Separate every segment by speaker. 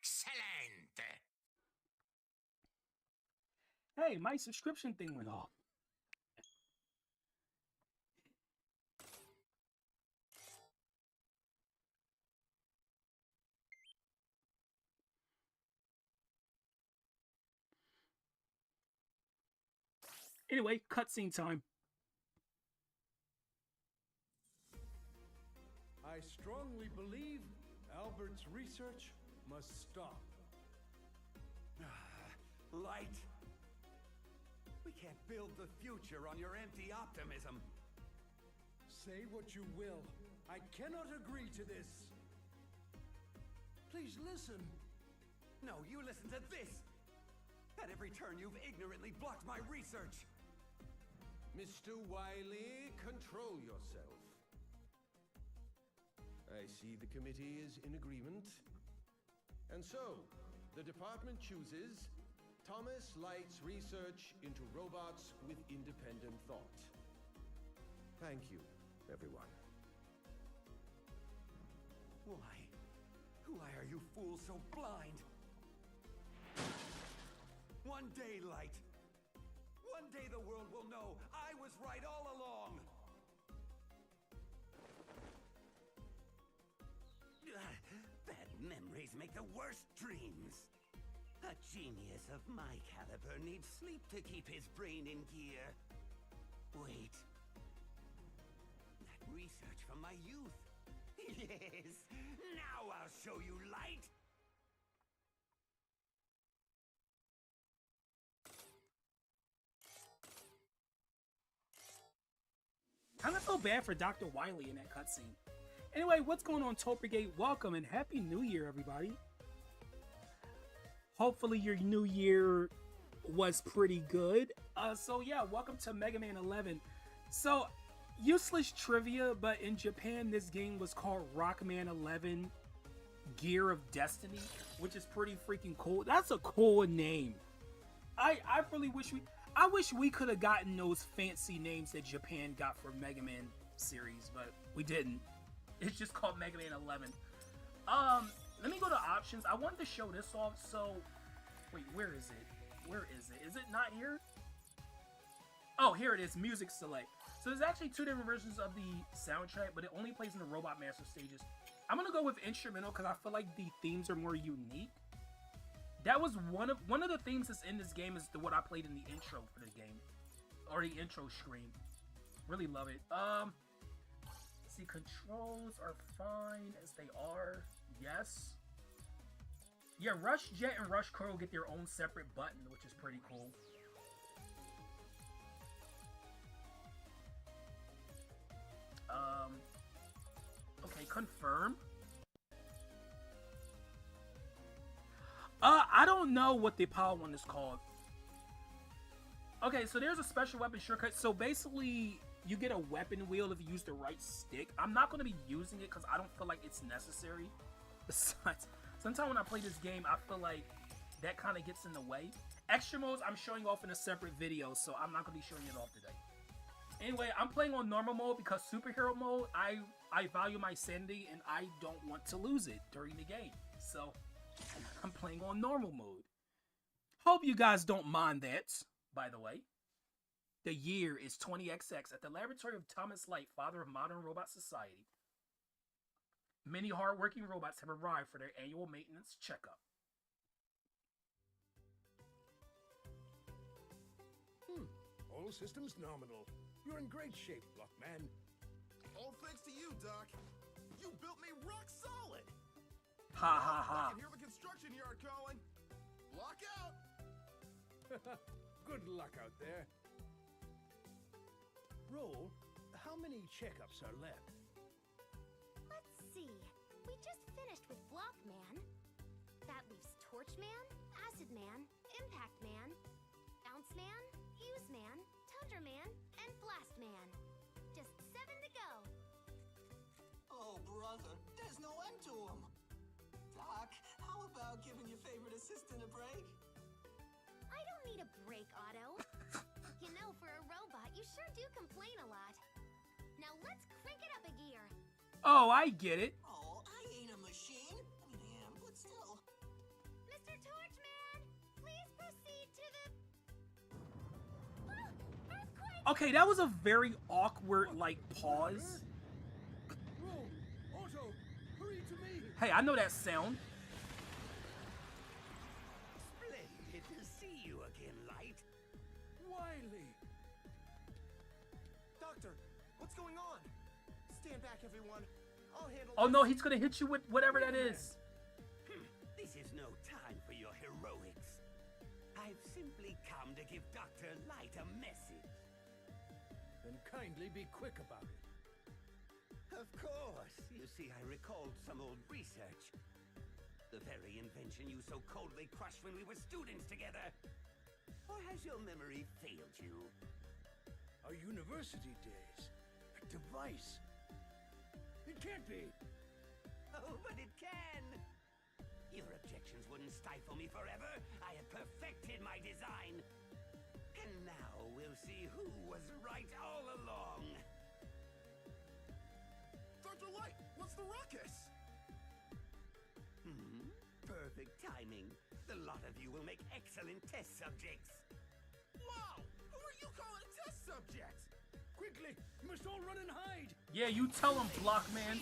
Speaker 1: Excellent!
Speaker 2: Hey, my subscription thing went off. Anyway, cutscene time.
Speaker 3: I strongly believe Albert's research must stop.
Speaker 4: Light. We can't build the future on your empty optimism.
Speaker 3: Say what you will. I cannot agree to this. Please listen.
Speaker 4: No, you listen to this. At every turn, you've ignorantly blocked my research.
Speaker 5: Mr. Wiley, control yourself. I see the committee is in agreement. And so, the department chooses Thomas Light's research into robots with independent thought. Thank you, everyone.
Speaker 4: Why are you fools so blind? One day, Light. One day the world will know I was right all along. Bad memories make the worst dreams. A genius of my caliber needs sleep to keep his brain in gear. Wait. That research from my youth. Yes! Now I'll show you, Light!
Speaker 2: Kinda feel bad for Dr. Wiley in that cutscene. Anyway, what's going on, Topergate? Welcome and Happy New Year, everybody. Hopefully your new year was pretty good. So yeah, welcome to Mega Man 11. So, useless trivia, but in Japan this game was called Rockman 11 Gear of Destiny, which is pretty freaking cool. That's a cool name. I really wish we could have gotten those fancy names that Japan got for Mega Man series, but we didn't. It's just called Mega Man 11. Let me go to options. I wanted to show this off, so... Wait, where is it? Where is it? Is it not here? Oh, here it is. Music select. So there's actually two different versions of the soundtrack, but it only plays in the Robot Master stages. I'm gonna go with instrumental because I feel like the themes are more unique. That was one of the themes that's in this game is what I played in the intro for the game. Or the intro screen. Really love it. See, controls are fine as they are. Yes. Yeah, Rush Jet and Rush Crow get their own separate button, which is pretty cool. Okay, confirm. I don't know what the power one is called. Okay, so there's a special weapon shortcut. So basically, you get a weapon wheel if you use the right stick. I'm not going to be using it because I don't feel like it's necessary. Besides, sometimes when I play this game, I feel like that kind of gets in the way. Extra modes, I'm showing off in a separate video, so I'm not going to be showing it off today. Anyway, I'm playing on normal mode because superhero mode, I value my sanity and I don't want to lose it during the game. So, I'm playing on normal mode. Hope you guys don't mind that, by the way. The year is 20XX at the laboratory of Thomas Light, father of modern robot society. Many hard-working robots have arrived for their annual maintenance checkup.
Speaker 3: All systems nominal. You're in great shape, Blockman.
Speaker 6: All thanks to you, Doc. You built me rock solid.
Speaker 2: Ha ha ha.
Speaker 6: I can hear the construction yard calling. Lock out.
Speaker 3: Good luck out there. Roll, how many checkups are left?
Speaker 7: Let's see. We just finished with Blockman. That leaves Torchman, Acid Man, Impact Man, Bounce Man, Fuse Man, Tundra Man, and Blast Man. Just 7 to go.
Speaker 8: Oh, brother, there's no end to them. Doc, how about giving your favorite assistant a break?
Speaker 7: I don't need a break, Otto. You know, for a robot, you sure do complain a lot. Now let's crank it up a gear.
Speaker 2: Oh, I get it.
Speaker 8: Oh, I ain't a machine. I mean, I am, but still.
Speaker 2: Okay, that was a very awkward, like, pause.
Speaker 3: Roll! Otto! Hurry to me!
Speaker 2: Hey, I know that sound.
Speaker 4: Splendid to see you again, Light.
Speaker 3: Wily!
Speaker 6: Doctor, what's going on? Stand back, everyone. I'll handle
Speaker 2: Oh
Speaker 6: this.
Speaker 2: no, he's gonna hit you with whatever that is.
Speaker 4: This is no time for your heroics. I've simply come to give Dr. Light a message.
Speaker 3: Then kindly be quick about it.
Speaker 4: Of course. You see, I recalled some old research. The very invention you so coldly crushed when we were students together. Or has your memory failed you?
Speaker 3: Our university days. A device. It can't be.
Speaker 4: Oh, but it can! Your objections wouldn't stifle me forever. I have perfected my design. And now we'll see who was right all along.
Speaker 6: Dr. Light, what's the ruckus?
Speaker 4: Perfect timing. The lot of you will make excellent test subjects.
Speaker 6: Wow! Who are you calling test subjects?
Speaker 3: Quickly! You must all run and hide!
Speaker 2: Yeah, you tell him, Blockman.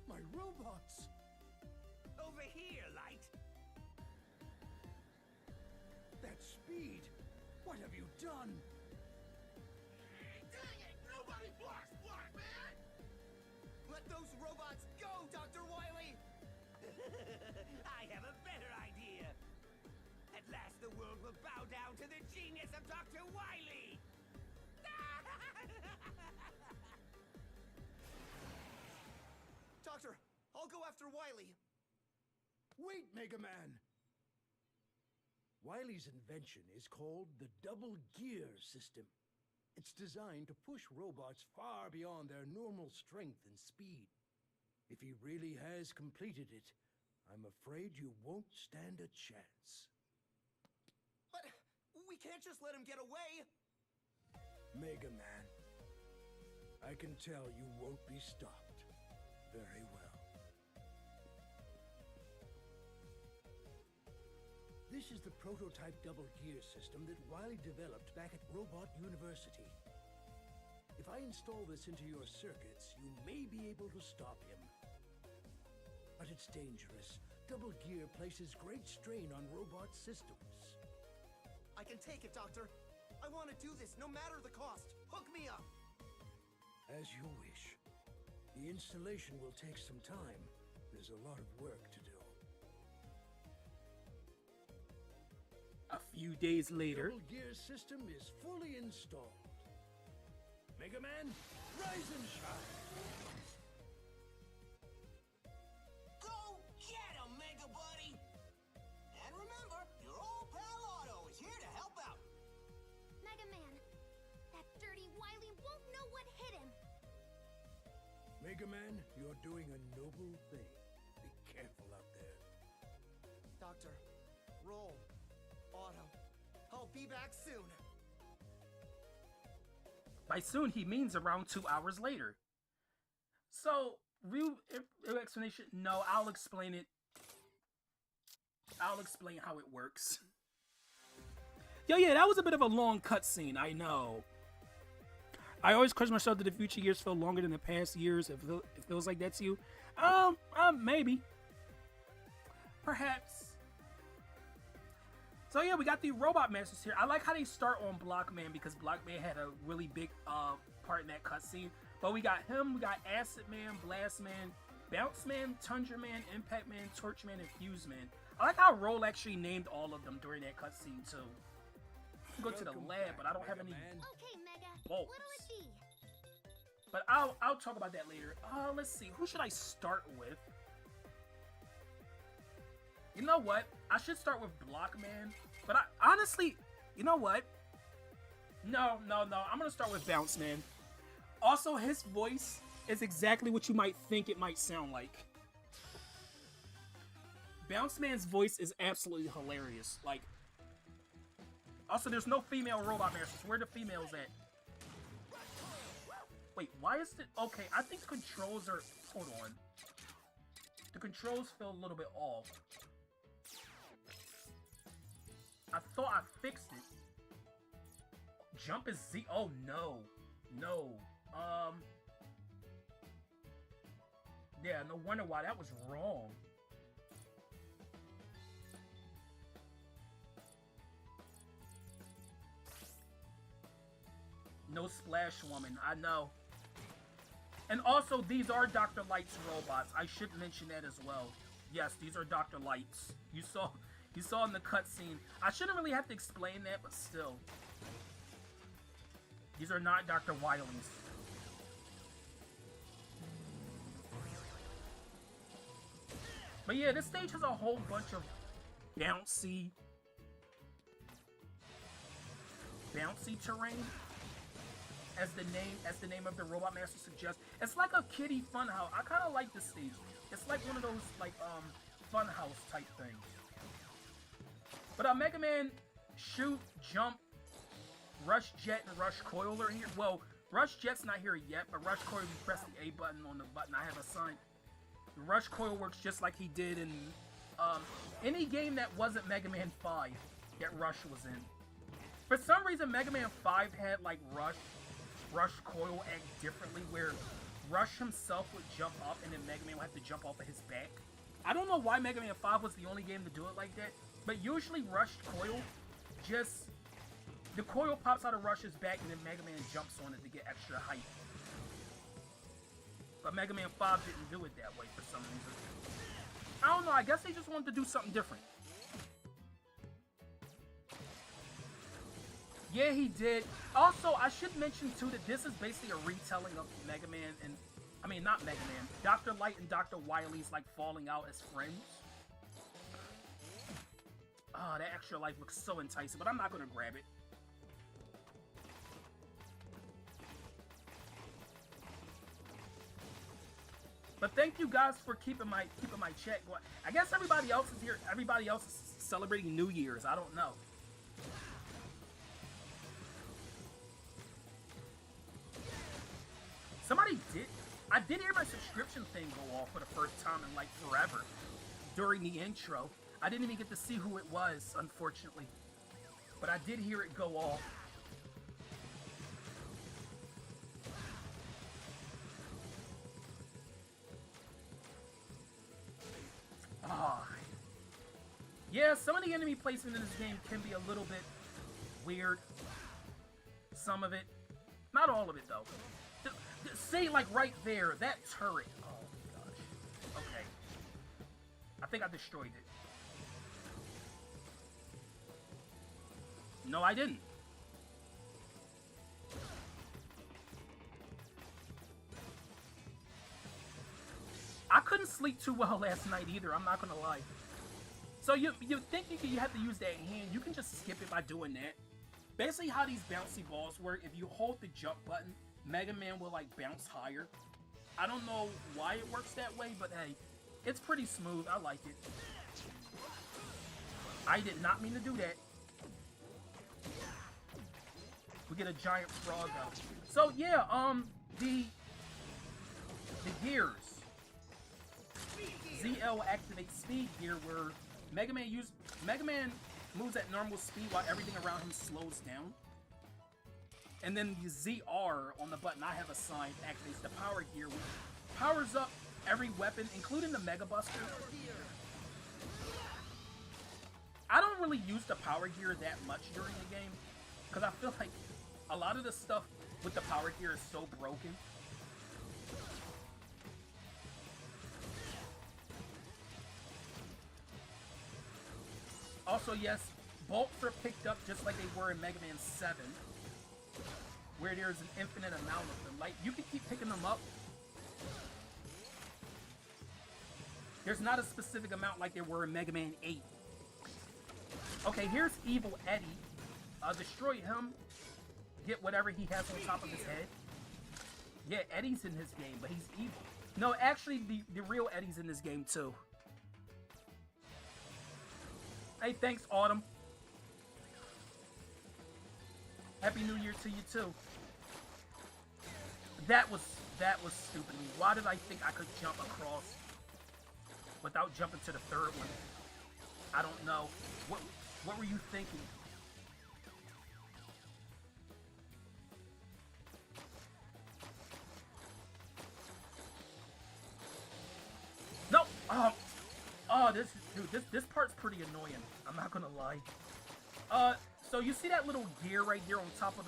Speaker 3: My robots!
Speaker 4: Over here, Light.
Speaker 3: That speed! What have you done?
Speaker 6: Dang it! Nobody blocks Blockman! Let those robots go, Dr. Wily!
Speaker 4: I have a better idea. At last the world will bow down to the genius of Dr. Wily.
Speaker 6: Doctor, I'll go after Wily.
Speaker 3: Wait, Mega Man! Wily's invention is called the double gear system. It's designed to push robots far beyond their normal strength and speed. If he really has completed it, I'm afraid you won't stand a chance.
Speaker 6: But we can't just let him get away.
Speaker 3: Mega Man, I can tell you won't be stopped. Very well. This is the prototype double gear system that Wily developed back at Robot University. If I install this into your circuits, you may be able to stop him. But it's dangerous. Double gear places great strain on robot systems.
Speaker 6: I can take it, Doctor. I want to do this no matter the cost. Hook me up.
Speaker 3: As you wish. The installation will take some time. There's a lot of work to do.
Speaker 2: A few days later.
Speaker 3: Double gear system is fully installed. Mega Man, rise and shine!
Speaker 8: Go get him, Mega Buddy! And remember, your old pal Otto is here to help out.
Speaker 7: Mega Man, that dirty Wily won't know what hit him.
Speaker 3: Mega Man, you're doing a noble thing. Be careful out there.
Speaker 6: Doctor, roll. Otto, I'll be back soon.
Speaker 2: By soon, he means around 2 hours later. So, real explanation? No, I'll explain it. I'll explain how it works. Yo, yeah, that was a bit of a long cutscene, I know. I always question myself that the future years feel longer than the past years. It feels like that to you. Maybe. Perhaps. So yeah, we got the Robot Masters here. I like how they start on Blockman because Blockman had a really big part in that cutscene. But we got him, we got Acid Man, Blast Man, Bounce Man, Tundra Man, Impact Man, Torch Man, and Fuse Man. I like how Roll actually named all of them during that cutscene too. I can go to the lab, but I don't have any
Speaker 7: Okay, Mega.
Speaker 2: bolts.
Speaker 7: What'll it be?
Speaker 2: But I'll talk about that later. Let's see. Who should I start with? You know what? I should start with Blockman. But I honestly, you know what? No. I'm going to start with Bounce Man. Also, his voice is exactly what you might think it might sound like. Bounce Man's voice is absolutely hilarious. Like, also, there's no female Robot Masters. Where are the females at? Wait, why is it... Okay, I think the controls are... Hold on. The controls feel a little bit off. I thought I fixed it. jump is Z. Oh no, no. Yeah, no wonder why that was wrong. No Splash Woman, I know. And also, these are Dr. Light's robots. I should mention that as well. Yes, these are Dr. Light's. You saw in the cutscene. I shouldn't really have to explain that, but still. These are not Dr. Wily's. But yeah, this stage has a whole bunch of bouncy terrain. As the name of the Robot Master suggests. It's like a kiddie funhouse. I kind of like this stage. It's like one of those like funhouse type things. But Mega Man Shoot, Jump, Rush Jet, and Rush Coil are here. Well, Rush Jet's not here yet, but Rush Coil, you press the A button on the button I have assigned. Rush Coil works just like he did in any game that wasn't Mega Man 5 that Rush was in. For some reason, Mega Man 5 had like Rush Coil act differently, where Rush himself would jump up and then Mega Man would have to jump off of his back. I don't know why Mega Man 5 was the only game to do it like that, but usually Rush Coil, the coil pops out of Rush's back and then Mega Man jumps on it to get extra height. But Mega Man 5 didn't do it that way for some reason. I don't know, I guess they just wanted to do something different. Yeah, he did. Also, I should mention too that this is basically a retelling of Mega Man and... I mean, not Mega Man. Dr. Light and Dr. Wily's like falling out as friends. Oh, that extra life looks so enticing, but I'm not gonna grab it. But thank you guys for keeping my chat going. I guess everybody else is here. Everybody else is celebrating New Year's. I don't know. I did hear my subscription thing go off for the first time in like forever during the intro. I didn't even get to see who it was, unfortunately. But I did hear it go off. Ah. Yeah, some of the enemy placement in this game can be a little bit weird. Some of it. Not all of it, though. Say, like, right there, that turret. Oh, my gosh. Okay. I think I destroyed it. No, I didn't. I couldn't sleep too well last night either, I'm not gonna lie. So you think you have to use that hand, you can just skip it by doing that. Basically how these bouncy balls work, if you hold the jump button, Mega Man will like bounce higher. I don't know why it works that way, but hey, it's pretty smooth. I like it. I did not mean to do that. We get a giant frog out. So yeah, the gears. ZL activates speed gear where Mega Man moves at normal speed while everything around him slows down. And then the ZR on the button I have assigned activates the power gear, which powers up every weapon, including the Mega Buster. I don't really use the power gear that much during the game, because I feel like a lot of the stuff with the power gear is so broken. Also, yes, bolts are picked up just like they were in Mega Man 7. Where there's an infinite amount of them. Like, you can keep picking them up. There's not a specific amount like there were in Mega Man 8. Okay, here's Evil Eddie. Destroy him. Get whatever he has on top of his head. Yeah, Eddie's in his game, but he's evil. No, actually, the real Eddie's in this game, too. Hey, thanks, Autumn. Happy New Year to you, too. That was stupid. Why did I think I could jump across without jumping to the third one? I don't know. What were you thinking? Oh, this part's pretty annoying. I'm not gonna lie. So you see that little gear right there on top of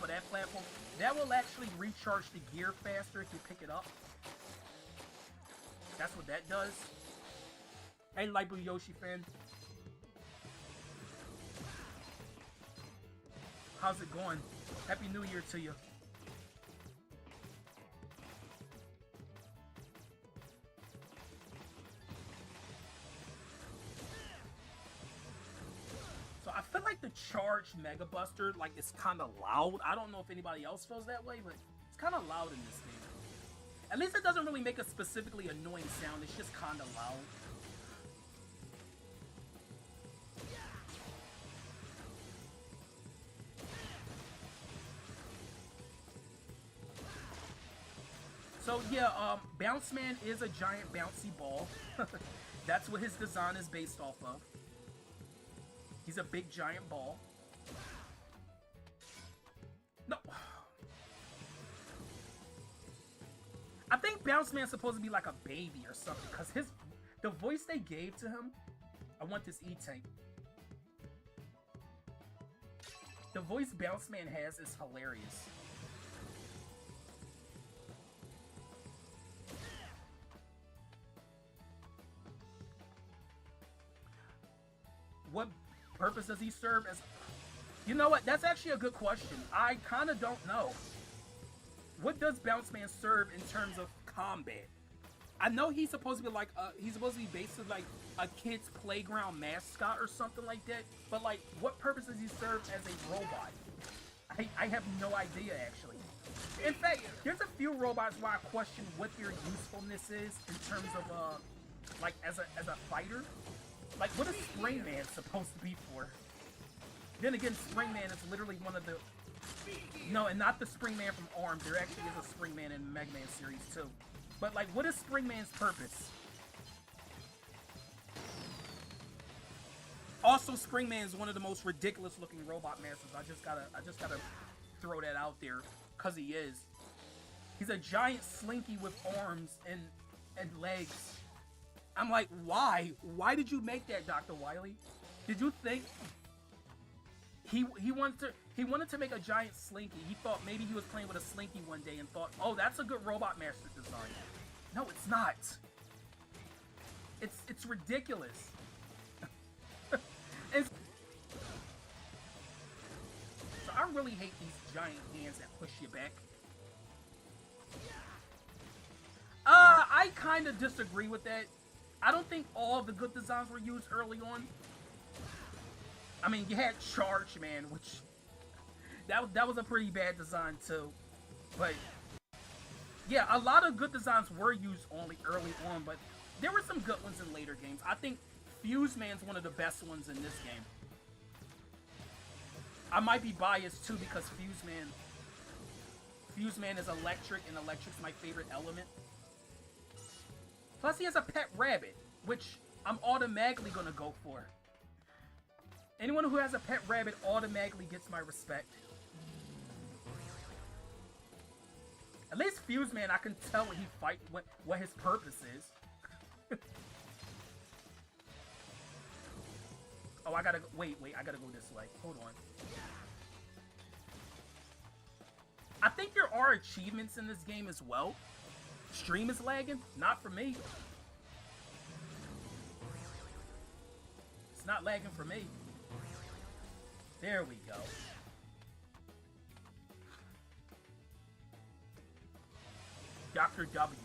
Speaker 2: that platform? That will actually recharge the gear faster if you pick it up. That's what that does. Hey, Lightblue Yoshi fan. How's it going? Happy New Year to you. So I feel like the charged Mega Buster, like, it's kind of loud. I don't know if anybody else feels that way, but it's kind of loud in this game. At least it doesn't really make a specifically annoying sound. It's just kind of loud. So yeah, Bounce Man is a giant bouncy ball. That's what his design is based off of. He's a big giant ball. No. I think Bounce Man's supposed to be like a baby or something, because the voice they gave to him, I want this E-Tank. The voice Bounce Man has is hilarious. What purpose does he serve as? You know what? That's actually a good question. I kind of don't know. What does Bounce Man serve in terms of combat? I know he's supposed to be like he's supposed to be basically like a kid's playground mascot or something like that. But like, what purpose does he serve as a robot? I have no idea actually. In fact, there's a few robots where I question what their usefulness is in terms of like as a fighter. Like, what is Spring Man supposed to be for? Then again, Spring Man is literally one of the... No, and not the Spring Man from ARMS. There actually is a Spring Man in the Mega Man series, too. But, like, what is Spring Man's purpose? Also, Spring Man is one of the most ridiculous-looking robot masters. I just gotta throw that out there, because he is. He's a giant slinky with arms and legs. I'm like, why? Why did you make that, Dr. Wily? Did you think he wanted to make a giant slinky? He thought maybe he was playing with a slinky one day and thought, oh, that's a good Robot Master design. No, it's not. It's ridiculous. So I really hate these giant hands that push you back. I kind of disagree with that. I don't think all of the good designs were used early on. I mean, you had Charge Man, which that was a pretty bad design too. But yeah, a lot of good designs were used only early on, but there were some good ones in later games. I think Fuse Man's one of the best ones in this game. I might be biased too because Fuse Man is electric, and electric's my favorite element. Plus, he has a pet rabbit, which I'm automatically gonna go for. Anyone who has a pet rabbit automatically gets my respect. At least Fuse Man, I can tell when he fights what his purpose is. Oh, I gotta go. Wait, I gotta go this way. Hold on. I think there are achievements in this game as well. Stream is lagging? Not for me. It's not lagging for me. There we go. Dr. W.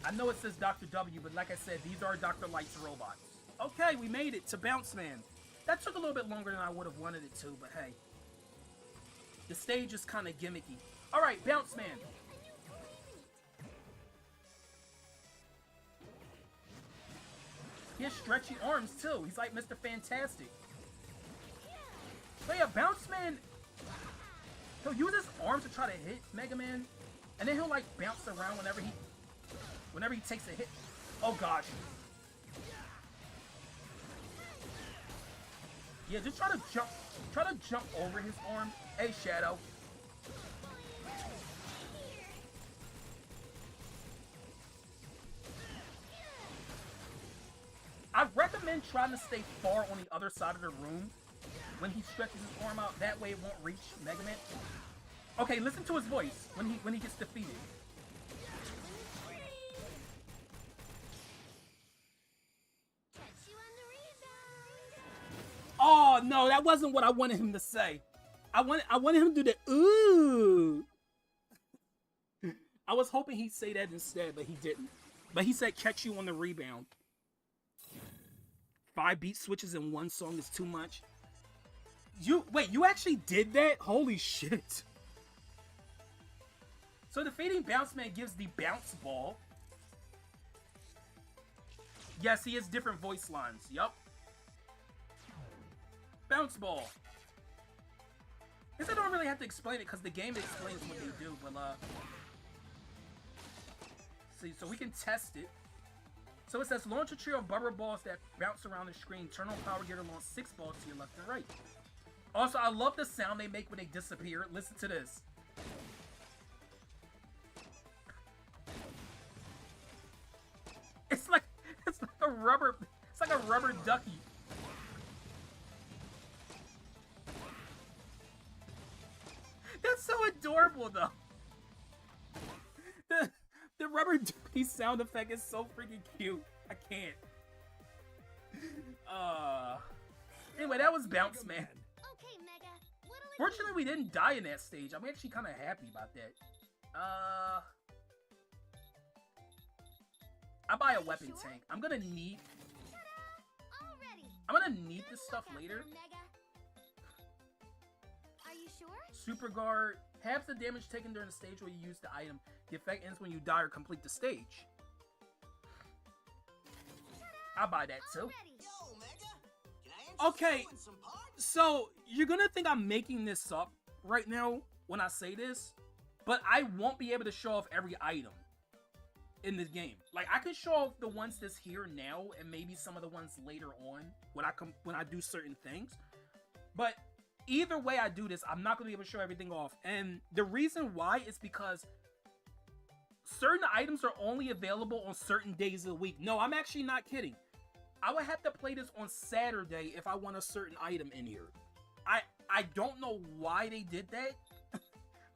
Speaker 2: I know it says Dr. W, but like I said, these are Dr. Light's robots. Okay, we made it to Bounce Man. That took a little bit longer than I would have wanted it to, but hey. The stage is kind of gimmicky. Alright, Bounce Man. He has stretchy arms too. He's like Mr. Fantastic. But yeah, Bounce Man, he'll use his arms to try to hit Mega Man, and then he'll like bounce around whenever he takes a hit. Oh gosh. Yeah, just try to jump over his arm. Hey, Shadow. recommend trying to stay far on the other side of the room when he stretches his arm out. That way it won't reach Mega Man. Okay, listen to his voice when he gets defeated. Oh no, that wasn't what I wanted him to say. I wanted him to do the ooh. I was hoping he'd say that instead, but he didn't. But he said catch you on the rebound. 5 beat switches in one song is too much. You actually did that? Holy shit. So defeating Bounce Man gives the bounce ball. Yes, he has different voice lines. Yup. Bounce ball. I guess I don't really have to explain it because the game explains what they do, but see, so we can test it. So it says launch a trio of rubber balls that bounce around the screen. Turn on power gear to launch 6 balls to your left and right. Also, I love the sound they make when they disappear. Listen to this. It's like a rubber ducky. That's so adorable though. The rubber ducky sound effect is so freaking cute. I can't. Anyway, that was Bounce Man.
Speaker 7: Okay, Mega.
Speaker 2: Fortunately, we didn't die in that stage. I'm actually kind of happy about that. I buy a weapon tank. I'm gonna need this stuff later.
Speaker 7: Are you sure?
Speaker 2: Super guard. Halves the damage taken during the stage where you use the item. The effect ends when you die or complete the stage. I'll buy that too.
Speaker 8: Yo, Mega. Can I interest
Speaker 2: Okay,
Speaker 8: you in some parts?
Speaker 2: so you're gonna think I'm making this up right now when I say this, but I won't be able to show off every item in this game. Like, I can show off the ones that's here now and maybe some of the ones later on when I do certain things. But either way I do this, I'm not going to be able to show everything off. And the reason why is because certain items are only available on certain days of the week. No, I'm actually not kidding. I would have to play this on Saturday if I want a certain item in here. I don't know why they did that.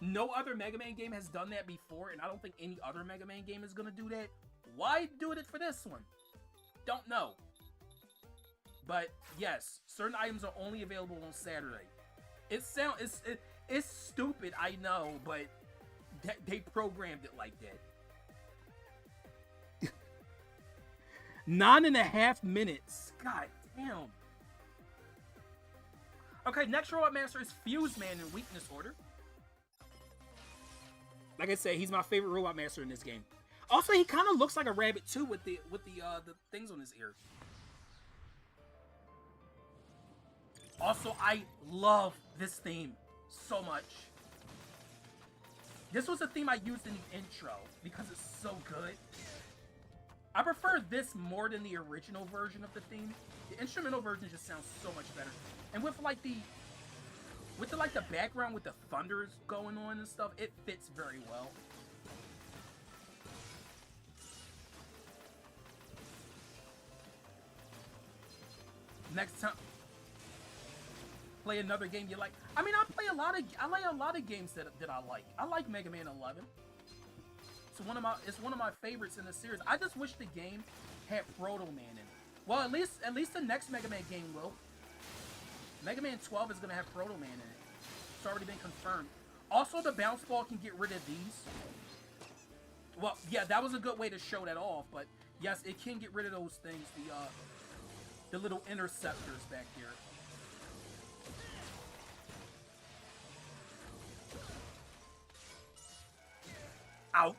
Speaker 2: No other Mega Man game has done that before, and I don't think any other Mega Man game is going to do that. Why do it for this one? Don't know. But yes, certain items are only available on Saturday. It's stupid, I know, but they programmed it like that. 9.5 minutes. God damn. Okay, next Robot Master is Fuse Man in weakness order. Like I said, he's my favorite Robot Master in this game. Also, he kind of looks like a rabbit too with the things on his ear. Also, I love this theme so much. This was a theme I used in the intro because it's so good. I prefer this more than the original version of the theme. The instrumental version just sounds so much better. And with like the background with the thunders going on and stuff, it fits very well. Next time, play another game you like. I mean, I play a lot of games that I like. I like Mega Man 11. It's one of my favorites in the series. I just wish the game had Proto Man in it. Well, at least the next Mega Man game will. Mega Man 12 is gonna have Proto Man in it. It's already been confirmed. Also, the bounce ball can get rid of these. Well, yeah, that was a good way to show that off, but yes, it can get rid of those things. The little interceptors back here. Ouch.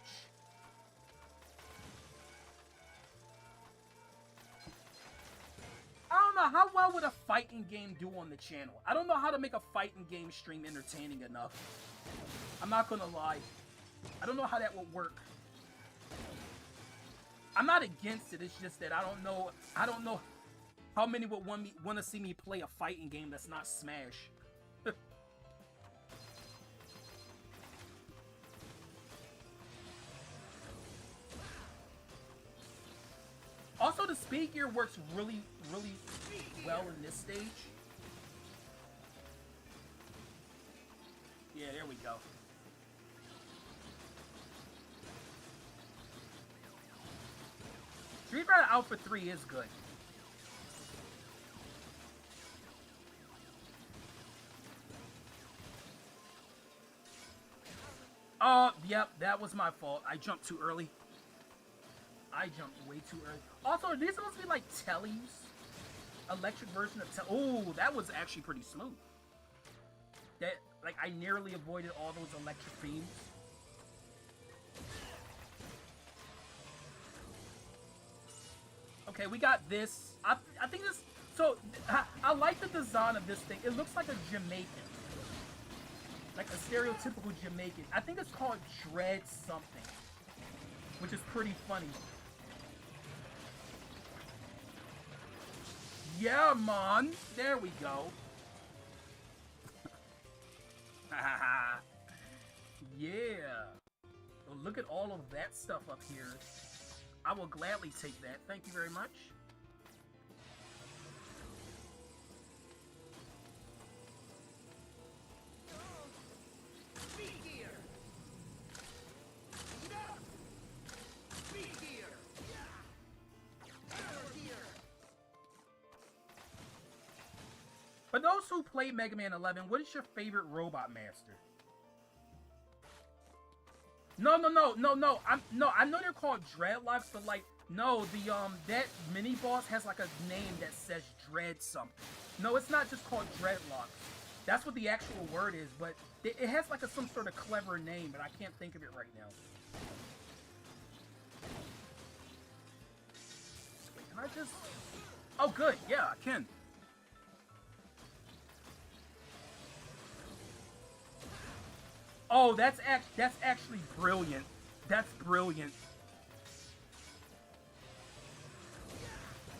Speaker 2: I don't know, how well would a fighting game do on the channel? I don't know how to make a fighting game stream entertaining enough. I'm not gonna lie. I don't know how that would work. I'm not against it, it's just that I don't know how many would want to see me play a fighting game that's not Smash. Also, the speed gear works really, really well in this stage. Yeah, there we go. Street Fighter Alpha 3 is good. Oh, yep, that was my fault. I jumped too early. I jumped way too early. Also, are these supposed to be like tellies? Electric version of oh, that was actually pretty smooth. That, like, I nearly avoided all those electric beams. Okay, we got this. I think this... So, I like the design of this thing. It looks like a Jamaican. Like a stereotypical Jamaican. I think it's called Dread something. Which is pretty funny. Yeah, man. There we go. Yeah. Well, look at all of that stuff up here. I will gladly take that. Thank you very much. For those who play Mega Man 11, what is your favorite Robot Master? No. I know they're called Dreadlocks, but like, no, the that mini boss has like a name that says Dread something. No, it's not just called Dreadlocks. That's what the actual word is, but it has like some sort of clever name, but I can't think of it right now. Wait, can I just? Oh, good. Yeah, I can. Oh, that's actually brilliant. That's brilliant.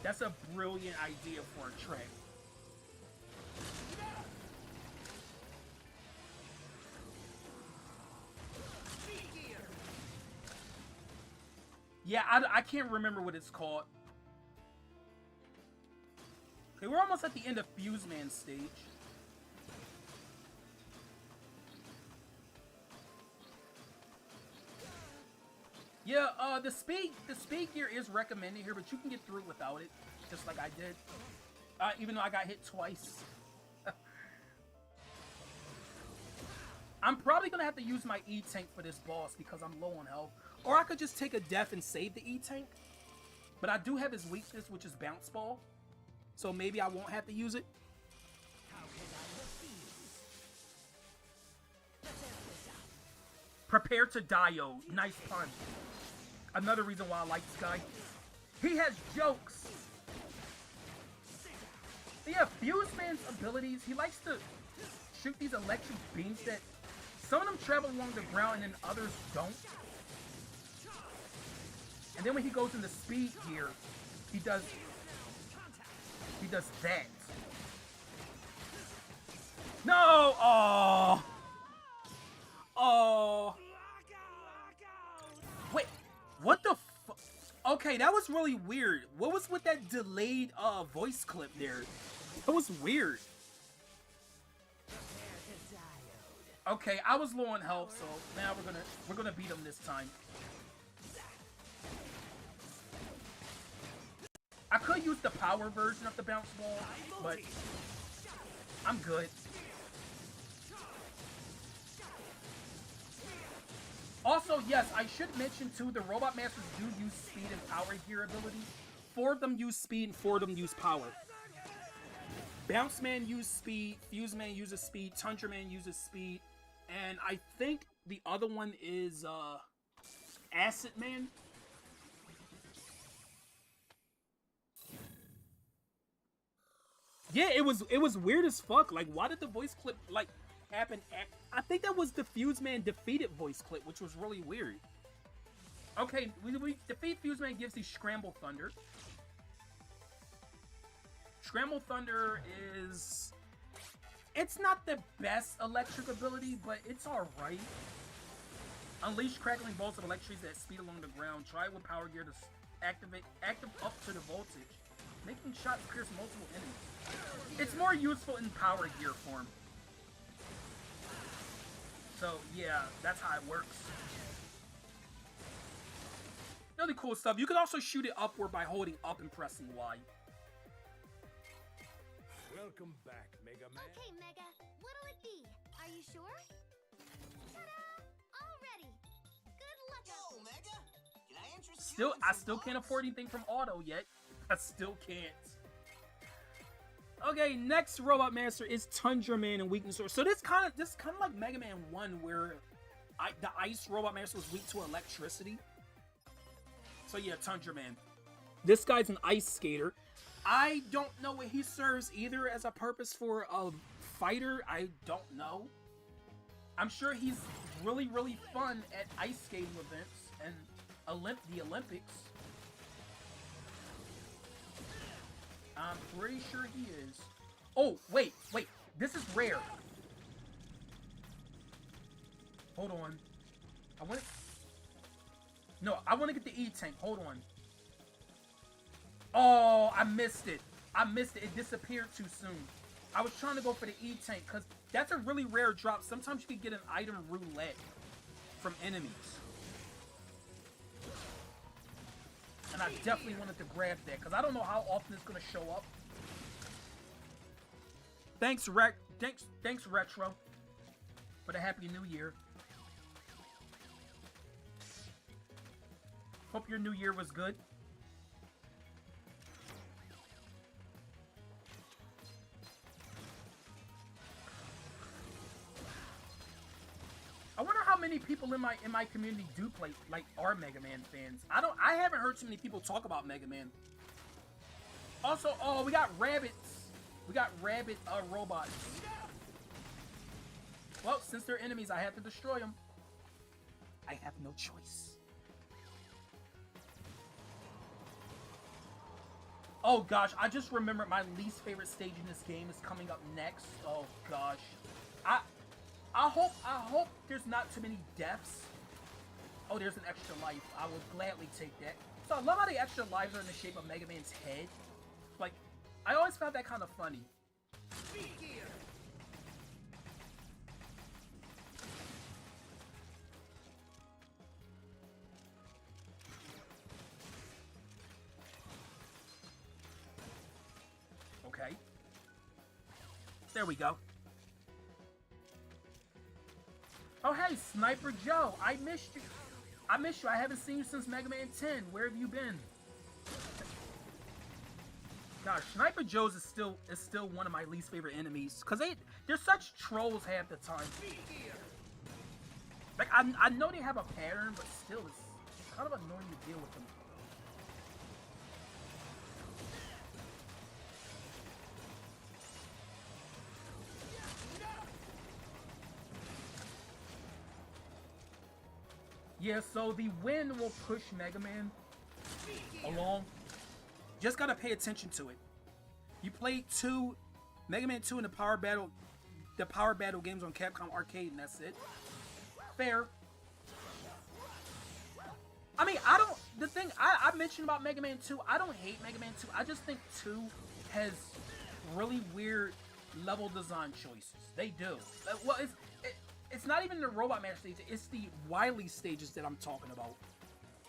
Speaker 2: That's a brilliant idea for a trick. Yeah, I can't remember what it's called. Okay, we're almost at the end of Fuse Man stage. Yeah, the speed gear is recommended here, but you can get through without it, just like I did. Even though I got hit twice. I'm probably gonna have to use my E-Tank for this boss because I'm low on health. Or I could just take a death and save the E-Tank. But I do have his weakness, which is Bounce Ball. So maybe I won't have to use it. Prepare to Dio. Nice pun. Another reason why I like this guy. He has jokes. But yeah, Fuse Man's abilities, he likes to shoot these electric beams that some of them travel along the ground and then others don't. And then when he goes into speed gear, he does that. No! Oh! Oh! Wait, what the fuck? Okay, that was really weird. What was with that delayed voice clip there? That was weird. Okay, I was low on health, so now we're gonna beat him this time. I could use the power version of the bounce ball, but I'm good. Also, yes, I should mention too, the Robot Masters do use speed and power gear abilities. 4 of them use speed and 4 of them use power. Bounce Man uses speed, Fuse Man uses speed, Tundra Man uses speed, and I think the other one is Acid Man. Yeah, it was weird as fuck. Like, why did the voice clip like happen? I think that was the Fuse Man defeated voice clip, which was really weird. Okay, we defeat Fuse Man, gives the Scramble Thunder. Scramble Thunder is... It's not the best electric ability, but it's alright. Unleash crackling bolts of electricity that speed along the ground. Try with power gear to active up to the voltage, making shots pierce multiple enemies. It's more useful in power gear form. So yeah, that's how it works. Really cool stuff. You can also shoot it upward by holding up and pressing Y.
Speaker 3: Welcome back, Mega Man.
Speaker 7: Okay, Mega. What'll it be? Are you sure? Ta-da! All ready. Good luck out
Speaker 8: Yo, Mega! Can I interest
Speaker 2: Still,
Speaker 8: you in
Speaker 2: I
Speaker 8: some
Speaker 2: still can't
Speaker 8: parts?
Speaker 2: afford anything from Auto yet. I still can't. Okay, next Robot Master is Tundra Man and Weakness Sword. So this kind of like Mega Man 1, where the Ice Robot Master was weak to electricity. So yeah, Tundra Man. This guy's an ice skater. I don't know what he serves either as a purpose for a fighter. I don't know. I'm sure he's really, really fun at ice skating events and the Olympics. I'm pretty sure he is. Oh, wait. This is rare. Hold on. I want to get the E-Tank. Hold on. Oh, I missed it. It disappeared too soon. I was trying to go for the E-Tank because that's a really rare drop. Sometimes you can get an item roulette from enemies. And I definitely wanted to grab that because I don't know how often it's going to show up. Thanks, Retro, for the Happy New Year. Hope your New Year was good. I wonder how many people in my community do play, like, are Mega Man fans. I haven't heard too many people talk about Mega Man. Also, oh, we got rabbits. We got rabbit robots. Well, since they're enemies, I have to destroy them. I have no choice. Oh gosh, I just remembered my least favorite stage in this game is coming up next. Oh gosh. I hope there's not too many deaths. Oh, there's an extra life. I would gladly take that. So I love how the extra lives are in the shape of Mega Man's head. Like, I always found that kind of funny. Okay. There we go. Oh, hey, Sniper Joe. I missed you. I haven't seen you since Mega Man 10. Where have you been? Gosh, Sniper Joe's is still one of my least favorite enemies. Because they're such trolls half the time. Like, I know they have a pattern, but still, it's kind of annoying to deal with them. Yeah, so the wind will push Mega Man along. Just gotta pay attention to it. You played Mega Man 2 in the Power Battle games on Capcom Arcade, and that's it. Fair. I mean, the thing I mentioned about Mega Man 2, I don't hate Mega Man 2. I just think 2 has really weird level design choices. They do. Well, it's not even the Robot Man stage, it's the Wily stages that I'm talking about.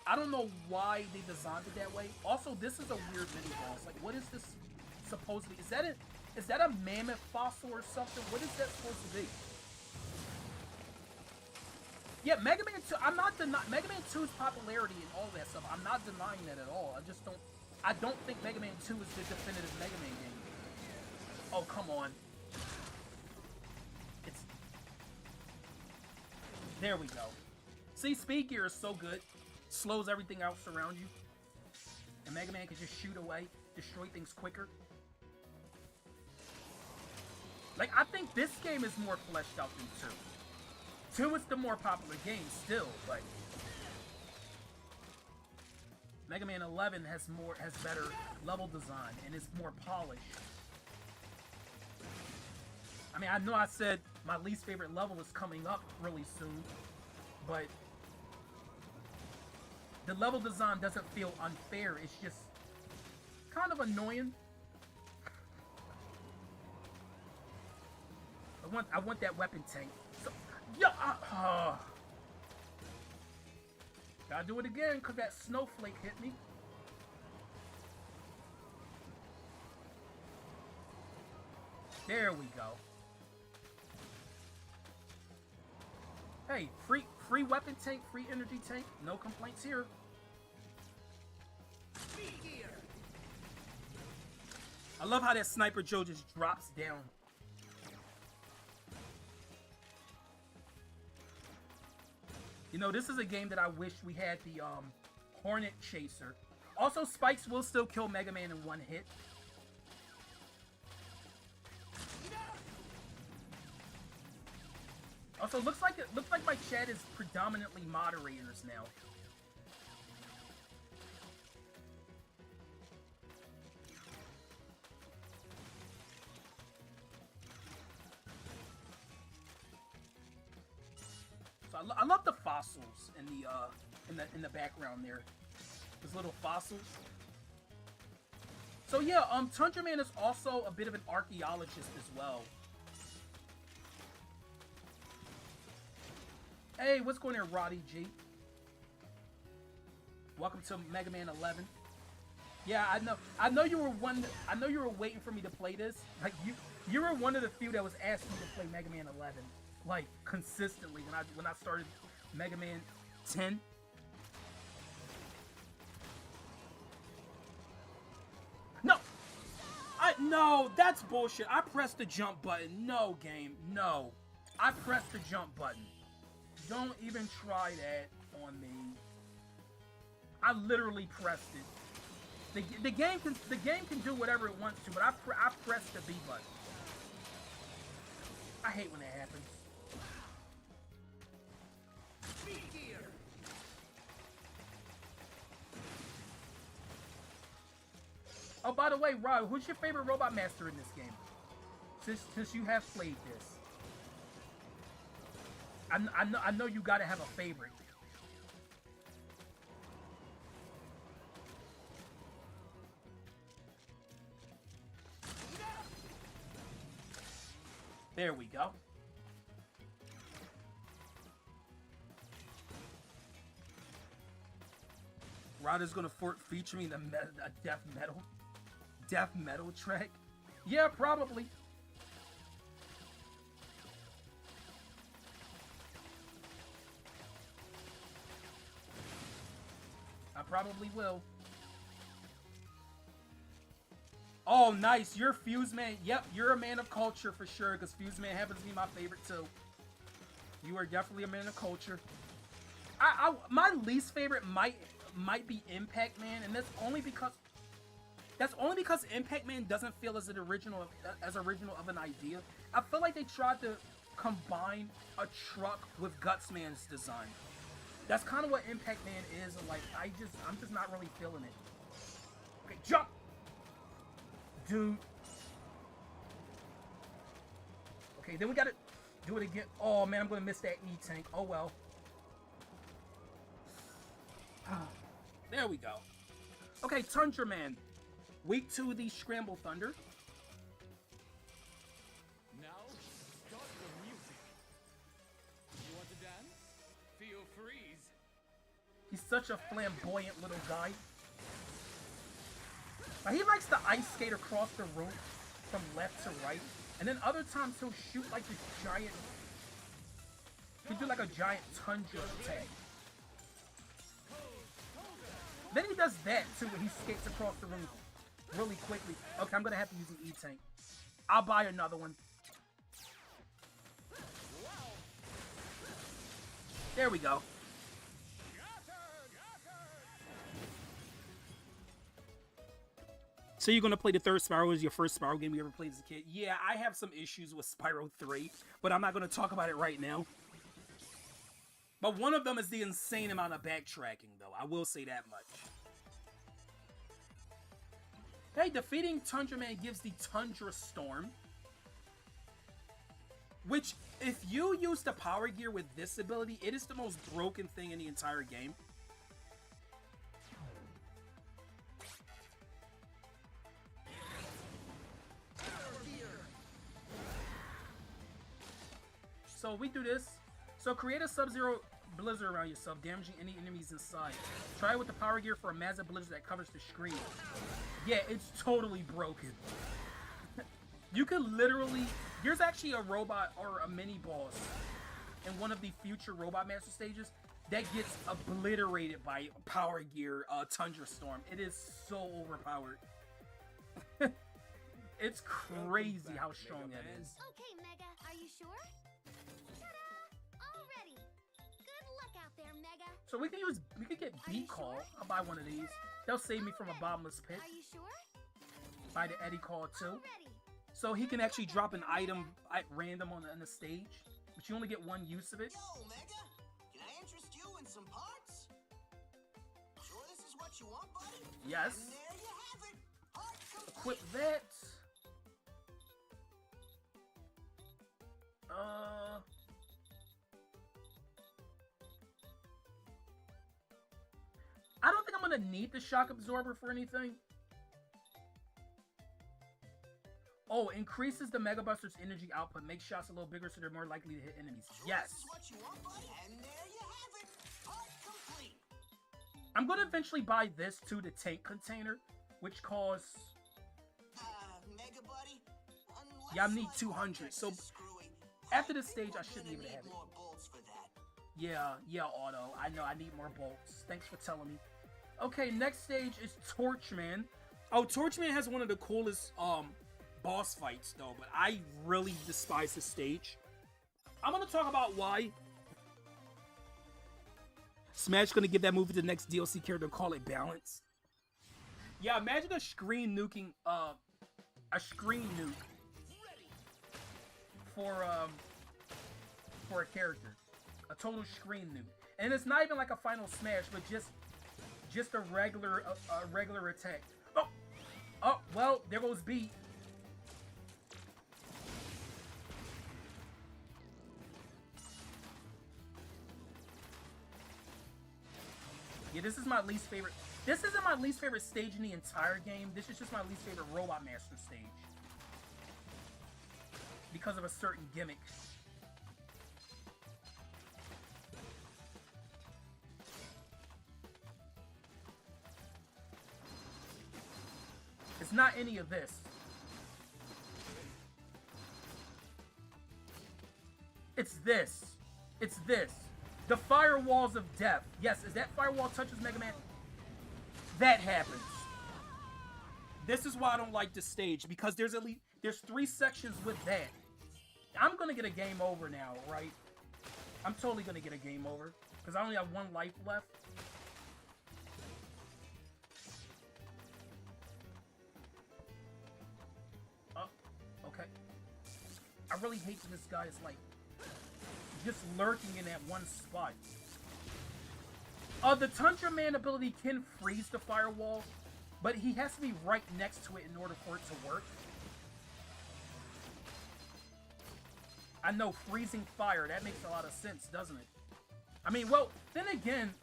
Speaker 2: I don't know why they designed it that way. Also, this is a weird mini boss. Like, what is this supposed to be? Is that a mammoth fossil or something? What is that supposed to be? Yeah, Mega Man 2, I'm not denying Mega Man 2's popularity and all that stuff. I'm not denying that at all. I don't think Mega Man 2 is the definitive Mega Man game. Oh, come on. There we go. See, Speed Gear is so good. Slows everything else around you. And Mega Man can just shoot away, destroy things quicker. Like, I think this game is more fleshed out than 2. 2 is the more popular game still, but Mega Man 11 has better level design and is more polished. I mean, I know I said my least favorite level is coming up really soon, but The level design doesn't feel unfair. It's just kind of annoying. I want that weapon tank. So, yeah, gotta do it again because that snowflake hit me. There we go. Hey, free weapon tank, free energy tank. No complaints here. I love how that Sniper Joe just drops down. You know, this is a game that I wish we had the Hornet Chaser. Also, spikes will still kill Mega Man in one hit. Also, looks like my chat is predominantly moderators now. So I love the fossils in the background there. Those little fossils. So yeah, Tundra Man is also a bit of an archaeologist as well. Hey, what's going on, Roddy G? Welcome to Mega Man 11. Yeah, I know you were waiting for me to play this. Like you were one of the few that was asking me to play Mega Man 11, like consistently when I started Mega Man 10. No, that's bullshit. I pressed the jump button. No, game, no. I pressed the jump button. Don't even try that on me. I literally pressed it. The game can do whatever it wants to, but I pressed the B button. I hate when that happens. Oh, by the way, Rod, who's your favorite Robot Master in this game? Since you have played this. I know you gotta have a favorite. There we go. Rod is gonna feature me in a death metal track. Yeah, probably. I probably will. Oh, nice. You're Fuse Man. Yep, you're a man of culture for sure, because Fuse Man happens to be my favorite too. You are definitely a man of culture. My least favorite might be Impact Man, and that's only because Impact Man doesn't feel as original of an idea. I feel like they tried to combine a truck with Guts Man's design. That's kind of what Impact Man is. Like, I'm just not really feeling it. Okay, jump! Dude. Okay, then we gotta do it again. Oh, man, I'm gonna miss that E-Tank. Oh, well. There we go. Okay, Tundra Man. Week 2 of the Scramble Thunder.
Speaker 1: Now, start the music. You want to dance? Feel freeze.
Speaker 2: He's such a flamboyant little guy. He likes to ice skate across the room from left to right. And then other times he'll shoot like this giant... He'll do like a giant Tundra attack. Then he does that too when he skates across the room really quickly. Okay, I'm gonna have to use an E-Tank. I'll buy another one. There we go. So you're gonna play the third Spyro as your first Spyro game you ever played as a kid? Yeah, I have some issues with Spyro 3, but I'm not gonna talk about it right now. But one of them is the insane amount of backtracking, though. I will say that much. Hey, defeating Tundra Man gives the Tundra Storm. Which, if you use the power gear with this ability, it is the most broken thing in the entire game. we do this. So create a Sub-Zero blizzard around yourself, damaging any enemies inside. Try it with the power gear for a massive blizzard that covers the screen. Yeah, it's totally broken. You could literally... There's actually a robot or a mini-boss in one of the future Robot Master stages that gets obliterated by power gear Tundra Storm. It is so overpowered. It's crazy how strong that is.
Speaker 7: Okay, Mega, are you sure? Ta-da! All ready. Good luck out there, Mega.
Speaker 2: So we could get Beat Call. I'll buy one of these. They'll save me from a bottomless pit.
Speaker 7: Are you sure?
Speaker 2: Buy the Eddie Call too.
Speaker 7: Ready.
Speaker 2: So he can actually drop an item at random on the stage, but you only get one use of it.
Speaker 8: Yo, Mega, can I interest you in some parts? Sure this is what you want, buddy?
Speaker 2: Yes.
Speaker 8: And there you have it. Part complete.
Speaker 2: Equip that. I don't think I'm gonna need the shock absorber for anything. Oh, increases the Mega Buster's energy output. Makes shots a little bigger so they're more likely to hit enemies. Yes.
Speaker 8: This is what you want, buddy. And there you have it. Part complete.
Speaker 2: I'm gonna eventually buy this too, the tank container, which costs...
Speaker 8: Mega buddy.
Speaker 2: Yeah, I need 200. So after this stage, I should be able to have it.
Speaker 8: More bolts for that.
Speaker 2: Yeah, Auto. I know I need more bolts. Thanks for telling me. Okay, next stage is Torchman. Oh, Torchman has one of the coolest boss fights though, but I really despise this stage. I'm gonna talk about why. Smash gonna give that movie to the next DLC character, call it Balance. Yeah, imagine a screen nuking a screen nuke for a character. A total screen nuke. And it's not even like a final smash, but just a regular attack. Oh, well, there goes B. Yeah, this is my least favorite. This isn't my least favorite stage in the entire game. This is just my least favorite Robot Master stage. Because of a certain gimmick. It's not any of this. It's this. It's this. The firewalls of death. Yes, as that firewall touches Mega Man, that happens. This is why I don't like this stage, because there's 3 sections with that. I'm gonna get a game over now, right? I'm totally gonna get a game over, because I only have 1 life left. Oh, okay. I really hate that this guy is like just lurking in that one spot. The Tundra Man ability can freeze the firewall, but he has to be right next to it in order for it to work. I know, freezing fire, that makes a lot of sense, doesn't it? I mean, well, then again,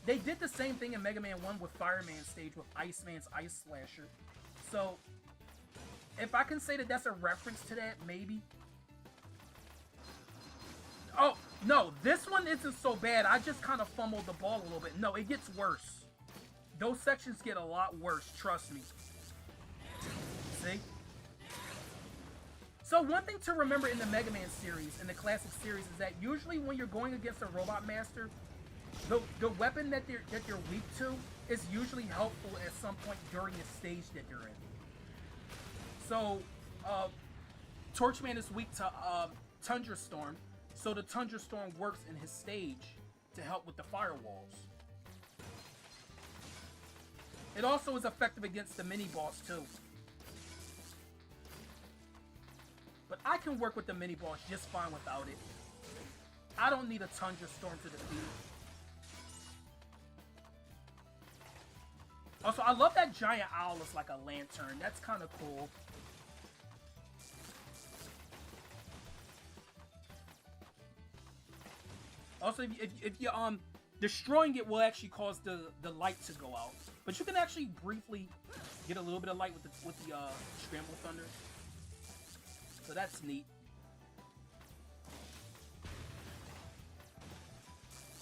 Speaker 2: they did the same thing in Mega Man 1 with Fireman stage with Iceman's Ice Slasher. So, if I can say that that's a reference to that, maybe. Oh, no, this one isn't so bad. I just kind of fumbled the ball a little bit. No, it gets worse. Those sections get a lot worse, trust me. See? So one thing to remember in the Mega Man series, in the classic series, is that usually when you're going against a Robot Master, the weapon that you're weak to is usually helpful at some point during the stage that you're in. So, Torchman is weak to Tundra Storm. So the Tundra Storm works in his stage to help with the firewalls. It also is effective against the mini-boss too. But I can work with the mini-boss just fine without it. I don't need a Tundra Storm to defeat. Also, I love that giant owl looks like a lantern. That's kind of cool. Also, if you destroying it will actually cause the light to go out, but you can actually briefly get a little bit of light with the Scramble Thunder, so that's neat.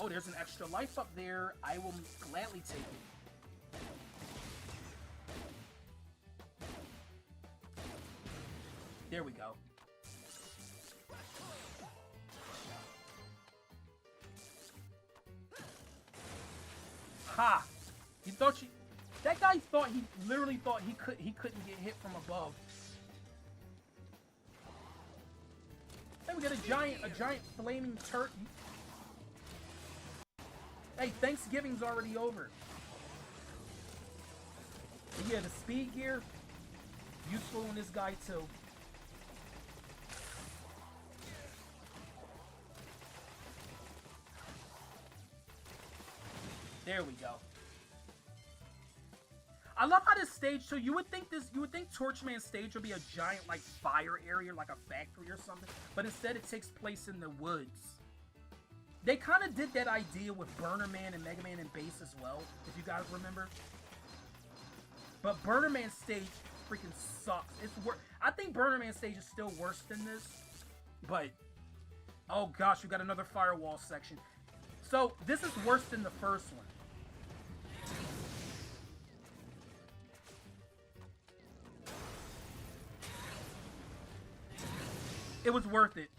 Speaker 2: Oh, there's an extra life up there. I will gladly take it. There we go. Ha! He thought she... That guy thought he literally thought he couldn't get hit from above. Hey, we got a giant flaming turkey. Hey, Thanksgiving's already over. But yeah, the speed gear, useful in this guy too. There we go. I love how this stage, so you would think Torchman's stage would be a giant like fire area, like a factory or something, but instead it takes place in the woods. They kind of did that idea with Burner Man and Mega Man and Bass as well, if you guys remember. But Burner Man's stage freaking sucks. It's I think Burner Man's stage is still worse than this, but oh gosh, we got another firewall section. So this is worse than the first one. It was worth it.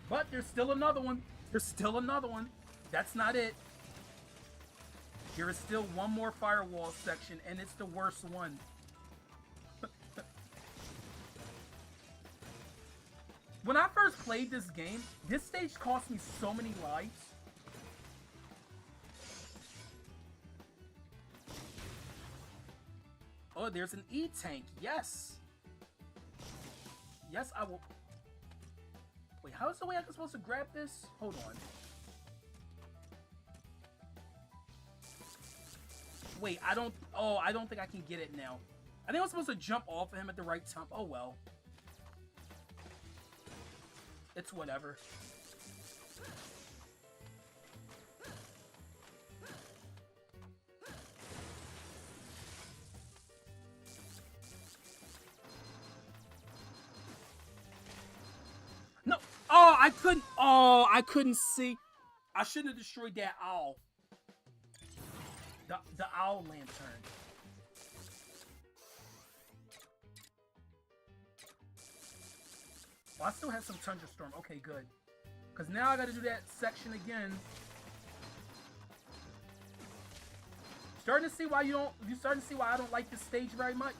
Speaker 2: But there's still another one. There's still another one. That's not it. There is still one more firewall section, and it's the worst one. When I first played this game, this stage cost me so many lives. Oh, there's an E-tank. Yes. Yes, I will. Wait, how's the way I'm supposed to grab this? Hold on. Wait, I don't think I can get it now. I think I'm supposed to jump off of him at the right time. Oh, well. It's whatever. No. Oh, I couldn't. Oh, I couldn't see. I shouldn't have destroyed that owl. The owl lantern. Oh, I still have some Thunderstorm. Okay, good. Because now I got to do that section again. Starting to see why you starting to see why I don't like this stage very much.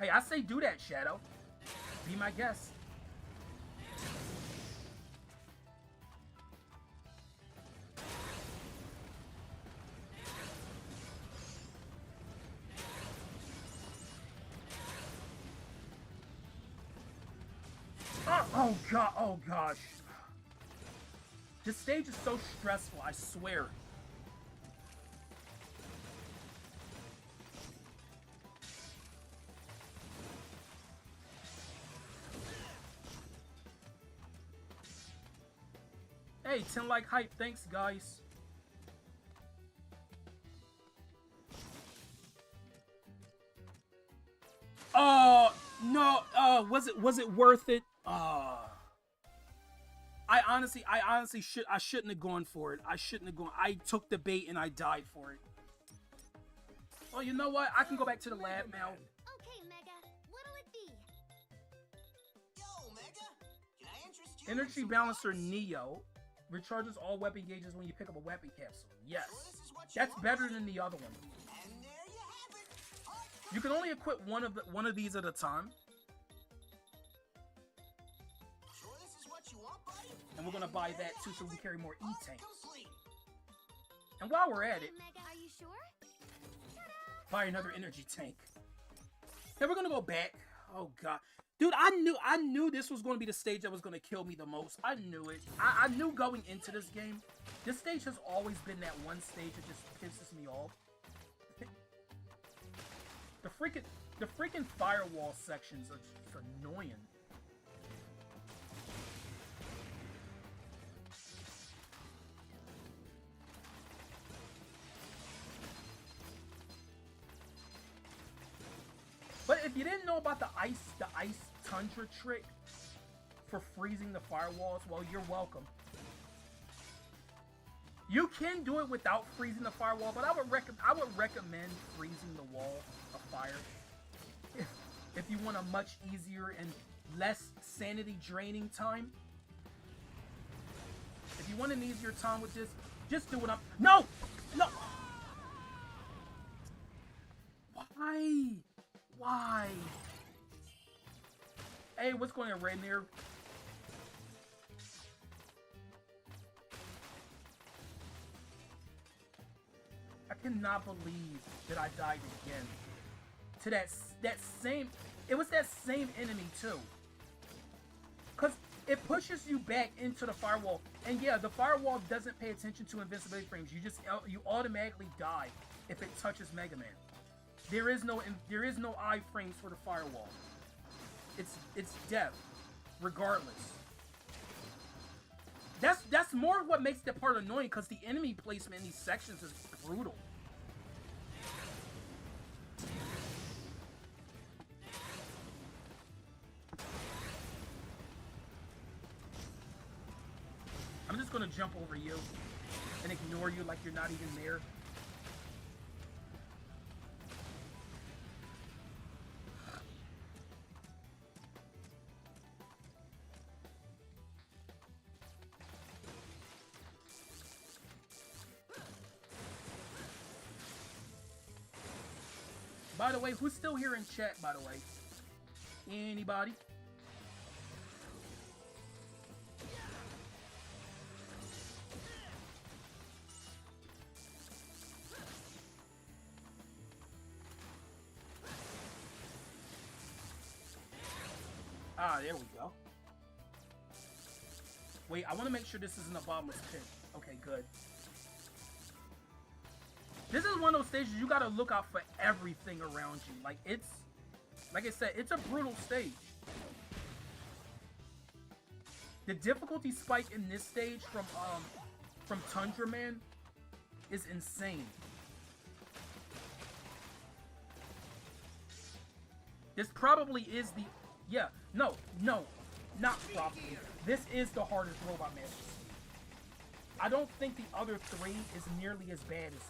Speaker 2: Hey, I say do that, Shadow. Be my guest. Oh god, oh gosh. This stage is so stressful, I swear. Hey, 10 like hype, thanks guys. Oh no, was it worth it? I honestly shouldn't have gone for it. I took the bait and I died for it. Oh, you know what? I can go back to the lab now.
Speaker 7: Okay, Mega. What'll it be?
Speaker 8: Yo, Mega, can I interest you?
Speaker 2: Energy Balancer Neo recharges all weapon gauges when you pick up a weapon capsule. Yes. That's better than the other one.
Speaker 8: And there you have it.
Speaker 2: You can only equip one of these at a time.
Speaker 8: Sure this is what you want, buddy?
Speaker 2: And we're gonna buy that too so we can carry more E-tanks.
Speaker 8: Complete.
Speaker 2: And while we're at it,
Speaker 7: Mega, are you sure?
Speaker 2: buy another energy tank. Then we're gonna go back. Oh god. Dude, I knew this was gonna be the stage that was gonna kill me the most. I knew it. I knew going into this game. This stage has always been that one stage that just pisses me off. The freaking firewall sections are just annoying. if you didn't know about the ice tundra trick for freezing the firewalls, well, you're welcome. You can do it without freezing the firewall, but I would recommend freezing the wall of fire if you want a much easier and less sanity draining time. If you want an easier time with this, just do what I'm. No! No! Why? Why? Hey, what's going on, Rainier? I cannot believe that I died again. To that same... It was that same enemy, too. Because it pushes you back into the firewall. And yeah, the firewall doesn't pay attention to invincibility frames. You automatically die if it touches Mega Man. There is no iframes for the firewall. It's death, regardless. That's more what makes that part annoying, because the enemy placement in these sections is brutal. I'm just gonna jump over you and ignore you like you're not even there. By the way, who's still here in chat, by the way? Anybody? Ah, there we go. Wait, I want to make sure this isn't a bottomless pit. Okay, good. This is one of those stages you gotta look out for everything around you. Like I said, it's a brutal stage. The difficulty spike in this stage from Tundra Man is insane. This probably is the... Yeah, no, not probably. This is the hardest Robot Man. I don't think the other three is nearly as bad as this.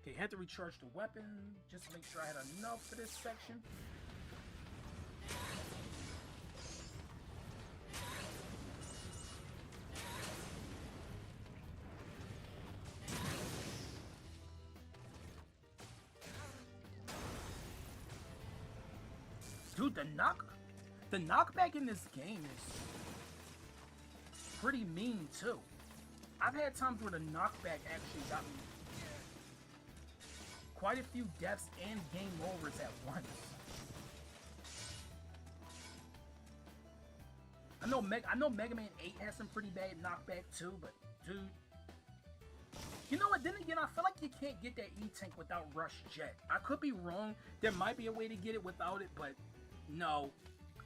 Speaker 2: Okay, had to recharge the weapon, just to make sure I had enough for this section. Dude, the knockback in this game is pretty mean too. I've had times where the knockback actually got me quite a few deaths and game overs at once. I know Mega Man 8 has some pretty bad knockback too, but dude, you know what? Then again, I feel like you can't get that E-Tank without Rush Jet. I could be wrong. There might be a way to get it without it, but no,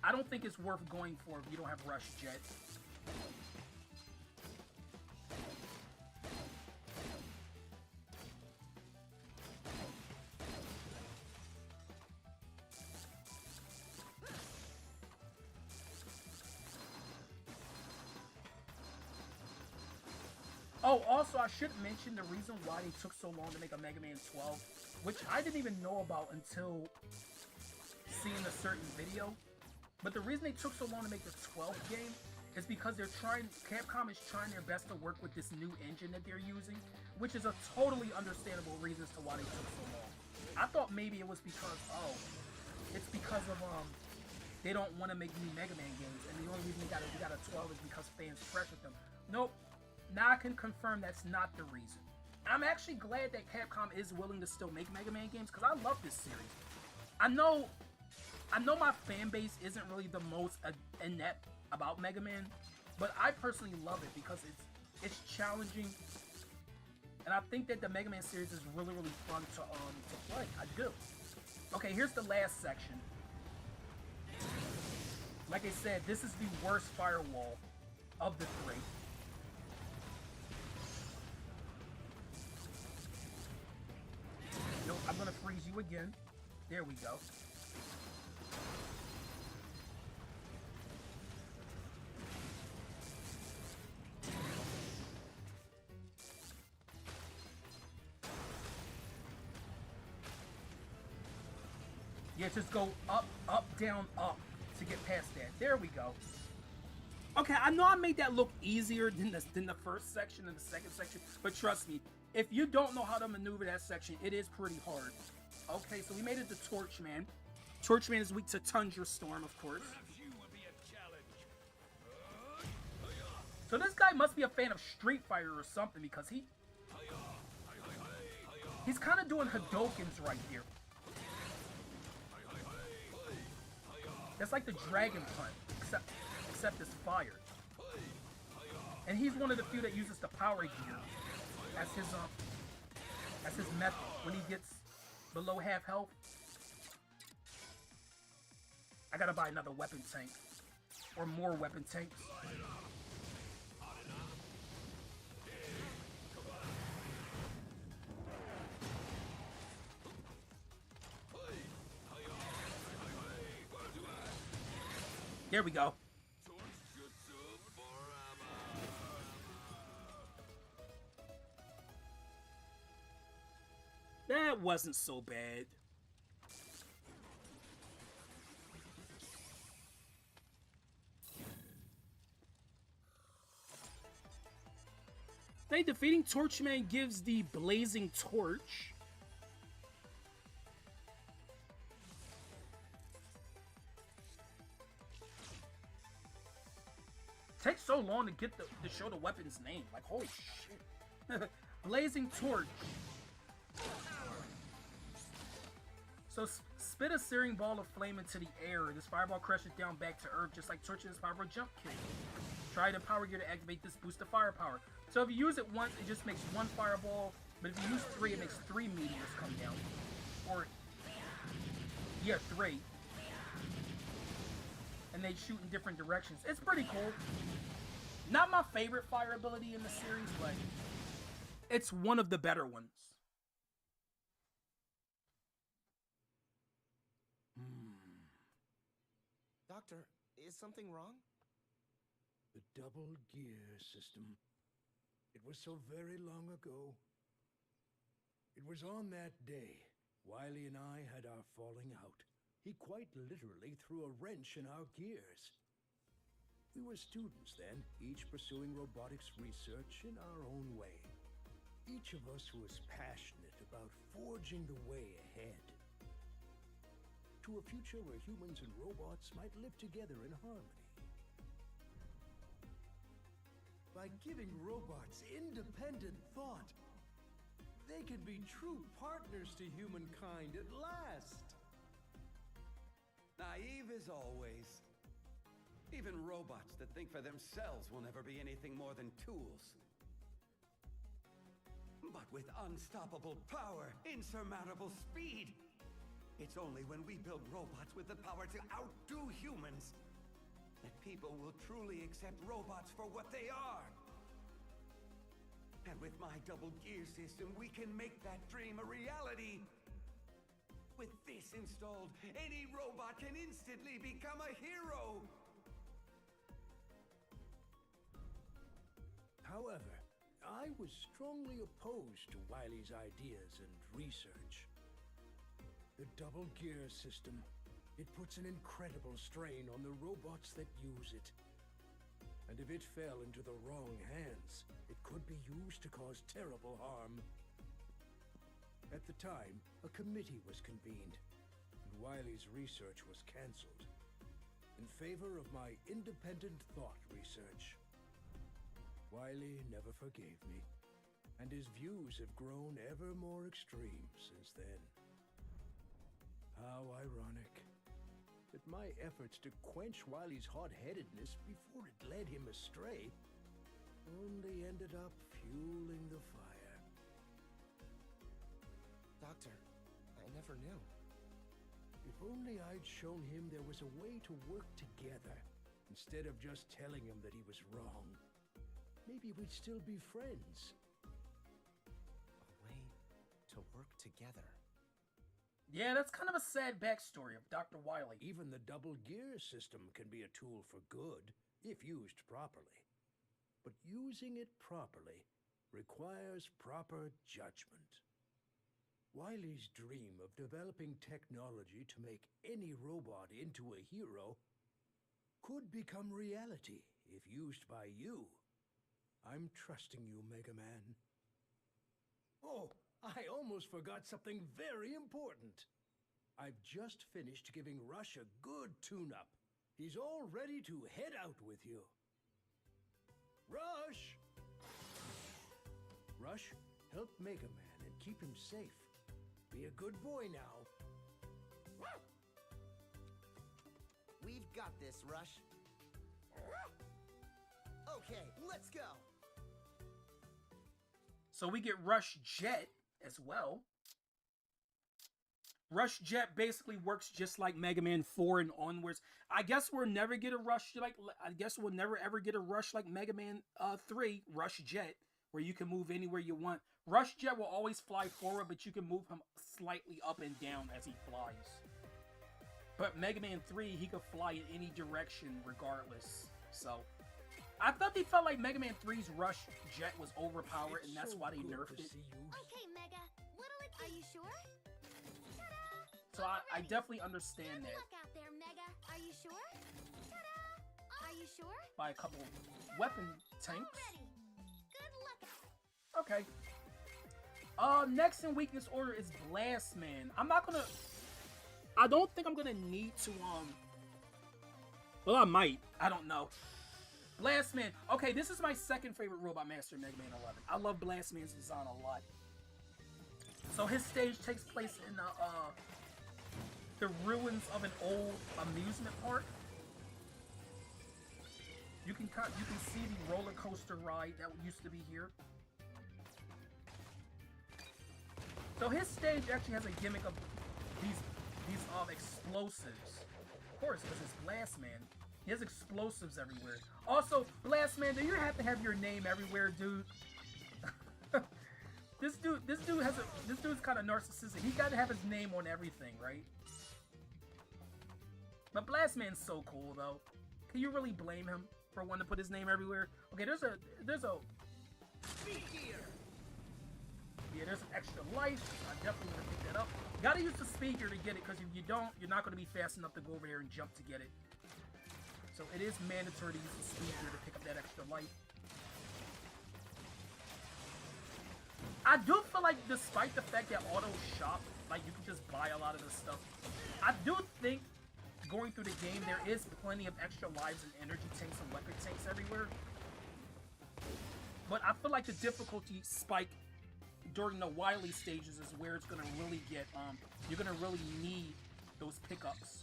Speaker 2: I don't think it's worth going for if you don't have Rush Jet. Oh, also, I should mention the reason why they took so long to make a Mega Man 12, which I didn't even know about until seeing a certain video. But the reason they took so long to make this 12th game is because Capcom is trying their best to work with this new engine that they're using, which is a totally understandable reason as to why they took so long. I thought maybe it was because, it's because of, they don't want to make new Mega Man games, and the only reason we got a 12 is because fans pressured them. Nope. Now I can confirm that's not the reason. I'm actually glad that Capcom is willing to still make Mega Man games, because I love this series. I know my fan base isn't really the most inept about Mega Man, but I personally love it because it's challenging, and I think that the Mega Man series is really, really fun to play. I do. Okay, here's the last section. Like I said, this is the worst firewall of the three. Nope, I'm gonna freeze you again. There we go. Yeah, just go up, up, down, up to get past that. There we go. Okay, I know I made that look easier than the first section and the second section, but trust me, if you don't know how to maneuver that section, it is pretty hard. Okay, so we made it to Torchman. Torchman is weak to Tundra Storm, of course. So this guy must be a fan of Street Fighter or something, because he's kind of doing Hadokens right here. That's like the Dragon Punch, except it's fire. And he's one of the few that uses the Power Gear as his method when he gets below half health. I gotta buy another weapon tank, or more weapon tanks. There we go. That wasn't so bad. Then defeating Torchman gives the Blazing Torch. Takes so long to get to show the weapon's name. Like, holy shit. Blazing Torch. So spit a searing ball of flame into the air. This fireball crashes down back to Earth, just like Torch's fireball jump kick. Try the power gear to activate this boost of firepower. So if you use it once, it just makes one fireball. But if you use 3, it makes 3 meteors come down. Or, yeah, 3. And they shoot in different directions. It's pretty cool. Not my favorite fire ability in the series, but it's one of the better ones.
Speaker 6: Doctor, is something wrong?
Speaker 3: The double gear system. It was so very long ago. It was on that day, Wily and I had our falling out. He quite literally threw a wrench in our gears. We were students then, each pursuing robotics research in our own way. Each of us was passionate about forging the way ahead. To a future where humans and robots might live together in harmony. By giving robots independent thought, they can be true partners to humankind at last.
Speaker 4: Naive as always. Even robots that think for themselves will never be anything more than tools. But with unstoppable power, insurmountable speed, it's only when we build robots with the power to outdo humans that people will truly accept robots for what they are. And with my double gear system, we can make that dream a reality. With this installed, any robot can instantly become a hero.
Speaker 3: However, I was strongly opposed to Wily's ideas and research. The double gear system, it puts an incredible strain on the robots that use it. And if it fell into the wrong hands, it could be used to cause terrible harm. At the time, a committee was convened, and Wily's research was cancelled in favor of my independent thought research. Wily never forgave me, and his views have grown ever more extreme since then. How ironic that my efforts to quench Wily's hot-headedness before it led him astray only ended up fueling the fire.
Speaker 6: Doctor, I never knew.
Speaker 3: If only I'd shown him there was a way to work together, instead of just telling him that he was wrong. Maybe we'd still be friends.
Speaker 6: A way to work together.
Speaker 2: Yeah, that's kind of a sad backstory of Dr. Wily.
Speaker 3: Even the double gear system can be a tool for good, if used properly. But using it properly requires proper judgment. Wily's dream of developing technology to make any robot into a hero could become reality if used by you. I'm trusting you, Mega Man. Oh, I almost forgot something very important. I've just finished giving Rush a good tune-up. He's all ready to head out with you. Rush! Rush, help Mega Man and keep him safe. Be a good boy now.
Speaker 6: We've got this, Rush. Okay, let's go.
Speaker 2: So we get Rush Jet as well. Rush Jet basically works just like Mega Man 4 and onwards. I guess we'll never get a Rush like Mega Man 3 Rush Jet, where you can move anywhere you want. Rush Jet will always fly forward, but you can move him slightly up and down as he flies. But Mega Man 3, he could fly in any direction regardless. So I thought they felt like Mega Man 3's Rush Jet was overpowered, and that's why they nerfed it.
Speaker 7: Okay, Mega. Are you sure?
Speaker 2: So I definitely understand that.
Speaker 7: Good luck out there, Mega. Are you sure? Are you sure?
Speaker 2: By a couple weapon tanks.
Speaker 7: Ready. Good luck.
Speaker 2: Okay. Next in weakness order is Blast Man. I don't think I'm gonna need to well, I might. I don't know. Blast Man. Okay, this is my second favorite Robot Master in Mega Man 11. I love Blast Man's design a lot. So his stage takes place in the ruins of an old amusement park. You can see the roller coaster ride that used to be here. So his stage actually has a gimmick of these explosives. Of course, because it's Blast Man. He has explosives everywhere. Also, Blast Man, do you have to have your name everywhere, dude? This dude's kind of narcissistic. He got to have his name on everything, right? But Blast Man's so cool, though. Can you really blame him for wanting to put his name everywhere? Okay, there's a
Speaker 6: Speed gear.
Speaker 2: Yeah, there's an extra life. I definitely want to pick that up. You gotta use the speed gear to get it, because if you don't, you're not gonna be fast enough to go over there and jump to get it. So it is mandatory to use the speed gear to pick up that extra life. I do feel like, despite the fact that auto shop, like you can just buy a lot of this stuff, I do think going through the game there is plenty of extra lives and energy tanks and weapon tanks everywhere. But I feel like the difficulty spike during the Wily stages is where it's gonna really get you're gonna really need those pickups.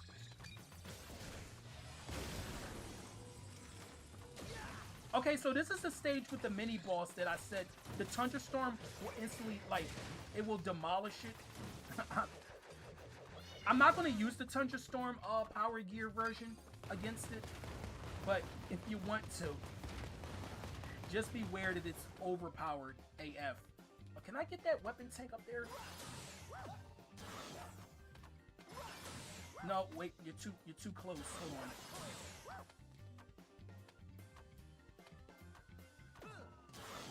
Speaker 2: Okay, so this is the stage with the mini boss that I said the thunderstorm will instantly, like, it will demolish it. I'm not going to use the thunderstorm power gear version against it, but if you want to, just beware that it's overpowered AF. But can I get that weapon tank up there? No, wait, you're too close. Hold on.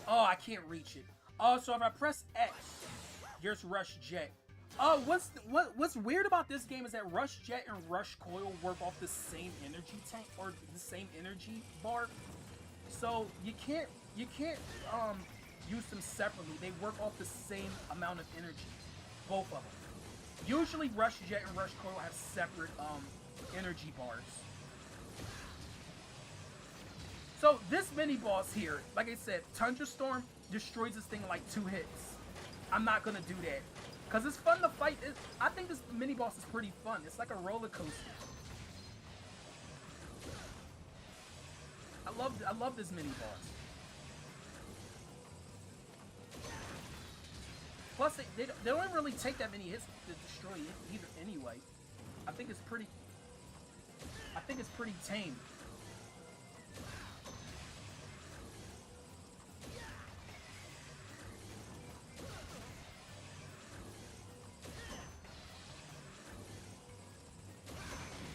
Speaker 2: Oh, I can't reach it. So if I press X, here's Rush Jet. What's weird about this game is that Rush Jet and Rush Coil work off the same energy tank or the same energy bar. So you can't use them separately. They work off the same amount of energy, both of them. Usually Rush Jet and Rush Coil have separate energy bars. So this mini boss here, like I said, Tundra Storm destroys this thing in like 2 hits. I'm not gonna do that. Cause it's fun to fight. I think this mini boss is pretty fun. It's like a roller coaster. I love this mini boss. Plus, they don't really take that many hits to destroy it either. Anyway, I think it's pretty tame.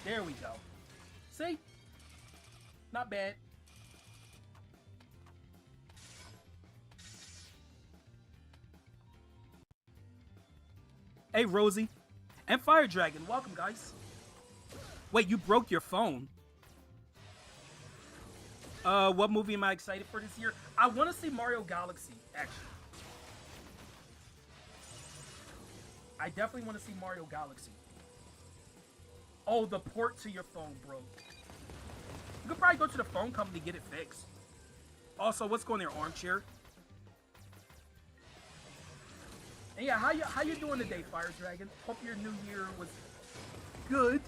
Speaker 2: There we go. See? Not bad. Hey, Rosie. And Fire Dragon. Welcome, guys. Wait, you broke your phone. What movie am I excited for this year? I want to see Mario Galaxy, actually. I definitely want to see Mario Galaxy. Oh, the port to your phone broke. You could probably go to the phone company to get it fixed. Also, what's going there, Armchair? And yeah, how you doing today, Fire Dragon? Hope your new year was good.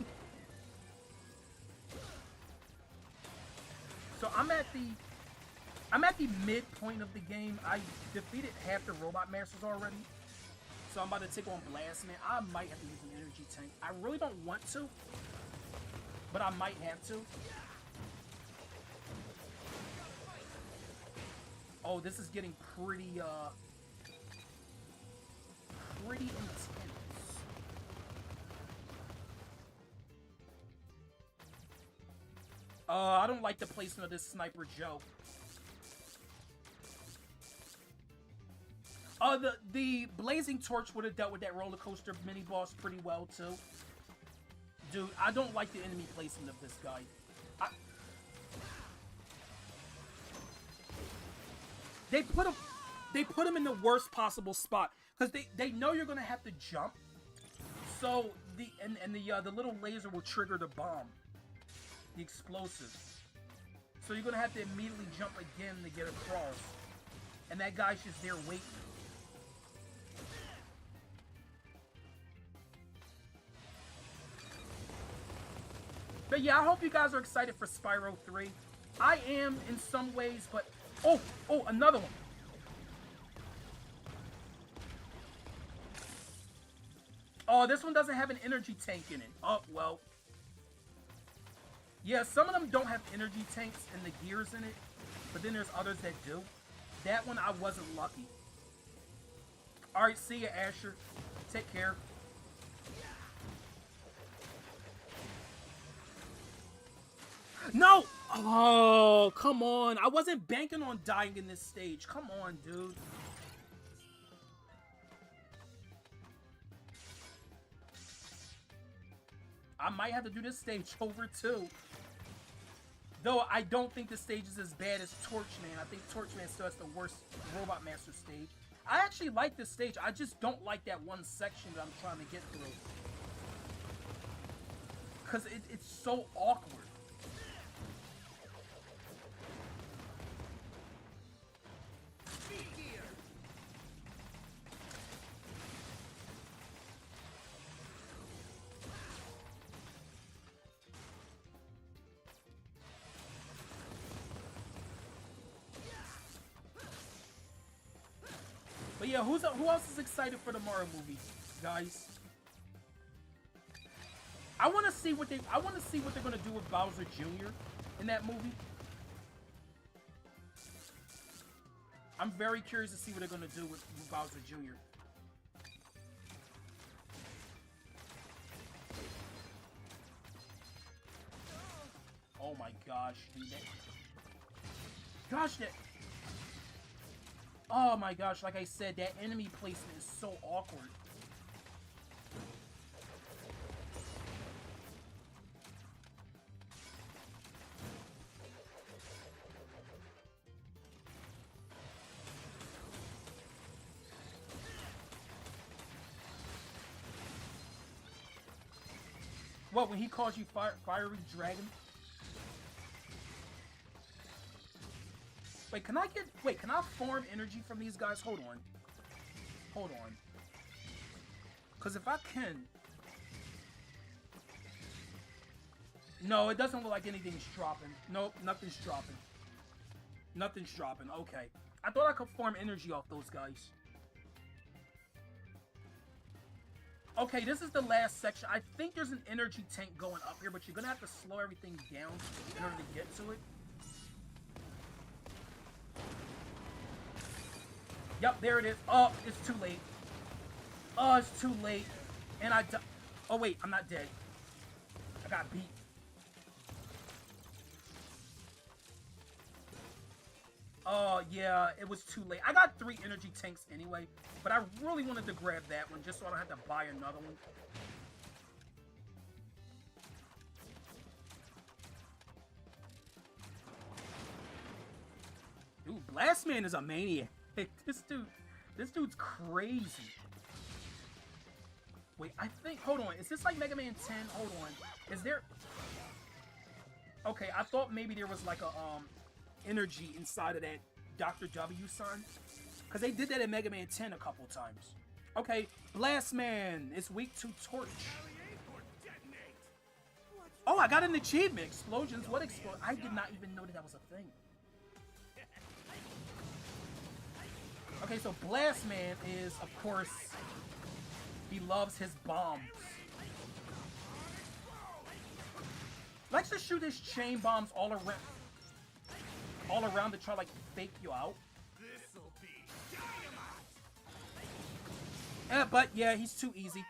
Speaker 2: So I'm at the midpoint of the game. I defeated half the Robot Masters already. So I'm about to take on Blast Man. I might have to use an energy tank. I really don't want to, but I might have to. Oh, this is getting pretty intense. I don't like the placement of this Sniper Joe. The Blazing Torch would have dealt with that roller coaster mini boss pretty well too. Dude, I don't like the enemy placement of this guy. They put him in the worst possible spot because they know you're gonna have to jump. So the little laser will trigger the bomb, the explosive. So you're gonna have to immediately jump again to get across, and that guy's just there waiting. But yeah, I hope you guys are excited for Spyro 3. I am in some ways, but... Oh, another one. Oh, this one doesn't have an energy tank in it. Oh, well. Yeah, some of them don't have energy tanks and the gears in it, but then there's others that do. That one, I wasn't lucky. Alright, see ya, Asher. Take care. No! Oh, come on. I wasn't banking on dying in this stage. Come on, dude. I might have to do this stage over, too. Though, I don't think the stage is as bad as Torchman. I think Torchman still has the worst Robot Master stage. I actually like this stage. I just don't like that one section that I'm trying to get through. Because it's so awkward. But yeah, who else is excited for the Mario movie, guys? I want to see what they're gonna do with Bowser Jr. in that movie. I'm very curious to see what they're gonna do with Bowser Jr. Oh my gosh, dude! Gosh, that. Oh my gosh, like I said, that enemy placement is so awkward. What, when he calls you fiery dragon? Wait, can I farm energy from these guys? Hold on. Hold on. Because if I can... No, it doesn't look like anything's dropping. Nope, nothing's dropping. Nothing's dropping, okay. I thought I could farm energy off those guys. Okay, this is the last section. I think there's an energy tank going up here, but you're gonna have to slow everything down in order to get to it. Yep, there it is. Oh, it's too late. Oh, it's too late. And oh, wait, I'm not dead. I got beat. Oh, yeah, it was too late. I got 3 energy tanks anyway, but I really wanted to grab that one just so I don't have to buy another one. Dude, Blastman is a maniac. This dude's crazy. Wait, I think, hold on. Is this like Mega Man 10? Hold on. Is there... Okay, I thought maybe there was like a, energy inside of that Dr. W sign. Because they did that in Mega Man 10 a couple times. Okay, Blastman is weak to Torch. Oh, I got an achievement. Explosions. What explode? I did not even know that was a thing. Okay, so Blastman is, of course, he loves his bombs. Likes to shoot his chain bombs all around to try like fake you out. But yeah, he's too easy.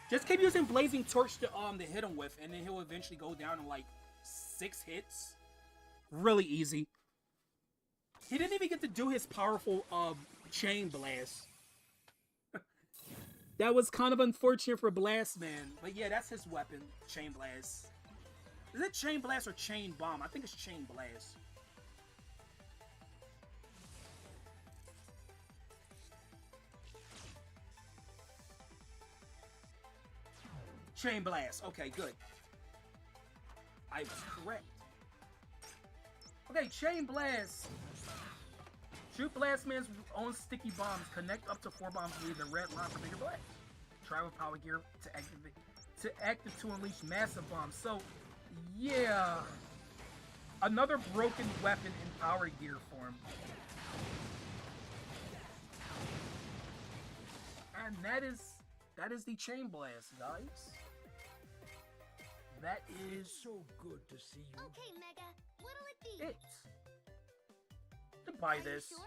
Speaker 2: Just keep using Blazing Torch to hit him with, and then he'll eventually go down in like 6 hits. Really easy. He didn't even get to do his powerful chain blast. That was kind of unfortunate for Blastman. But yeah, that's his weapon, chain blast. Is it chain blast or chain bomb? I think it's chain blast. Chain blast. Okay, good. I was correct. Okay, chain blast. Shoot Blastman's own sticky bombs. Connect up to 4 bombs to leave the red line for bigger blast. Try with power gear to active to unleash massive bombs. So, yeah, another broken weapon in power gear form. And that is the chain blast, guys. That is
Speaker 3: so good to see you.
Speaker 7: Okay, Mega, what'll it be?
Speaker 2: it. To buy
Speaker 7: Are
Speaker 2: this.
Speaker 7: you sure?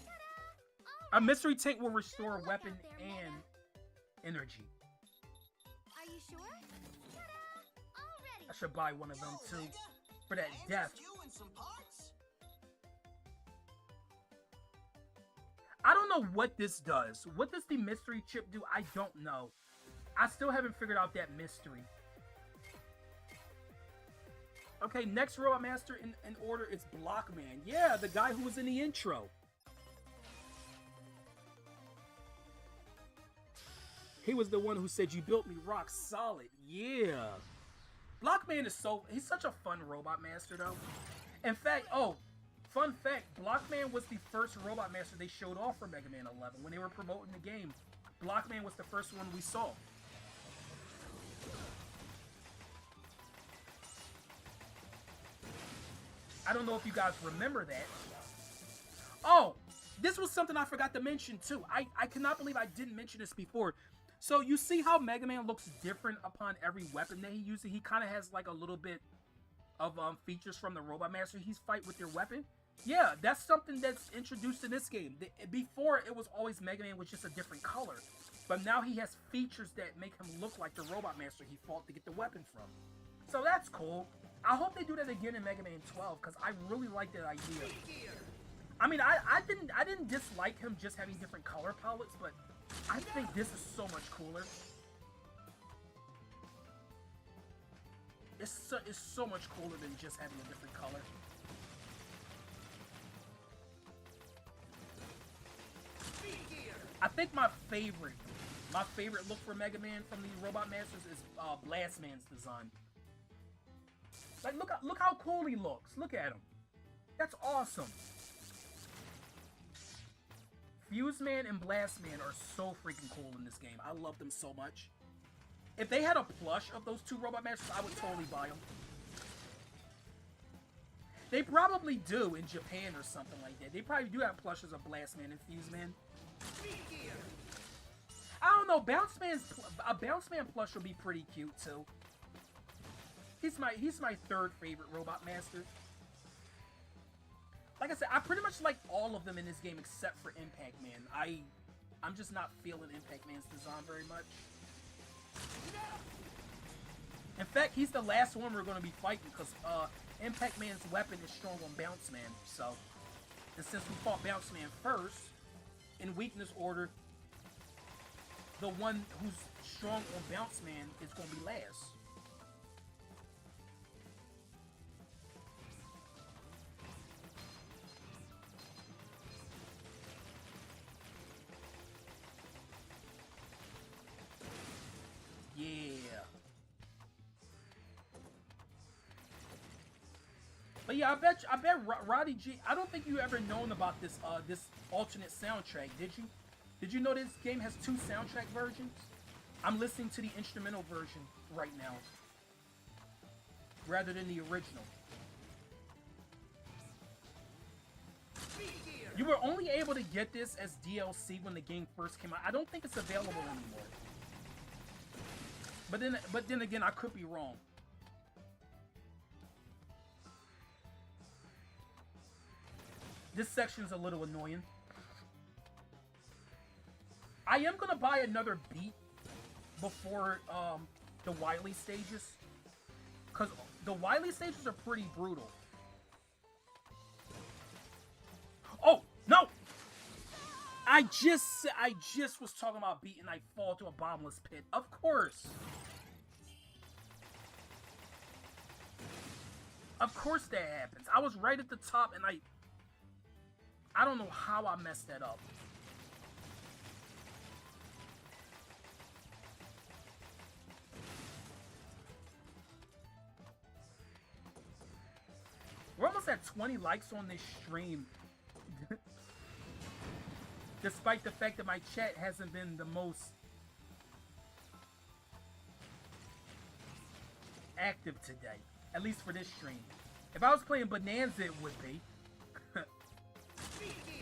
Speaker 7: Ta-da!
Speaker 2: A mystery tank will restore
Speaker 7: Good luck
Speaker 2: weapon
Speaker 7: out there,
Speaker 2: and
Speaker 7: Mega.
Speaker 2: energy.
Speaker 7: Are you sure? Ta-da! Already.
Speaker 2: I should buy one of them
Speaker 8: Yo,
Speaker 2: too.
Speaker 8: Mega,
Speaker 2: For that
Speaker 8: can I
Speaker 2: death.
Speaker 8: interest you in some parts?
Speaker 2: I don't know what this does. What does the mystery chip do? I don't know. I still haven't figured out that mystery. Okay, next Robot Master in order is Blockman. Yeah, the guy who was in the intro. He was the one who said, "You built me rock solid." Yeah. Blockman is he's such a fun Robot Master, though. In fact, fun fact, Blockman was the first Robot Master they showed off for Mega Man 11. When they were promoting the game, Blockman was the first one we saw. I don't know if you guys remember that. Oh, this was something I forgot to mention too. I cannot believe I didn't mention this before. So you see how Mega Man looks different upon every weapon that he uses? He kind of has like a little bit of features from the Robot Master. He's fight with your weapon. Yeah, that's something that's introduced in this game. Before, it was always Mega Man with just a different color. But now he has features that make him look like the Robot Master he fought to get the weapon from. So that's cool. I hope they do that again in Mega Man 12, because I really like that idea. I mean, I didn't dislike him just having different color palettes, but I think this is so much cooler. It's so much cooler than just having a different color. I think my favorite look for Mega Man from the Robot Masters is Blast Man's design. Like, look how cool he looks. Look at him. That's awesome. Fuse Man and Blast Man are so freaking cool in this game. I love them so much. If they had a plush of those two Robot Masters, I would totally buy them. They probably do in Japan or something like that. They probably do have plushes of Blast Man and Fuse Man. I don't know. A Bounce Man plush would be pretty cute too. He's my third favorite Robot Master. Like I said, I pretty much like all of them in this game except for Impact Man. I'm just not feeling Impact Man's design very much. In fact, he's the last one we're going to be fighting because Impact Man's weapon is strong on Bounce Man. So, and since we fought Bounce Man first, in weakness order, the one who's strong on Bounce Man is going to be last. Yeah. But yeah, I bet Roddy G. I don't think you ever known about this this alternate soundtrack, did you? Did you know this game has two soundtrack versions? I'm listening to the instrumental version right now, rather than the original. You were only able to get this as DLC when the game first came out. I don't think it's available anymore. But then again, I could be wrong. This section's a little annoying. I am gonna buy another beat before the Wily stages, cause the Wily stages are pretty brutal. Oh no! I just was talking about beat and I fall to a bottomless pit. Of course. Of course that happens. I was right at the top and I don't know how I messed that up. We're almost at 20 likes on this stream. Despite the fact that my chat hasn't been the most active today. At least for this stream. If I was playing Bonanza, it would be.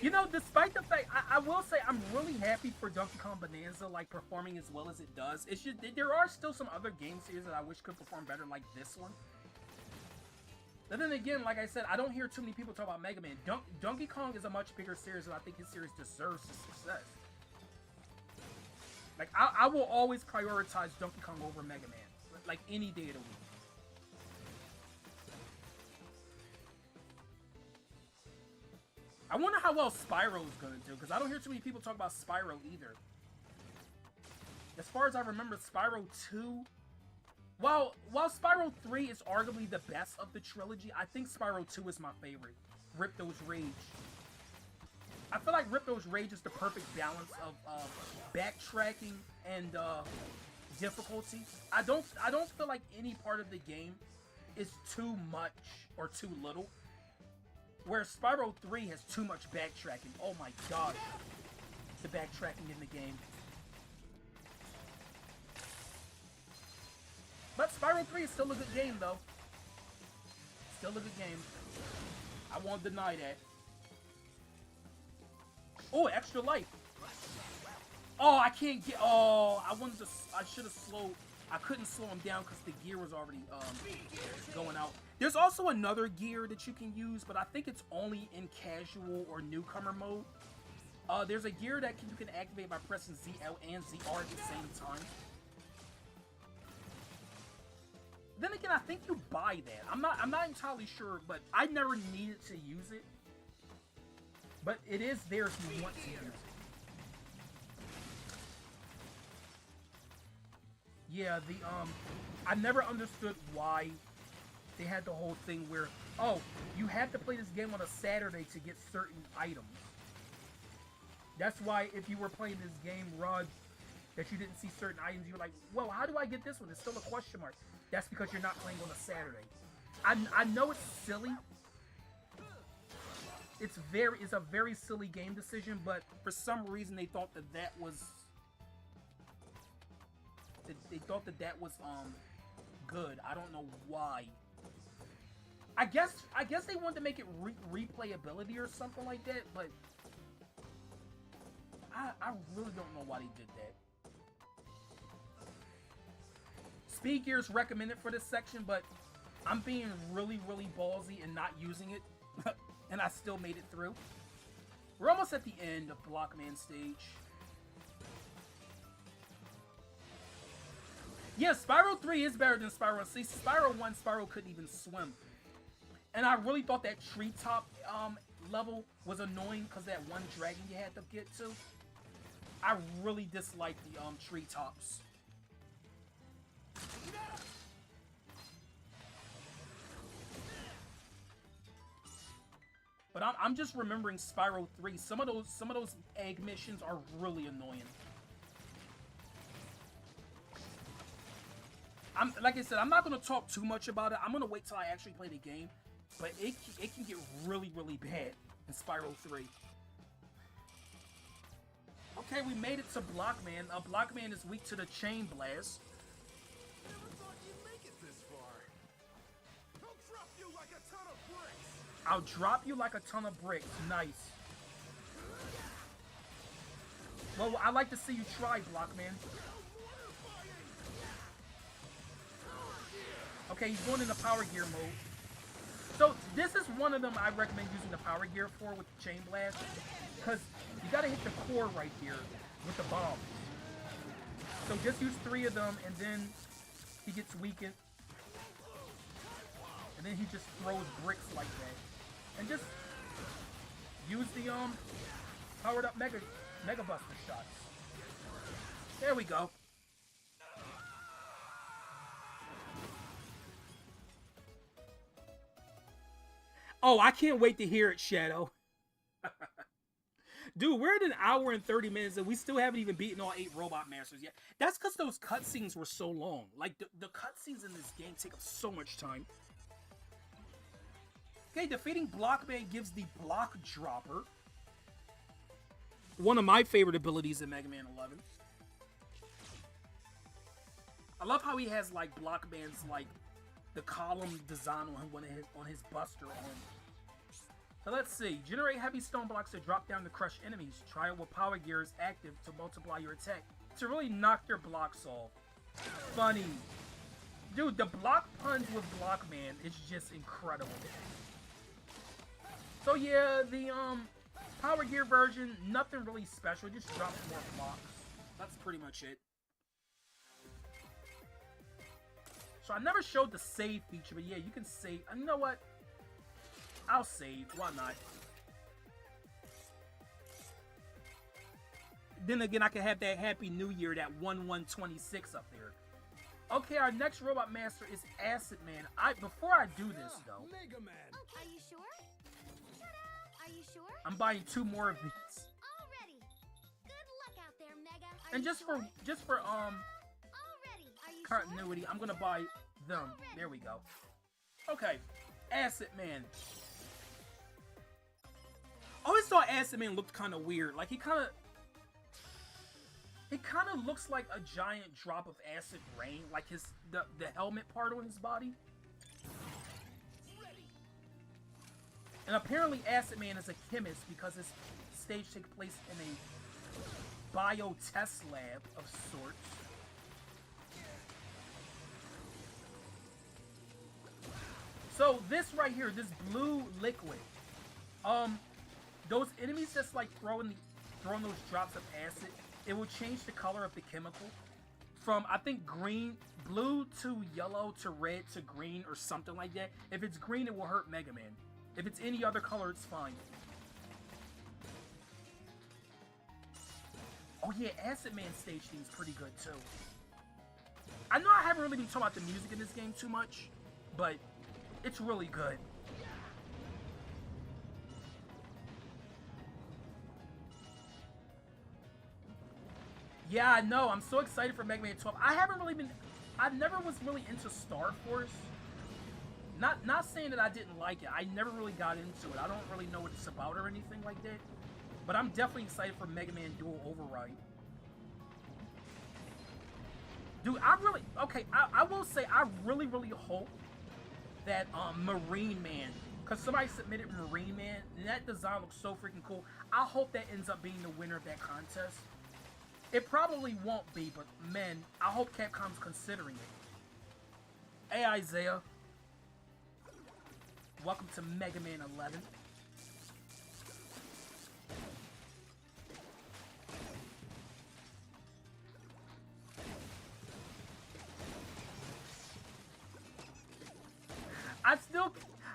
Speaker 2: You know, despite the fact, I will say I'm really happy for Donkey Kong Bonanza, like, performing as well as it does. It's just, there are still some other game series that I wish could perform better like this one. But then again, like I said, I don't hear too many people talk about Mega Man. Donkey Kong is a much bigger series, and I think his series deserves the success. Like, I will always prioritize Donkey Kong over Mega Man, like, any day of the week. I wonder how well Spyro is going to do, because I don't hear too many people talk about Spyro either. As far as I remember, Spyro 2... While Spyro 3 is arguably the best of the trilogy, I think Spyro 2 is my favorite. Ripto's Rage. I feel like Ripto's Rage is the perfect balance of backtracking and difficulty. I don't feel like any part of the game is too much or too little. Whereas Spyro 3 has too much backtracking. Oh my god. The backtracking in the game. But Spyro 3 is still a good game, though. Still a good game. I won't deny that. Oh, extra life. Oh, I can't get... Oh, I should have slowed... I couldn't slow him down because the gear was already going out. There's also another gear that you can use, but I think it's only in casual or newcomer mode. There's a gear that you can activate by pressing ZL and ZR at the same time. Then again, I think you buy that. I'm not entirely sure, but I never needed to use it. But it is there if you want to use it. Yeah, I never understood why they had the whole thing where, oh, you had to play this game on a Saturday to get certain items. That's why if you were playing this game, Rod, that you didn't see certain items, you were like, well, how do I get this one? It's still a question mark. That's because you're not playing on a Saturday. I know it's silly. It's a very silly game decision, but for some reason they thought that was good. I don't know why. I guess they wanted to make it replayability or something like that, but I really don't know why they did that. Speed Gear's recommended for this section, but I'm being really, really ballsy and not using it, and I still made it through. We're almost at the end of Blockman stage. Yeah, Spyro 3 is better than Spyro. See, Spyro 1, Spyro couldn't even swim. And I really thought that treetop level was annoying because that one dragon you had to get to. I really disliked the treetops. But I'm just remembering Spyro 3. Some of those egg missions are really annoying. Like I said, I'm not going to talk too much about it. I'm going to wait till I actually play the game. But it can get really, really bad in Spyro 3. Okay, we made it to Blockman. Blockman is weak to the Chain Blast.
Speaker 6: Never thought you'd make it this far. I'll drop you like a ton of bricks.
Speaker 2: I'll drop you like a ton of bricks. Nice. Well, I like to see you try, Blockman. Okay, he's going into Power Gear mode. So, this is one of them I recommend using the Power Gear for with the Chain Blast. Because you gotta hit the core right here with the bombs. So just use 3 of them, and then he gets weakened. And then he just throws bricks like that. And just use the powered up Mega Buster shots. There we go. Oh, I can't wait to hear it, Shadow. Dude, we're at an hour and 30 minutes and we still haven't even beaten all 8 Robot Masters yet. That's because those cutscenes were so long. Like, the cutscenes in this game take up so much time. Okay, defeating Blockman gives the Block Dropper. One of my favorite abilities in Mega Man 11. I love how he has, like, Blockman's, like, the column design on his buster on. So let's see. Generate heavy stone blocks to drop down to crush enemies. Try it with Power Gears active to multiply your attack. To really knock your blocks off. Funny. Dude, the block puns with Blockman is just incredible. So yeah, the Power Gear version, nothing really special. Just drops more blocks. That's pretty much it. So I never showed the save feature, but yeah, you can save. You know what? I'll save. Why not? Then again, I can have that Happy New Year, that 1126 up there. Okay, our next Robot Master is Acid Man. Before I do this though,
Speaker 3: Mega Man.
Speaker 7: Are you sure? Ta-da! Are you sure?
Speaker 2: I'm buying 2 more of these.
Speaker 7: Already. Good luck out there, Mega. Are
Speaker 2: And
Speaker 7: you
Speaker 2: just
Speaker 7: sure?
Speaker 2: for
Speaker 7: Already. Are you
Speaker 2: continuity, I'm gonna buy them. There we go. Okay, Acid Man. I always thought Acid Man looked kind of weird. Like, he kind of looks like a giant drop of acid rain. Like the helmet part on his body. And apparently Acid Man is a chemist because his stage takes place in a bio-test lab of sorts. So this right here, this blue liquid, those enemies that's like throwing those drops of acid, it will change the color of the chemical from, I think, blue to yellow to red to green or something like that. If it's green, it will hurt Mega Man. If it's any other color, it's fine. Oh yeah, Acid Man stage theme's pretty good too. I know I haven't really been talking about the music in this game too much, but it's really good. Yeah, I know. I'm so excited for Mega Man 12. I never was really into Star Force. Not saying that I didn't like it. I never really got into it. I don't really know what it's about or anything like that. But I'm definitely excited for Mega Man Dual Override. Dude, I will say I really hope that Marine Man, because somebody submitted Marine Man, and that design looks so freaking cool. I hope that ends up being the winner of that contest. It probably won't be, but man, I hope Capcom's considering it. Hey Isaiah. Welcome to Mega Man 11.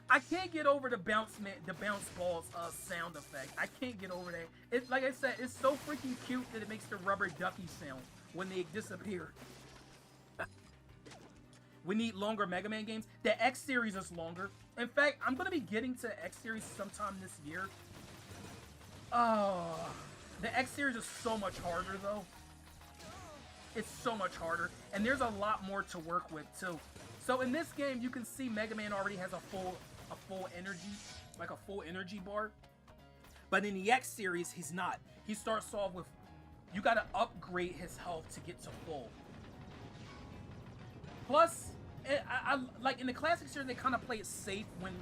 Speaker 2: I can't get over the bounce balls sound effect. I can't get over that. It's like I said, it's so freaking cute that it makes the rubber ducky sound when they disappear. We need longer Mega Man games. The X series is longer. In fact, I'm gonna be getting to X series sometime this year. Oh, the X series is so much harder though. It's so much harder, and there's a lot more to work with too. So in this game, you can see Mega Man already has a full energy bar. But in the X series, he's not. He starts off with, you gotta upgrade his health to get to full. Plus, I like in the classic series, they kind of play it safe when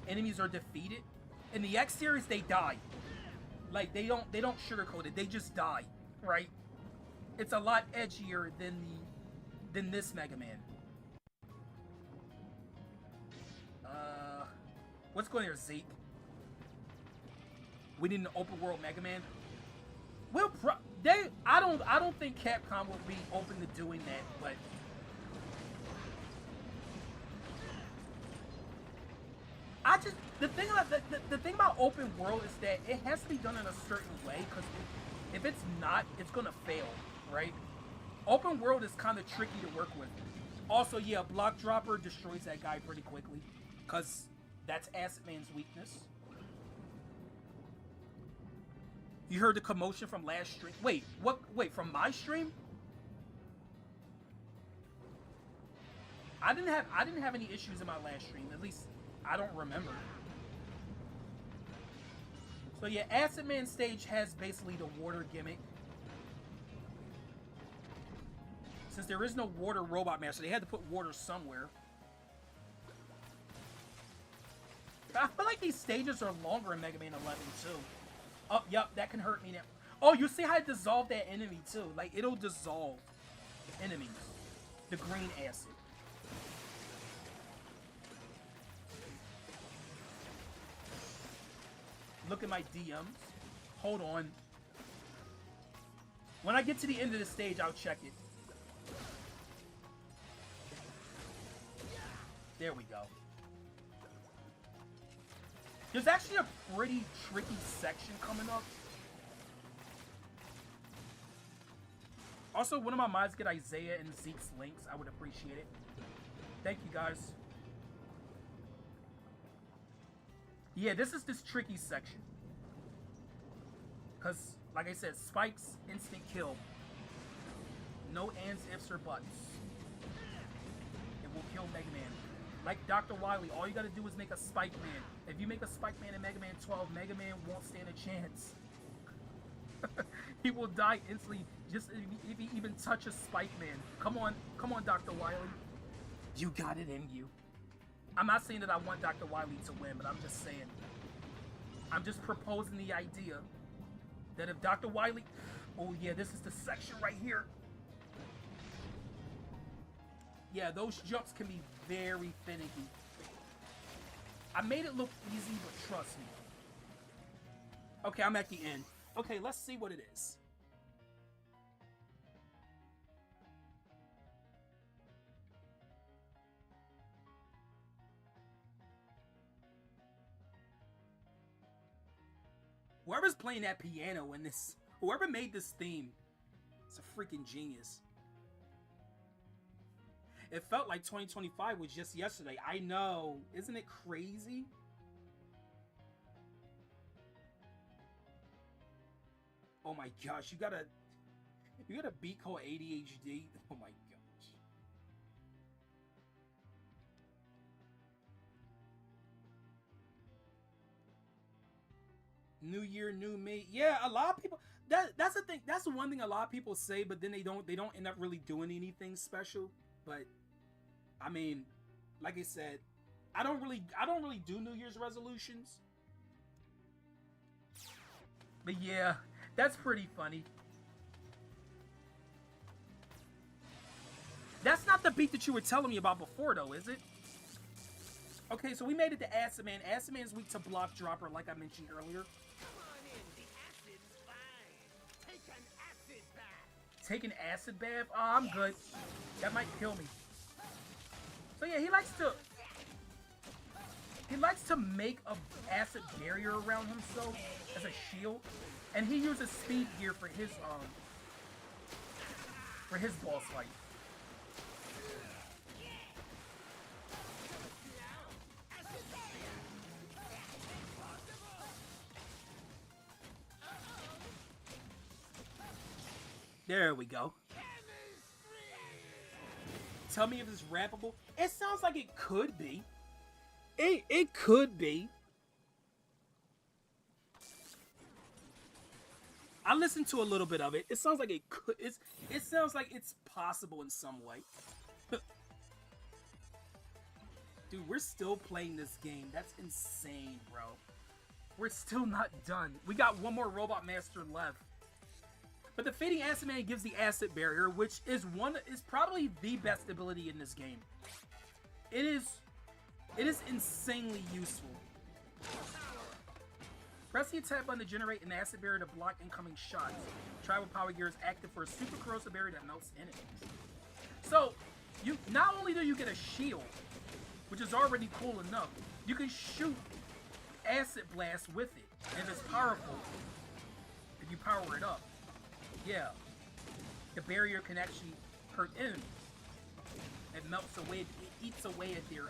Speaker 2: enemies are defeated. In the X series, they die. Like they don't sugarcoat it. They just die, right? It's a lot edgier than this Mega Man. What's going here, Zeke? We need an open world Mega Man. Well, I don't think Capcom will be open to doing that, but the thing about open world is that it has to be done in a certain way, because if it's not, it's gonna fail, right? Open world is kind of tricky to work with. Also, yeah, Block Dropper destroys that guy pretty quickly, because that's Acid Man's weakness. You heard the commotion from last stream? Wait, what? Wait, from my stream? I didn't have any issues in my last stream. At least I don't remember. So yeah, Acid Man stage has basically the water gimmick. Since there is no water robot master, they had to put water somewhere. I feel like these stages are longer in Mega Man 11 too. Oh, yep, that can hurt me now. Oh, you see how it dissolved that enemy too? Like, it'll dissolve enemies. The green acid. Look at my DMs. Hold on. When I get to the end of the stage, I'll check it. There we go. There's actually a pretty tricky section coming up. Also, one of my mods get Isaiah and Zeke's links. I would appreciate it. Thank you, guys. Yeah, this is this tricky section. Because, like I said, spikes, instant kill. No ands, ifs, or buts. It will kill Mega Man. Like Dr. Wily, all you gotta do is make a Spike Man. If you make a Spike Man in Mega Man 12, Mega Man won't stand a chance. He will die instantly just if he even touches Spike Man. Come on, Dr. Wily. You got it in you. I'm not saying that I want Dr. Wily to win, but I'm just saying. I'm just proposing the idea that if Dr. Wily... Oh yeah, this is the section right here. Yeah, those jumps can be very finicky. I made it look easy, but trust me. Okay, I'm at the end. Okay, let's see what it is. Whoever's playing that piano in this Whoever made this theme, it's a freaking genius. It felt like 2025 was just yesterday. I know. Isn't it crazy? Oh my gosh, you gotta beat called ADHD. Oh my gosh. New year, new me. Yeah, a lot of people. That's the thing. That's the one thing a lot of people say, but then they don't end up really doing anything special. But I mean, like I said, I don't really do New Year's resolutions. But yeah, that's pretty funny. That's not the beat that you were telling me about before, though, is it? Okay, so we made it to Acid Man. Acid Man's weak to Block Dropper, like I mentioned earlier.
Speaker 4: Come on in, the acid's fine. Take an acid bath.
Speaker 2: Take an acid bath? Oh, I'm good. That might kill me. So yeah, he likes to make a acid barrier around himself as a shield, and he uses speed gear for his boss fight. There we go. Tell me if it's rappable. It sounds like it could be. It could be. I listened to a little bit of it. It sounds like it could. It sounds like it's possible in some way. Dude, we're still playing this game. That's insane, bro. We're still not done. We got one more Robot Master left. But the Fading Acid Man gives the Acid Barrier, which is probably the best ability in this game. It is insanely useful. Press the attack button to generate an Acid Barrier to block incoming shots. Tribal Power Gear is active for a super corrosive barrier that melts enemies. So, you not only do you get a shield, which is already cool enough, you can shoot Acid Blast with it. And it's powerful if you power it up. Yeah, the barrier can actually hurt enemies. It melts away, it eats away at your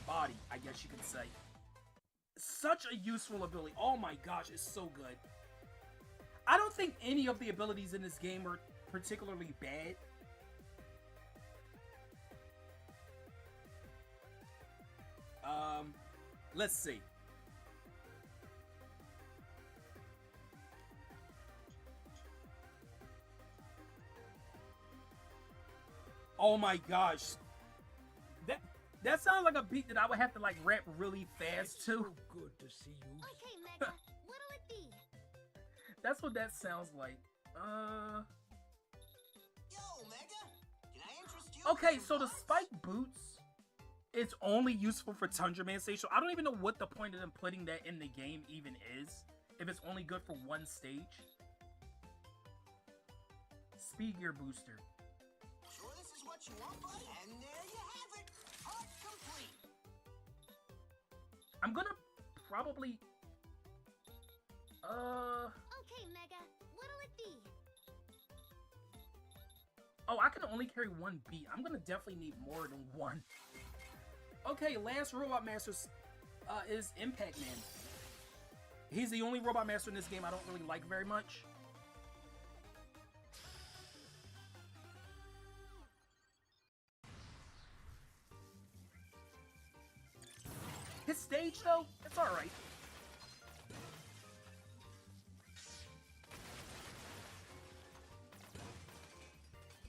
Speaker 2: body, I guess you could say. Such a useful ability. Oh my gosh, it's so good. I don't think any of the abilities in this game are particularly bad. Let's see. Oh my gosh. That sounds like a beat that I would have to like rap really fast to.
Speaker 3: So good to see you.
Speaker 7: Okay, Mega, what'll it be?
Speaker 2: That's what that sounds like.
Speaker 8: Yo, Mega, can I interest you?
Speaker 2: Okay, so the spike boots is only useful for Tundra Man stage, so I don't even know what the point of them putting that in the game even is. If it's only good for one stage. Speed Gear Booster.
Speaker 8: Sure this is what you want, buddy? And there you have it. Part complete.
Speaker 2: I'm gonna probably...
Speaker 7: Okay, Mega, what'll it be?
Speaker 2: Oh, I can only carry one beat. I'm gonna definitely need more than one. Okay, last Robot Master is Impact Man. He's the only Robot Master in this game I don't really like very much. His stage, though, it's alright.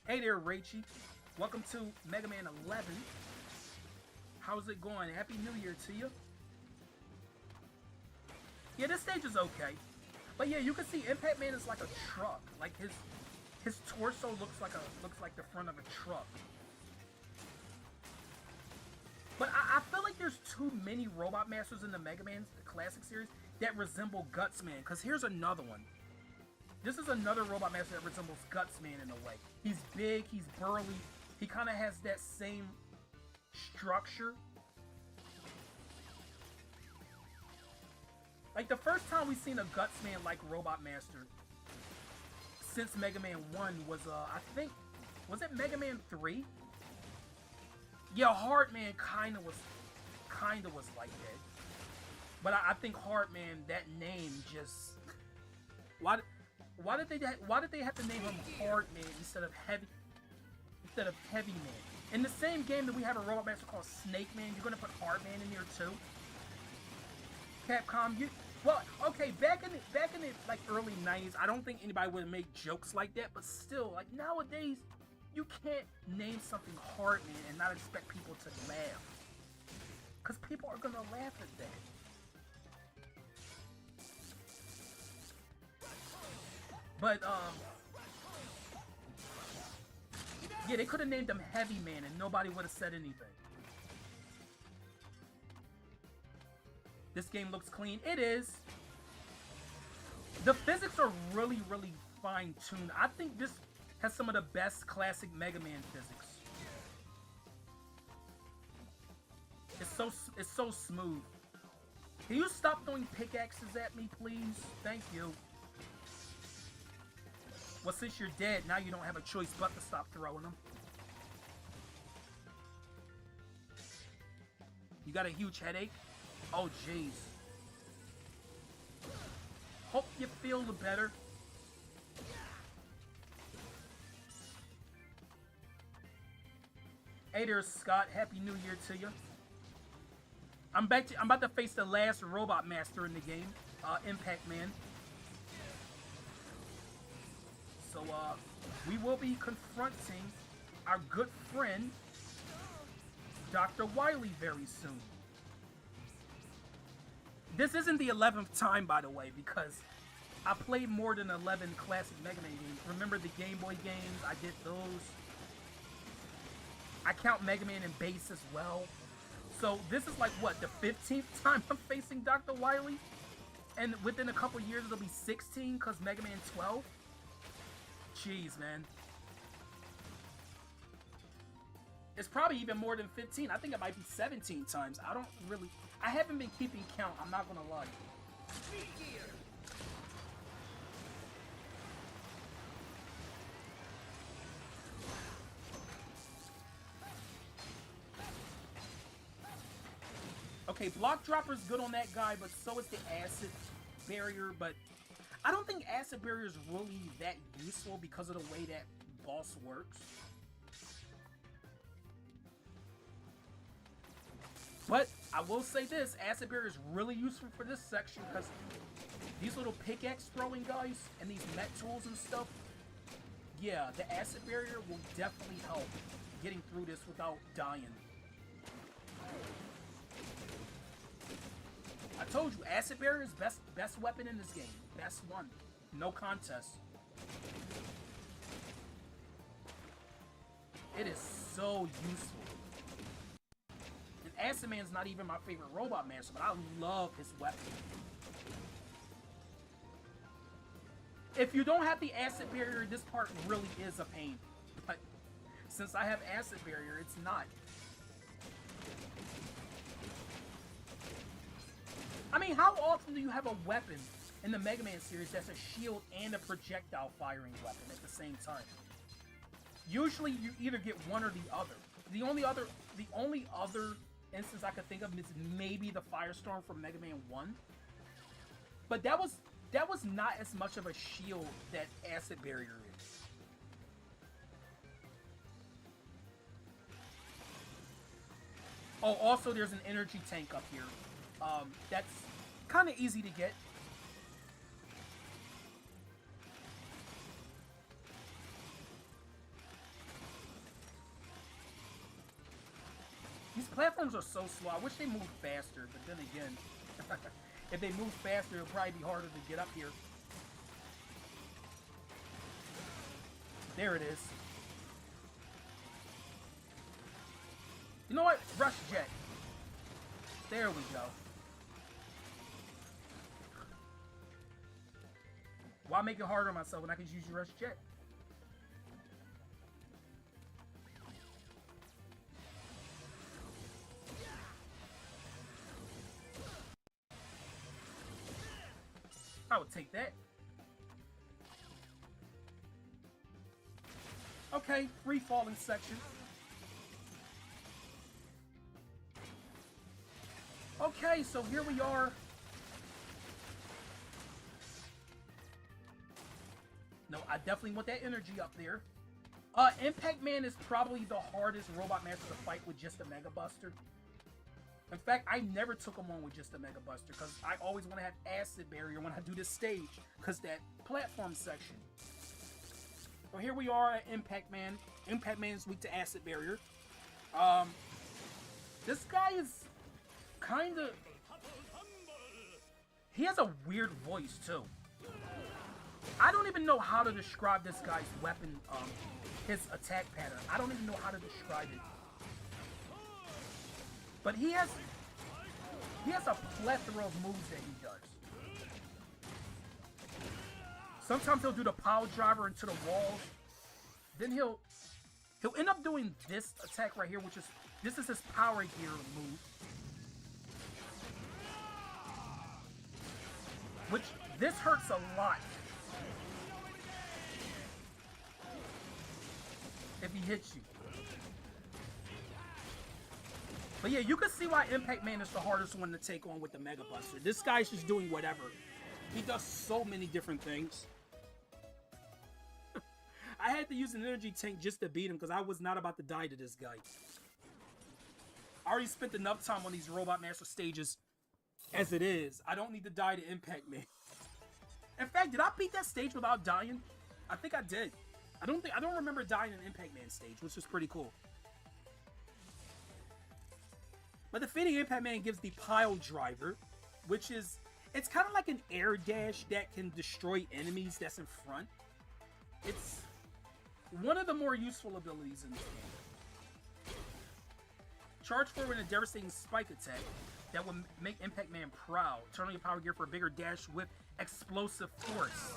Speaker 2: Hey there, Raichi. Welcome to Mega Man 11. How's it going? Happy New Year to you. Yeah, this stage is okay. But yeah, you can see Impact Man is like a truck. Like his torso looks like the front of a truck. But I feel like there's too many Robot Masters in the Mega Man Classic series that resemble Guts Man. Because here's another one. This is another Robot Master that resembles Guts Man in a way. He's big, he's burly, he kind of has that same structure. Like the first time we seen a Guts Man like Robot Master since Mega Man 1 was, I think, was it Mega Man 3? Yeah, Hardman kinda was like that. But I think Hardman, that name just, why did they have to name him Hardman instead of Heavy Man? In the same game that we have a robot master called Snake Man, you're gonna put Hardman in here too. Capcom, well, okay, back in the like early 90s, I don't think anybody would make jokes like that, but still, like nowadays, you can't name something Hardman and not expect people to laugh. Cause people are gonna laugh at that. But yeah, they could have named him Heavy Man and nobody would have said anything. This game looks clean. It is. The physics are really, really fine-tuned. I think this has some of the best classic Mega Man physics. It's so smooth. Can you stop throwing pickaxes at me, please? Thank you. Well, since you're dead, now you don't have a choice but to stop throwing them. You got a huge headache? Oh, jeez. Hope you feel better. Hey there, Scott. Happy New Year to you. I'm about to face the last robot master in the game, Impact Man. So, we will be confronting our good friend, Dr. Wily, very soon. This isn't the 11th time, by the way, because I played more than 11 classic Mega Man games. Remember the Game Boy games? I did those. I count Mega Man and Bass as well. So this is like, what, the 15th time I'm facing Dr. Wily? And within a couple years, it'll be 16 because Mega Man 12? Jeez, man. It's probably even more than 15. I think it might be 17 times. I haven't been keeping count, I'm not gonna lie. Okay, block dropper's good on that guy, but so is the acid barrier, but I don't think acid barrier is really that useful because of the way that boss works. But I will say this, acid barrier is really useful for this section because these little pickaxe throwing guys and these met tools and stuff, yeah, the acid barrier will definitely help getting through this without dying. I told you, acid barrier is best weapon in this game. Best one. No contest. It is so useful. And Acid Man's not even my favorite robot master, but I love his weapon. If you don't have the acid barrier, this part really is a pain. But since I have acid barrier, it's not. I mean, how often do you have a weapon in the Mega Man series that's a shield and a projectile firing weapon at the same time? Usually, you either get one or the other. The only other instance I could think of is maybe the Firestorm from Mega Man 1. But that was not as much of a shield that Acid Barrier is. Oh, also there's an energy tank up here. That's kind of easy to get. These platforms are so slow. I wish they moved faster, but then again, if they move faster, it'll probably be harder to get up here. There it is. You know what? Rush Jet. There we go. Why make it harder on myself when I can use your Rush Jet? I would take that. Okay, free falling section. Okay, so here we are. No, I definitely want that energy up there. Impact Man is probably the hardest Robot Master to fight with just a Mega Buster. In fact, I never took him on with just a Mega Buster because I always want to have Acid Barrier when I do this stage because that platform section. So here we are at Impact Man. Impact Man is weak to Acid Barrier. This guy is kind of... He has a weird voice too. I don't even know how to describe this guy's weapon, his attack pattern. I don't even know how to describe it. But he has a plethora of moves that he does. Sometimes he'll do the power driver into the walls. Then he'll end up doing this attack right here, this is his power gear move. Which, this hurts a lot. If he hits you. But yeah, you can see why Impact Man is the hardest one to take on with the Mega Buster. This guy's just doing whatever. He does so many different things. I had to use an energy tank just to beat him because I was not about to die to this guy. I already spent enough time on these Robot Master stages as it is. I don't need to die to Impact Man. In fact, did I beat that stage without dying? I think I did. I don't remember dying in Impact Man stage, which was pretty cool. But defeating Impact Man gives the pile driver, which is, it's kind of like an air dash that can destroy enemies that's in front. It's one of the more useful abilities in this game. Charge forward in a devastating spike attack that will make Impact Man proud. Turn on your power gear for a bigger dash with explosive force.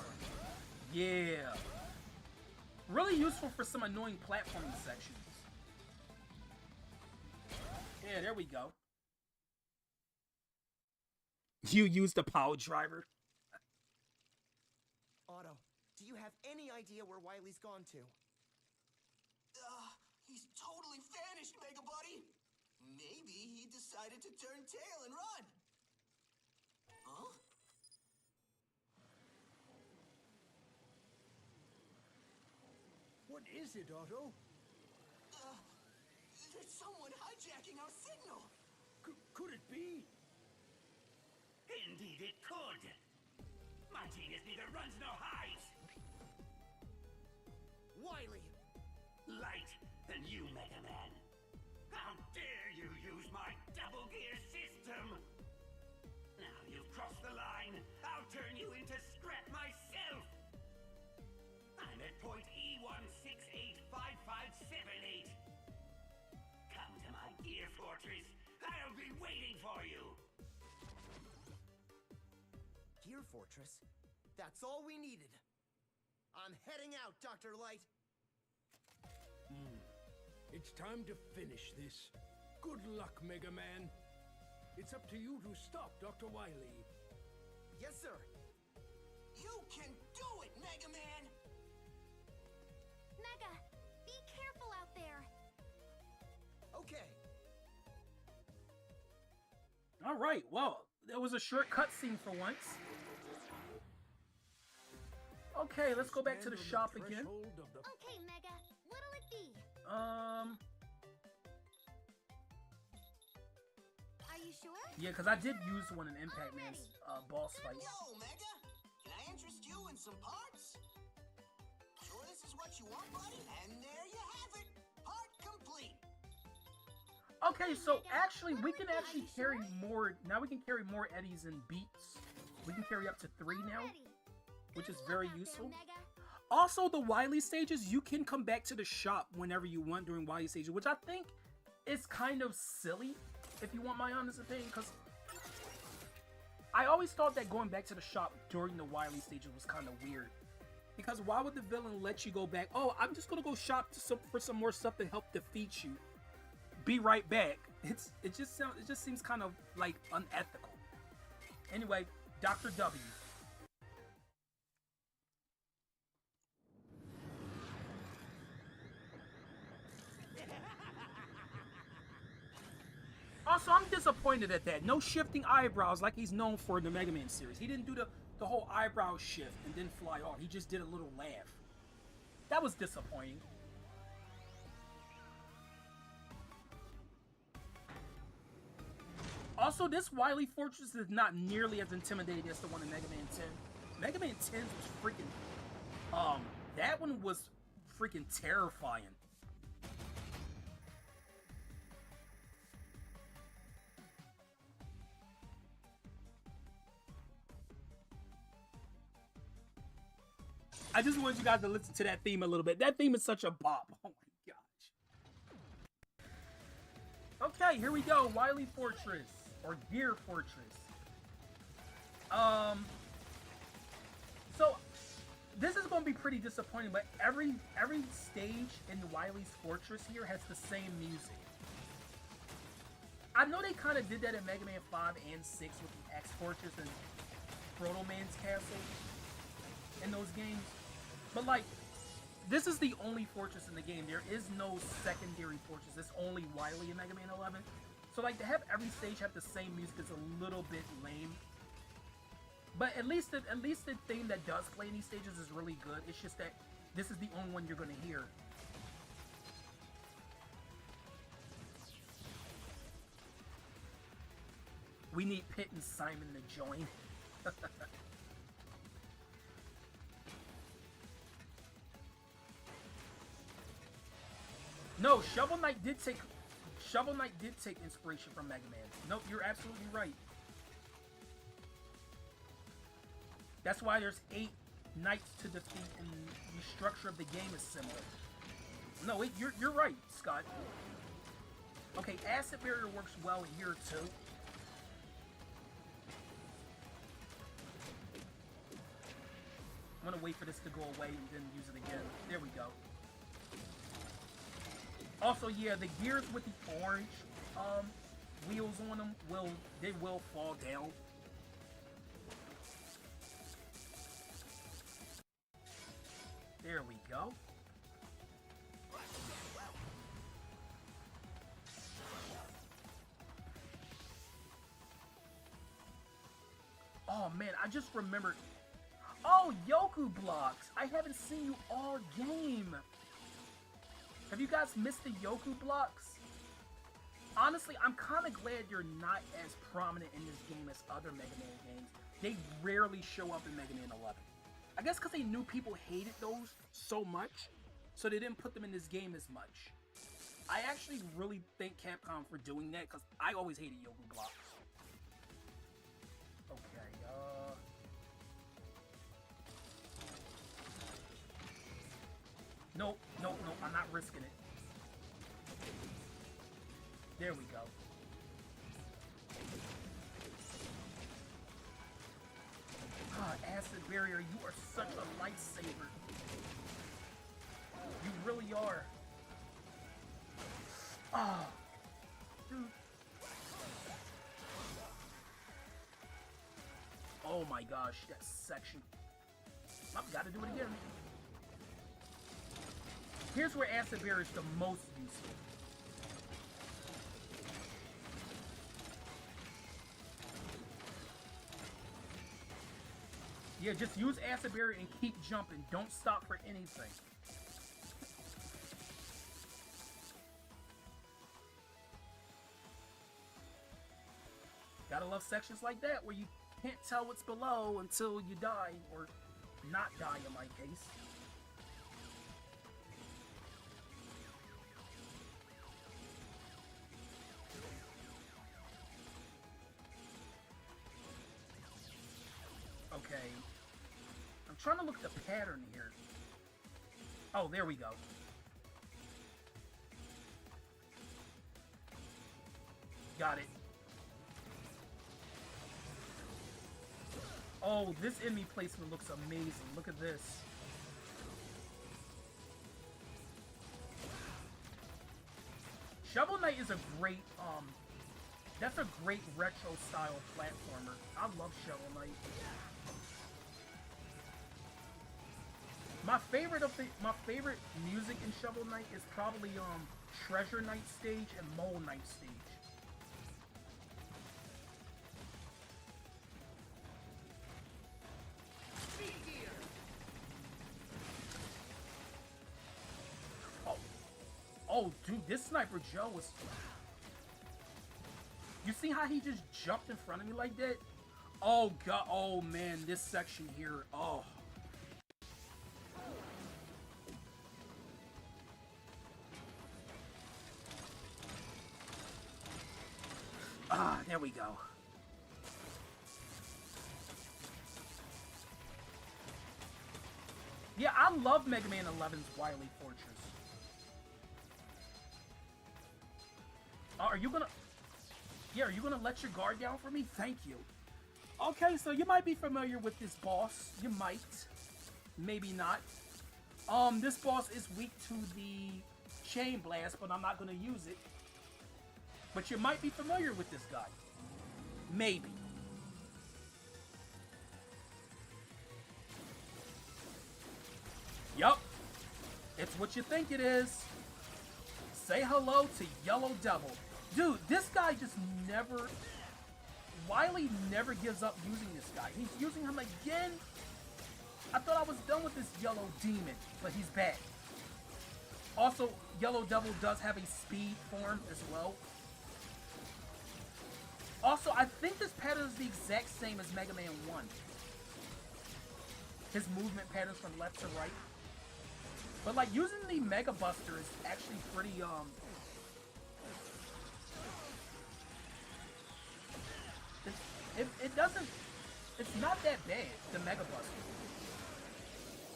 Speaker 2: Yeah. Really useful for some annoying platforming sections. Yeah, there we go. You used the power driver.
Speaker 9: Otto, do you have any idea where Wily's gone to?
Speaker 8: He's totally vanished, Mega Buddy. Maybe he decided to turn tail and run. Huh?
Speaker 3: What is it, Otto?
Speaker 8: There's someone hijacking our signal.
Speaker 3: Could it be?
Speaker 4: Indeed it could. My genius neither runs nor hides.
Speaker 9: Wily!
Speaker 4: Light and you, Mega Man. How dare you use my double gear system? Now you've crossed the line. I'll turn you into scrap myself. I'm at point E1685578. Come to my gear fortress. I'll be waiting for you.
Speaker 9: Gear Fortress? That's all we needed. I'm heading out, Dr. Light.
Speaker 3: It's time to finish this. Good luck, Mega Man. It's up to you to stop Dr. Wily.
Speaker 9: Yes, sir.
Speaker 8: You can do it, Mega Man.
Speaker 7: Mega, be careful out there.
Speaker 9: Okay.
Speaker 2: All right, well, there was a short cutscene for once. Okay, let's go back to the shop again.
Speaker 7: Okay, Mega, what'll it be? Are you sure?
Speaker 2: Yeah, because I did use one in Impact Man's boss fight.
Speaker 8: Yo, Mega. Can I interest you in some parts? Sure this is what you want, buddy? And there you have it. Part complete.
Speaker 2: Okay, so actually, we can actually carry more. Now we can carry more eddies and beats. We can carry up to 3 now, which is very useful. Also, the Wily stages, you can come back to the shop whenever you want during Wily stages, which I think is kind of silly, if you want my honest opinion, because I always thought that going back to the shop during the Wily stages was kind of weird. Because why would the villain let you go back? Oh, I'm just going to go shop for some more stuff to help defeat you. Be right back. It just seems kind of like unethical. Anyway, Dr. W. Also, I'm disappointed at that. No shifting eyebrows like he's known for in the Mega Man series. He didn't do the whole eyebrow shift and then fly off. He just did a little laugh. That was disappointing. Also, this Wily Fortress is not nearly as intimidating as the one in Mega Man 10. Mega Man 10 was freaking... that one was freaking terrifying. I just want you guys to listen to that theme a little bit. That theme is such a bop. Oh my gosh. Okay, here we go. Wily Fortress. Or Gear Fortress. So, this is going to be pretty disappointing, but every stage in Wily's Fortress here has the same music. I know they kind of did that in Mega Man 5 and 6 with the X Fortress and Proto Man's Castle in those games. But like, this is the only fortress in the game. There is no secondary fortress. It's only Wily in Mega Man 11. So like, to have every stage have the same music is a little bit lame. But at least the theme that does play in these stages is really good. It's just that this is the only one you're gonna hear. We need Pit and Simon to join. No, Shovel Knight did take inspiration from Mega Man. Nope, you're absolutely right. That's why there's 8 knights to defeat, and the structure of the game is similar. No, you're right, Scott. Okay, Acid Barrier works well here too. I'm gonna wait for this to go away and then use it again. There we go. Also, yeah, the gears with the orange wheels on them will fall down. There we go. Oh man, I just remembered. Oh, Yoku blocks. I haven't seen you all game. Have you guys missed the Yoku blocks? Honestly, I'm kind of glad you're not as prominent in this game as other Mega Man games. They rarely show up in Mega Man 11. I guess because they knew people hated those so much, so they didn't put them in this game as much. I actually really thank Capcom for doing that, because I always hated Yoku blocks. Okay, Nope, I'm not risking it. There we go. Ah, Acid Barrier, you are such a lifesaver. You really are. Ah, dude. Oh my gosh, that section. I've got to do it again. Here's where Acid Barrier is the most useful. Yeah, just use Acid Barrier and keep jumping. Don't stop for anything. Gotta love sections like that where you can't tell what's below until you die, or not die in my case. Okay. I'm trying to look at the pattern here. Oh, there we go. Got it. Oh, this enemy placement looks amazing. Look at this. Shovel Knight is a great, that's a great retro style platformer. I love Shovel Knight. My favorite music in Shovel Knight is probably Treasure Knight stage and Mole Knight stage. Oh, dude, this Sniper Joe was... You see how he just jumped in front of me like that? Oh, God. Oh, man, this section here. Oh. Ah, there we go. Yeah, I love Mega Man 11's Wily Fortress. Are you gonna... Yeah, are you gonna let your guard down for me? Thank you. Okay, so you might be familiar with this boss. You might. Maybe not. This boss is weak to the Chain Blast, but I'm not gonna use it. But you might be familiar with this guy. Maybe. Yup. It's what you think it is. Say hello to Yellow Devil. Dude, this guy just never... Wily never gives up using this guy. He's using him again. I thought I was done with this Yellow Demon, but he's back. Also, Yellow Devil does have a speed form as well. Also, I think this pattern is the exact same as Mega Man 1. His movement patterns from left to right. But like using the Mega Buster is actually pretty it doesn't, it's not that bad, the Mega Buster.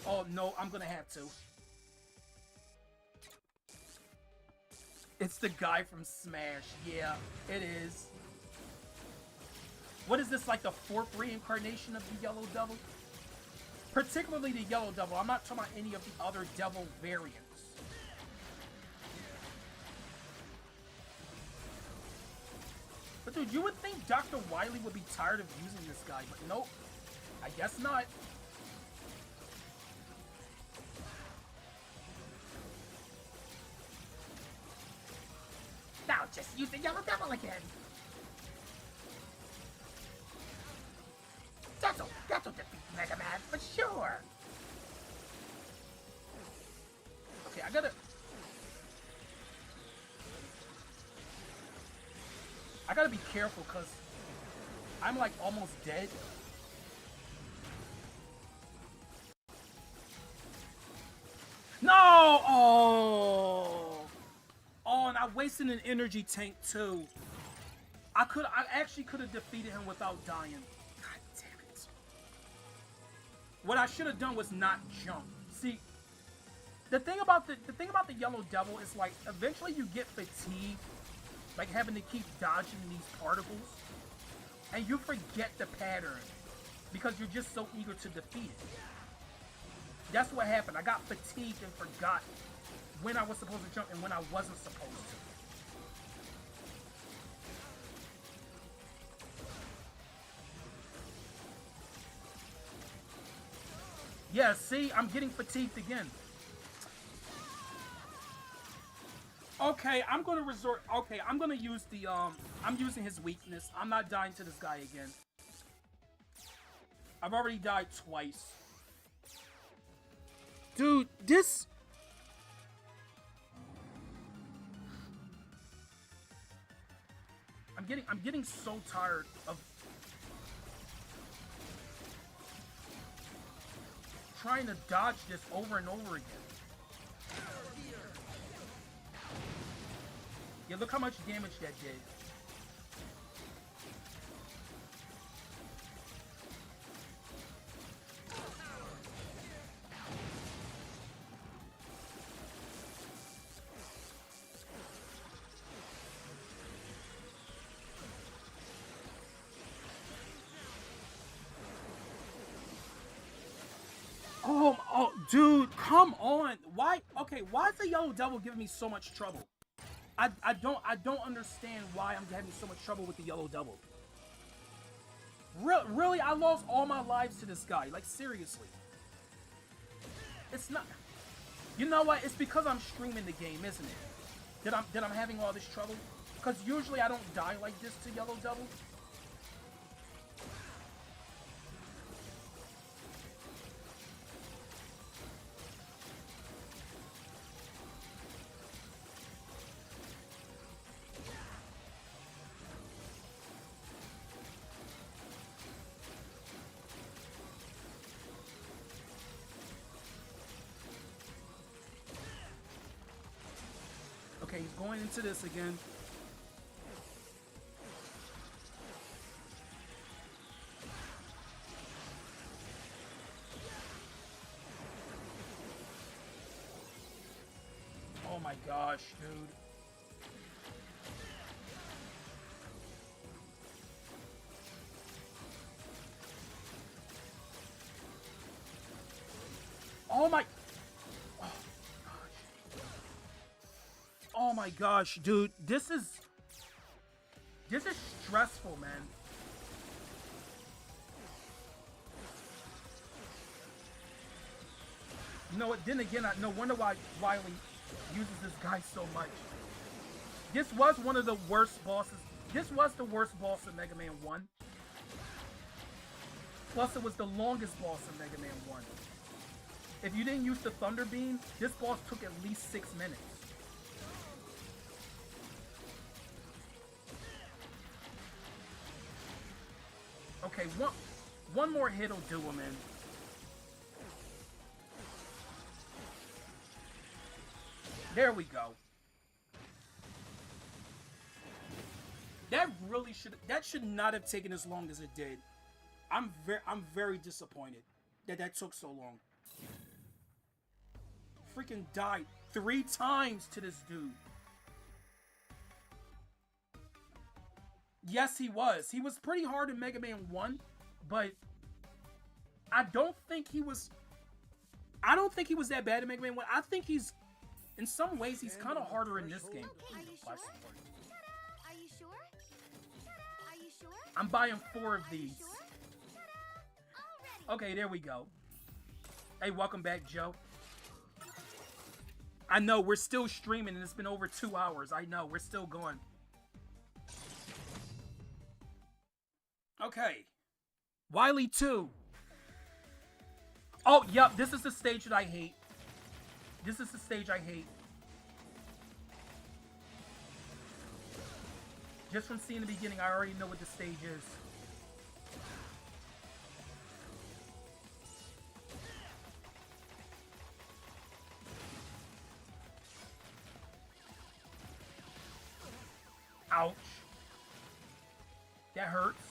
Speaker 2: Oh no, I'm gonna have to. It's the guy from Smash. Yeah, it is. What is this, like the 4th reincarnation of the Yellow Devil? Particularly the Yellow Devil. I'm not talking about any of the other devil variants. But dude, you would think Dr. Wily would be tired of using this guy, but nope. I guess not. Now just use the Yellow Devil again. That'll defeat Mega Man for sure. Okay, I gotta be careful because I'm like almost dead. No! Oh! Oh, and I wasted an energy tank too. I actually could have defeated him without dying. God damn it. What I should have done was not jump. See, the thing about the Yellow Devil is like eventually you get fatigued, like having to keep dodging these particles, and you forget the pattern because you're just so eager to defeat it. That's what happened. I got fatigued and forgot when I was supposed to jump and when I wasn't supposed to. Yeah, see, I'm getting fatigued again. Okay, I'm gonna resort. Okay, I'm gonna use the I'm using his weakness. I'm not dying to this guy again. I've already died twice. Dude, this... I'm getting so tired of trying to dodge this over and over again. Yeah, look how much damage that did. Oh, dude, come on. Why? Okay, why is the Yellow Devil giving me so much trouble? I don't understand why I'm having so much trouble with the Yellow Devil. Really, I lost all my lives to this guy. Like, seriously. It's not... You know what? It's because I'm streaming the game, isn't it? That I'm having all this trouble? Because usually I don't die like this to Yellow Devil. Okay, he's going into this again. Oh my gosh, dude. Oh my... Oh my gosh, dude. This is stressful, man. You know what? Then again, no wonder why Wily uses this guy so much. This was one of the worst bosses. This was the worst boss in Mega Man 1. Plus, it was the longest boss in Mega Man 1. If you didn't use the Thunder Beam, this boss took at least 6 minutes. Okay, one more hit will do him in. There we go. That should not have taken as long as it did. I'm very disappointed that took so long. Freaking died 3 times to this dude. Yes, he was. He was pretty hard in Mega Man 1, but I don't think he was that bad in Mega Man 1. I think he's, in some ways, he's kind of harder in this game.
Speaker 7: Okay, are you sure? Are you sure? Are you sure?
Speaker 2: I'm buying 4 of these.
Speaker 7: Sure? Already.
Speaker 2: Okay, there we go. Hey, welcome back, Joe. I know, we're still streaming and it's been over 2 hours. I know, we're still going. Okay. Wily 2. Oh, yep, this is the stage that I hate. This is the stage I hate. Just from seeing the beginning, I already know what the stage is. Ouch. That hurts.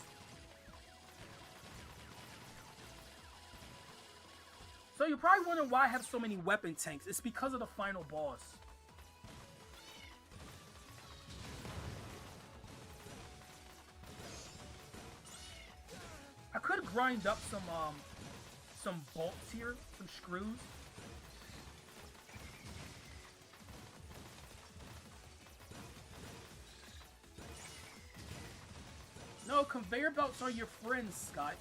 Speaker 2: So you're probably wondering why I have so many weapon tanks. It's because of the final boss. I could grind up some bolts here, some screws. No, conveyor belts are your friends, Scott.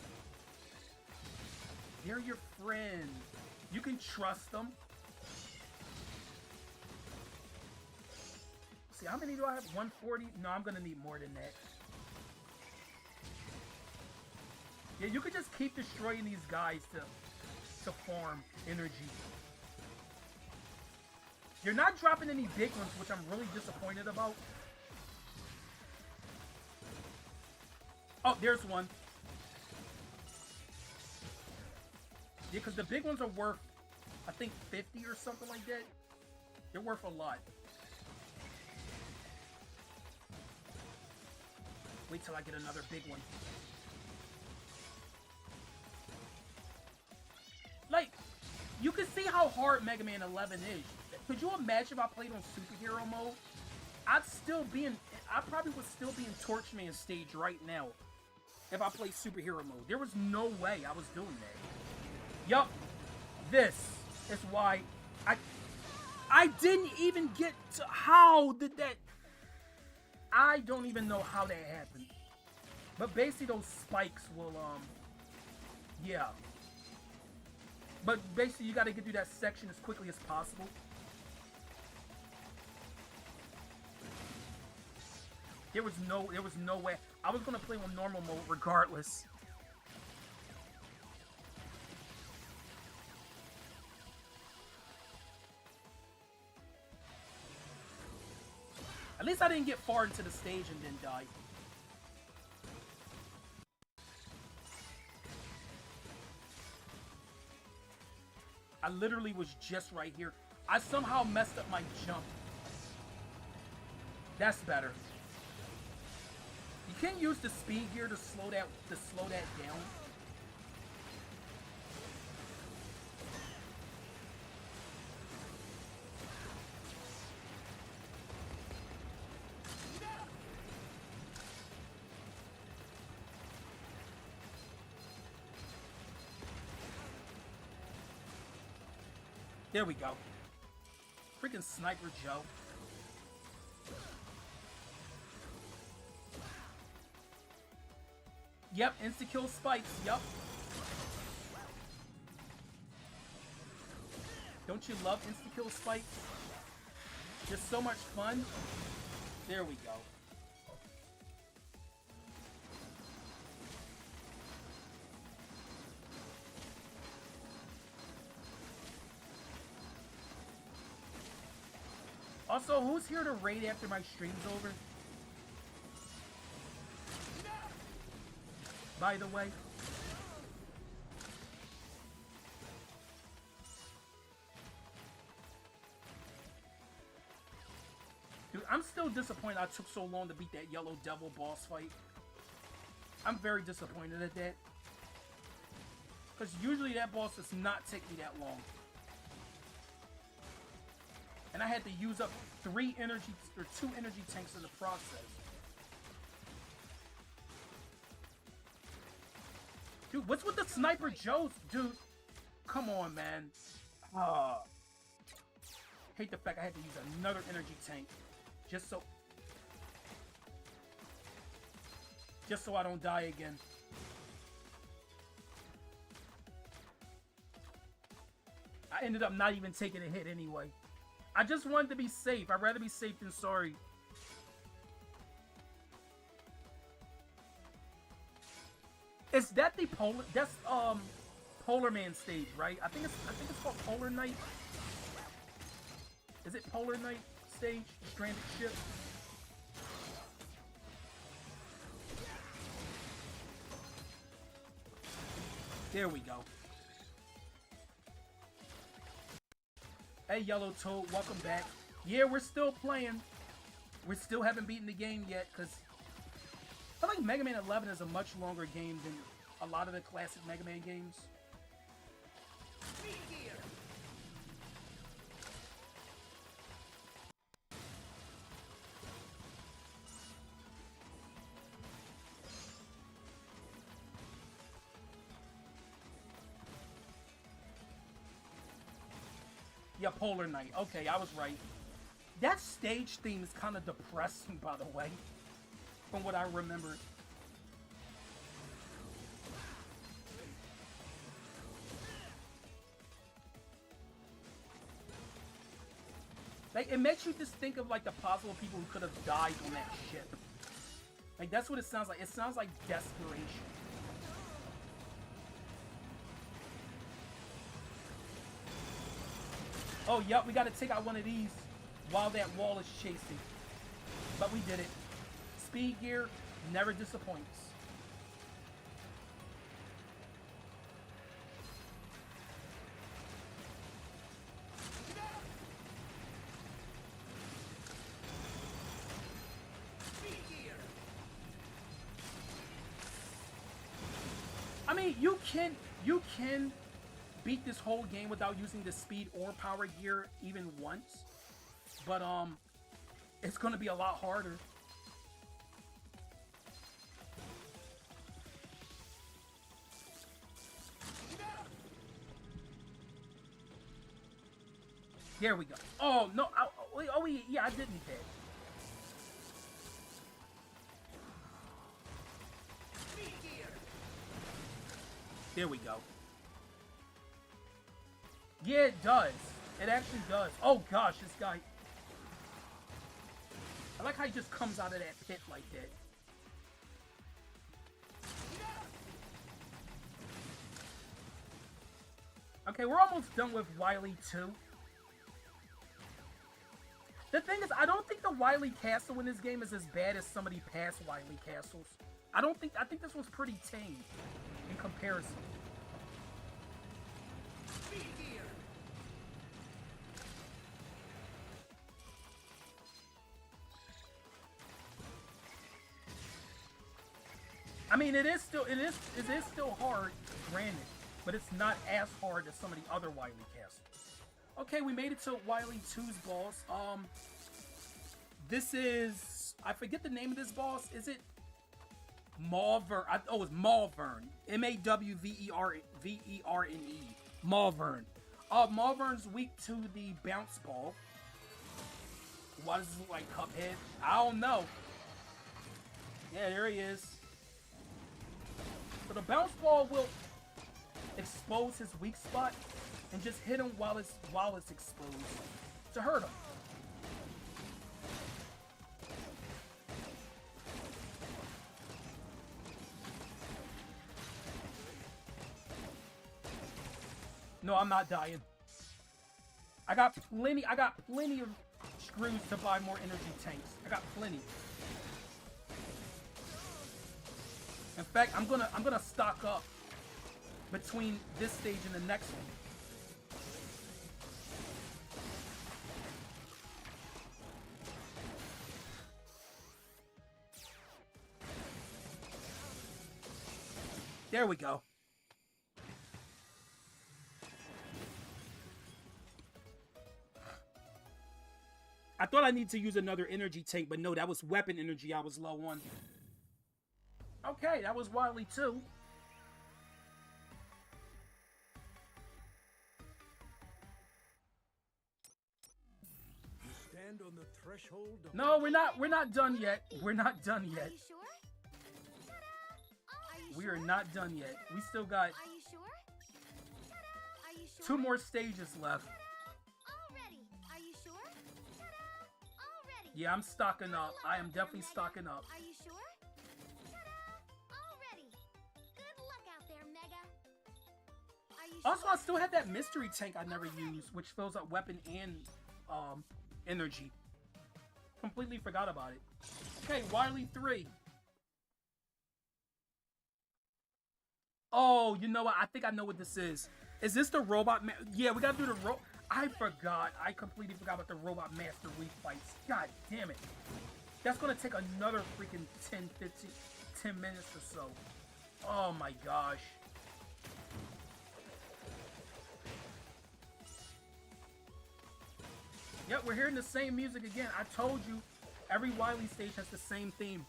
Speaker 2: They're your friend. You can trust them. See, how many do I have? 140? No, I'm gonna need more than that. Yeah, you could just keep destroying these guys to farm energy. You're not dropping any big ones, which I'm really disappointed about. Oh, there's one. Yeah, because the big ones are worth, I think, 50 or something like that. They're worth a lot. Wait till I get another big one. Like, you can see how hard Mega Man 11 is. Could you imagine if I played on superhero mode? I probably would still be in Torchman stage right now if I played superhero mode. There was no way I was doing that. Yup. This is why I didn't even get to, how did that, I don't even know how that happened. But basically those spikes will, yeah. But basically you gotta get through that section as quickly as possible. There was no way. I was gonna play on normal mode regardless. At least I didn't get far into the stage and then die. I literally was just right here. I somehow messed up my jump. That's better. You can use the speed gear to slow that down. There we go. Freaking Sniper Joe. Yep, insta-kill spikes, yep. Don't you love insta-kill spikes? Just so much fun. There we go. Also, who's here to raid after my stream's over? By the way. Dude, I'm still disappointed I took so long to beat that Yellow Devil boss fight. I'm very disappointed at that. Because usually that boss does not take me that long. And I had to use up 2 energy tanks in the process. Dude, what's with the Sniper Joes? Dude, come on, man. Hate the fact I had to use another energy tank. Just so I don't die again. I ended up not even taking a hit anyway. I just wanted to be safe. I'd rather be safe than sorry. Is that the Polar? That's Polar Man stage, right? I think it's called Polar Night. Is it Polar Night stage? Stranded ship. There we go. Hey, Yellow Toad, welcome back. Yeah, we're still playing. We still haven't beaten the game yet, because I feel like Mega Man 11 is a much longer game than a lot of the classic Mega Man games. Yeah, Polar Night. Okay, I was right. That stage theme is kind of depressing, by the way, from what I remember. Like, it makes you just think of, like, the possible people who could have died on that ship. Like, that's what it sounds like. It sounds like desperation. Oh, yep, we gotta take out one of these while that wall is chasing. But we did it. Speed gear never disappoints. I mean, you can beat this whole game without using the speed or power gear even once, but it's gonna be a lot harder. There we go. Oh no! Yeah, I didn't hit. There we go. Yeah, it does. It actually does. Oh gosh, this guy. I like how he just comes out of that pit like that. Okay, we're almost done with Wily 2. The thing is, I don't think the Wily Castle in this game is as bad as some of the past Wily Castles. I think this was pretty tame in comparison. I mean, it is still hard, granted, but it's not as hard as some of the other Wily castles. Okay, we made it to Wily 2's boss. This is, I forget the name of this boss. Is it Malvern? Oh, it's Malvern. Maverne. Malvern. Malvern's weak to the bounce ball. Why does this look like Cuphead? I don't know. Yeah, there he is. So the bounce ball will expose his weak spot and just hit him while it's exposed to hurt him. No, I'm not dying. I got plenty of screws to buy more energy tanks. I got plenty. In fact, I'm gonna stock up between this stage and the next one. There we go. I thought I need to use another energy tank, but no, that was weapon energy I was low on. Okay, that was Wily 2.
Speaker 3: You stand on the threshold of
Speaker 2: No, we're not done yet. We're not done yet.
Speaker 7: Are you sure? Are you
Speaker 2: We
Speaker 7: sure?
Speaker 2: are not done yet. We still got
Speaker 7: Are you sure? Are you sure?
Speaker 2: 2 more stages left.
Speaker 7: Already. Are you sure? Already.
Speaker 2: Yeah, I'm stocking up. I am definitely stocking up.
Speaker 7: Are you sure? Already. Good luck out there, Mega. Are you
Speaker 2: Also,
Speaker 7: sure?
Speaker 2: I still had that mystery tank I never used, which fills up weapon and energy. Completely forgot about it. Okay, Wily 3. Oh, you know what? I think I know what this is. Is this the robot? Yeah, we gotta do the I forgot. I completely forgot about the Robot Master refights. God damn it. That's gonna take another freaking 10 minutes or so. Oh my gosh. Yep, we're hearing the same music again. I told you, every Wily stage has the same theme.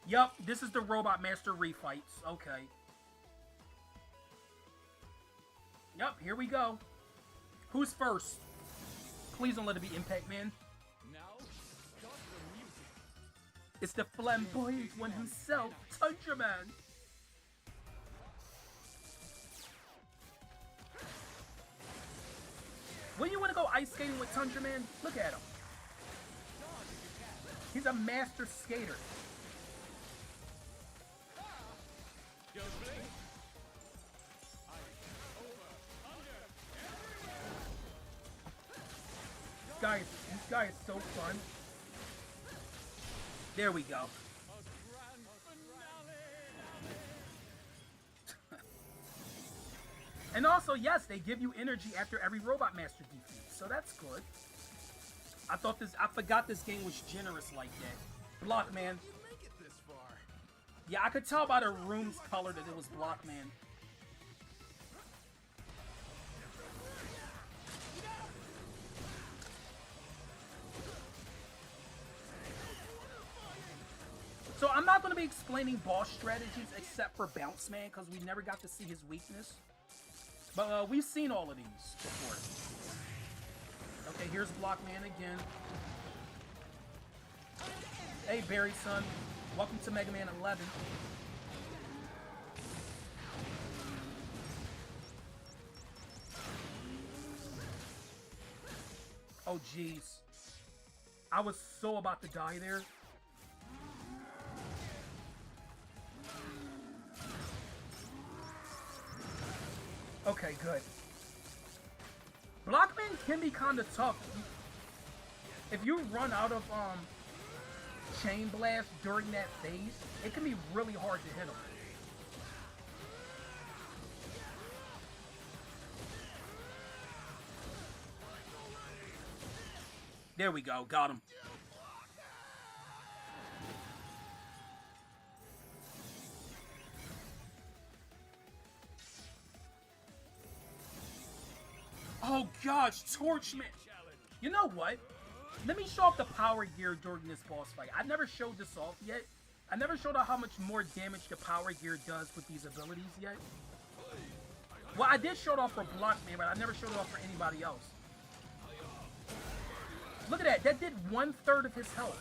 Speaker 2: Yup, this is the Robot Master refights. Okay. Yup, here we go. Who's first? Please don't let it be Impact Man.
Speaker 1: Now, start the music.
Speaker 2: It's the flamboyant one himself, Tundra Man. When you want to go ice skating with Tundra Man, look at him. He's a master skater.
Speaker 1: Don't blink. Ice, over, under,
Speaker 2: This guy is so fun. There we go.
Speaker 1: a grand finale.
Speaker 2: And also, yes, they give you energy after every Robot Master defeat, so that's good. I forgot this game was generous like that. Block Man.
Speaker 6: You make it this far.
Speaker 2: Yeah, I could tell by the room's color that it was Block Man. So I'm not going to be explaining boss strategies except for Bounce Man because we never got to see his weakness. But we've seen all of these before. Okay, here's Block Man again. Hey, Barry son. Welcome to Mega Man 11. Oh, jeez. I was so about to die there. Okay, good. Blockman can be kind of tough. If you run out of Chain Blast during that phase, it can be really hard to hit him. There we go, got him. gosh, Torchman. You know what? Let me show off the power gear during this boss fight. I never showed this off yet. I never showed off how much more damage the power gear does with these abilities yet. Well, I did show it off for Blockman, but I never showed it off for anybody else. Look at that. That did 1/3 of his health.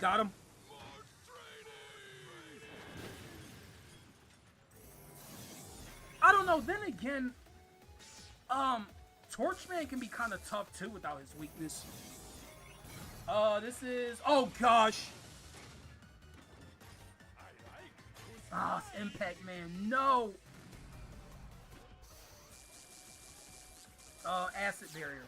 Speaker 2: Got him. I don't know. Then again, Torchman can be kind of tough too without his weakness. This is, oh gosh. Ah, it's Impact Man. No. Acid barrier.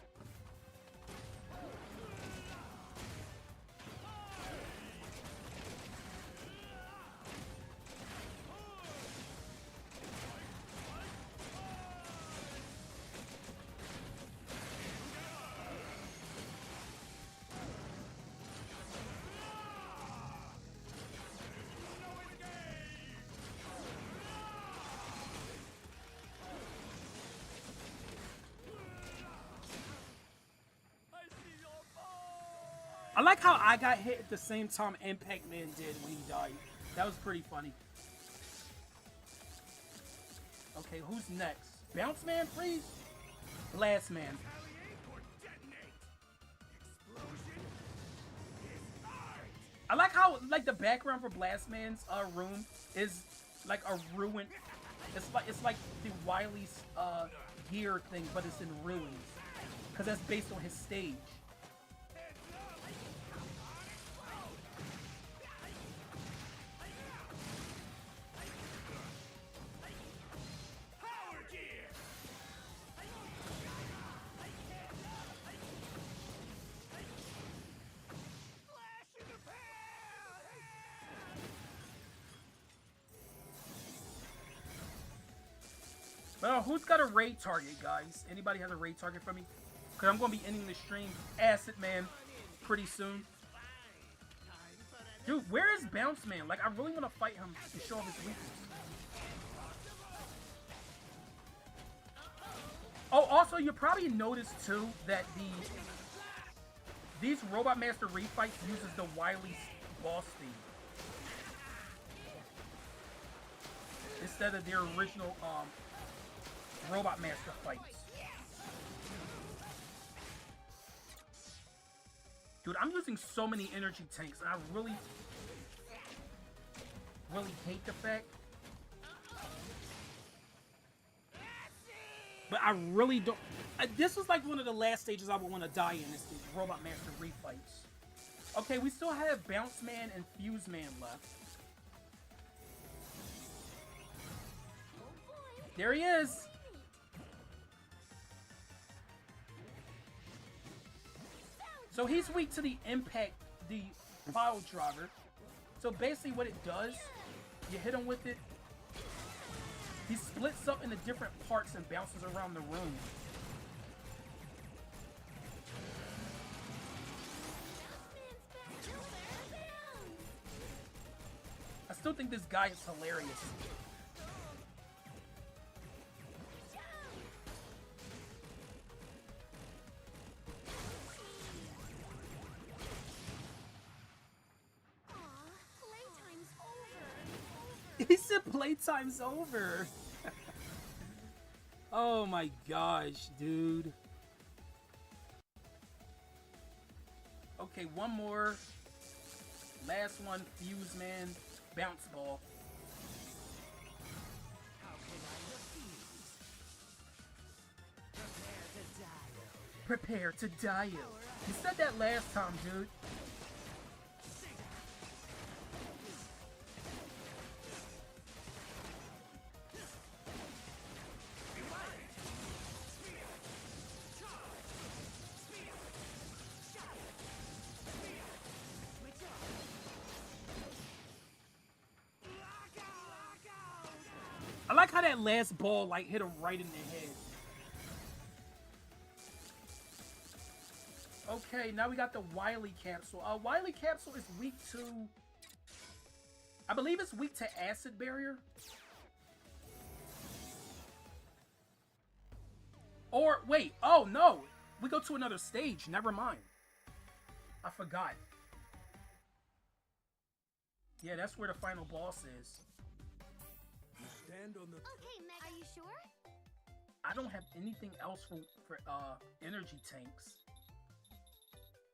Speaker 2: I like how I got hit at the same time Impact Man did when he died. That was pretty funny. Okay, who's next? Bounce Man, freeze? Blast Man. I like how, like, the background for Blast Man's room is like a ruined. It's like the Wily's gear thing, but it's in ruins because that's based on his stage. Well, who's got a raid target, guys? Anybody has a raid target for me? Because I'm going to be ending the stream, Acid Man, pretty soon. Dude, where is Bounce Man? Like, I really want to fight him to show off his weakness. Oh, also, you probably noticed, too, that these Robot Master refights uses the Wily's boss theme. Instead of their original, Robot Master fights. Dude, I'm using so many energy tanks, and I really hate the fact. But I really don't. This was like one of the last stages I would want to die in, is the Robot Master refights. Okay, we still have Bounce Man and Fuse Man left. There he is. So he's weak to the impact, the pile driver. So basically what it does, you hit him with it, he splits up into different parts and bounces around the room. I still think this guy is hilarious. He said playtime's over. Oh my gosh, dude. Okay, one more. Last one, Fuse Man, Bounce Ball. Prepare to die. You said that last time, dude. like how that last ball like hit him right in the head. Okay, now we got the Wily Capsule. Wily Capsule is weak to... I believe it's weak to Acid Barrier. Or, wait, oh no! We go to another stage, never mind. I forgot. Yeah, that's where the final boss is.
Speaker 3: You stand on the...
Speaker 7: Okay, Mega. Are you sure?
Speaker 2: I don't have anything else for energy tanks.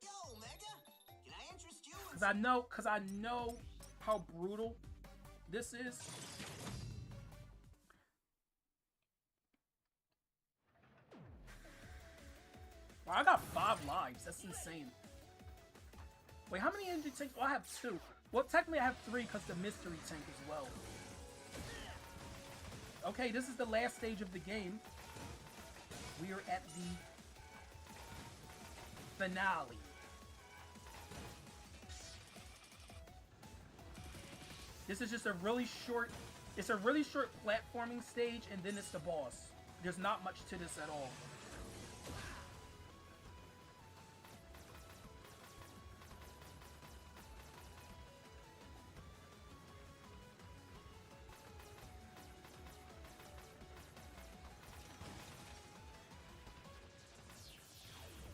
Speaker 8: Yo, Mega, can I interest you in
Speaker 2: Cause I know how brutal this is. Wow, I got 5 lives. That's insane. Wait, how many energy tanks? Well, I have 2. Well, technically I have 3 because the mystery tank as well. Okay, this is the last stage of the game. We are at the finale. This is just a really short, it's a really short platforming stage, and then it's the boss. There's not much to this at all.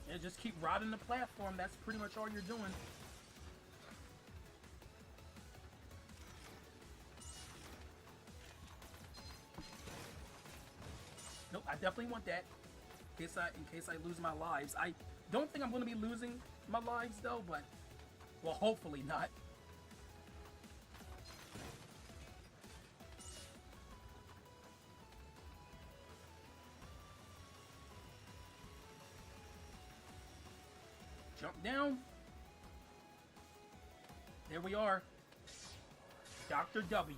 Speaker 2: Yeah, just keep riding the platform. That's pretty much all you're doing. Nope, I definitely want that. In case I lose my lives. I don't think I'm going to be losing my lives though, but well, hopefully not. Jump down. There we are. Dr. W.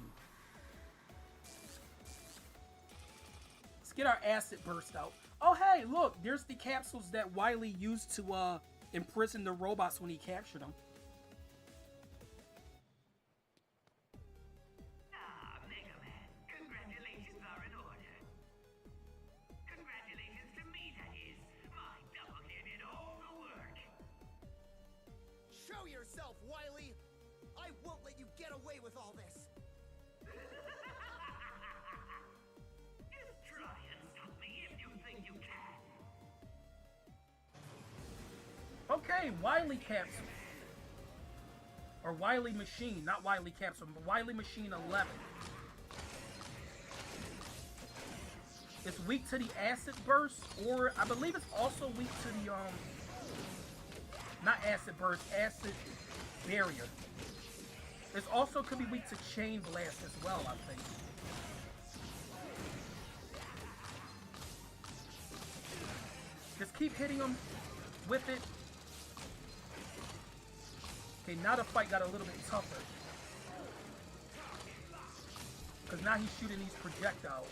Speaker 2: Let's get our acid burst out. Oh, hey, look. There's the capsules that Wily used to imprison the robots when he captured them.
Speaker 4: Ah, Mega Man, congratulations are in order. Congratulations to me, that is. My doppelganger did all the work.
Speaker 9: Show yourself, Wily! I won't let you get away with all this!
Speaker 4: Just try and stop me if you think you can.
Speaker 2: Okay, Wily Capsule. Or Wily Machine, not Wily Capsule, but Wily Machine 11. It's weak to the acid burst, or I believe it's also weak to the not acid burst, acid barrier. It also could be weak to chain blast as well, I think. Just keep hitting him with it. Okay, now the fight got a little bit tougher. Because now he's shooting these projectiles.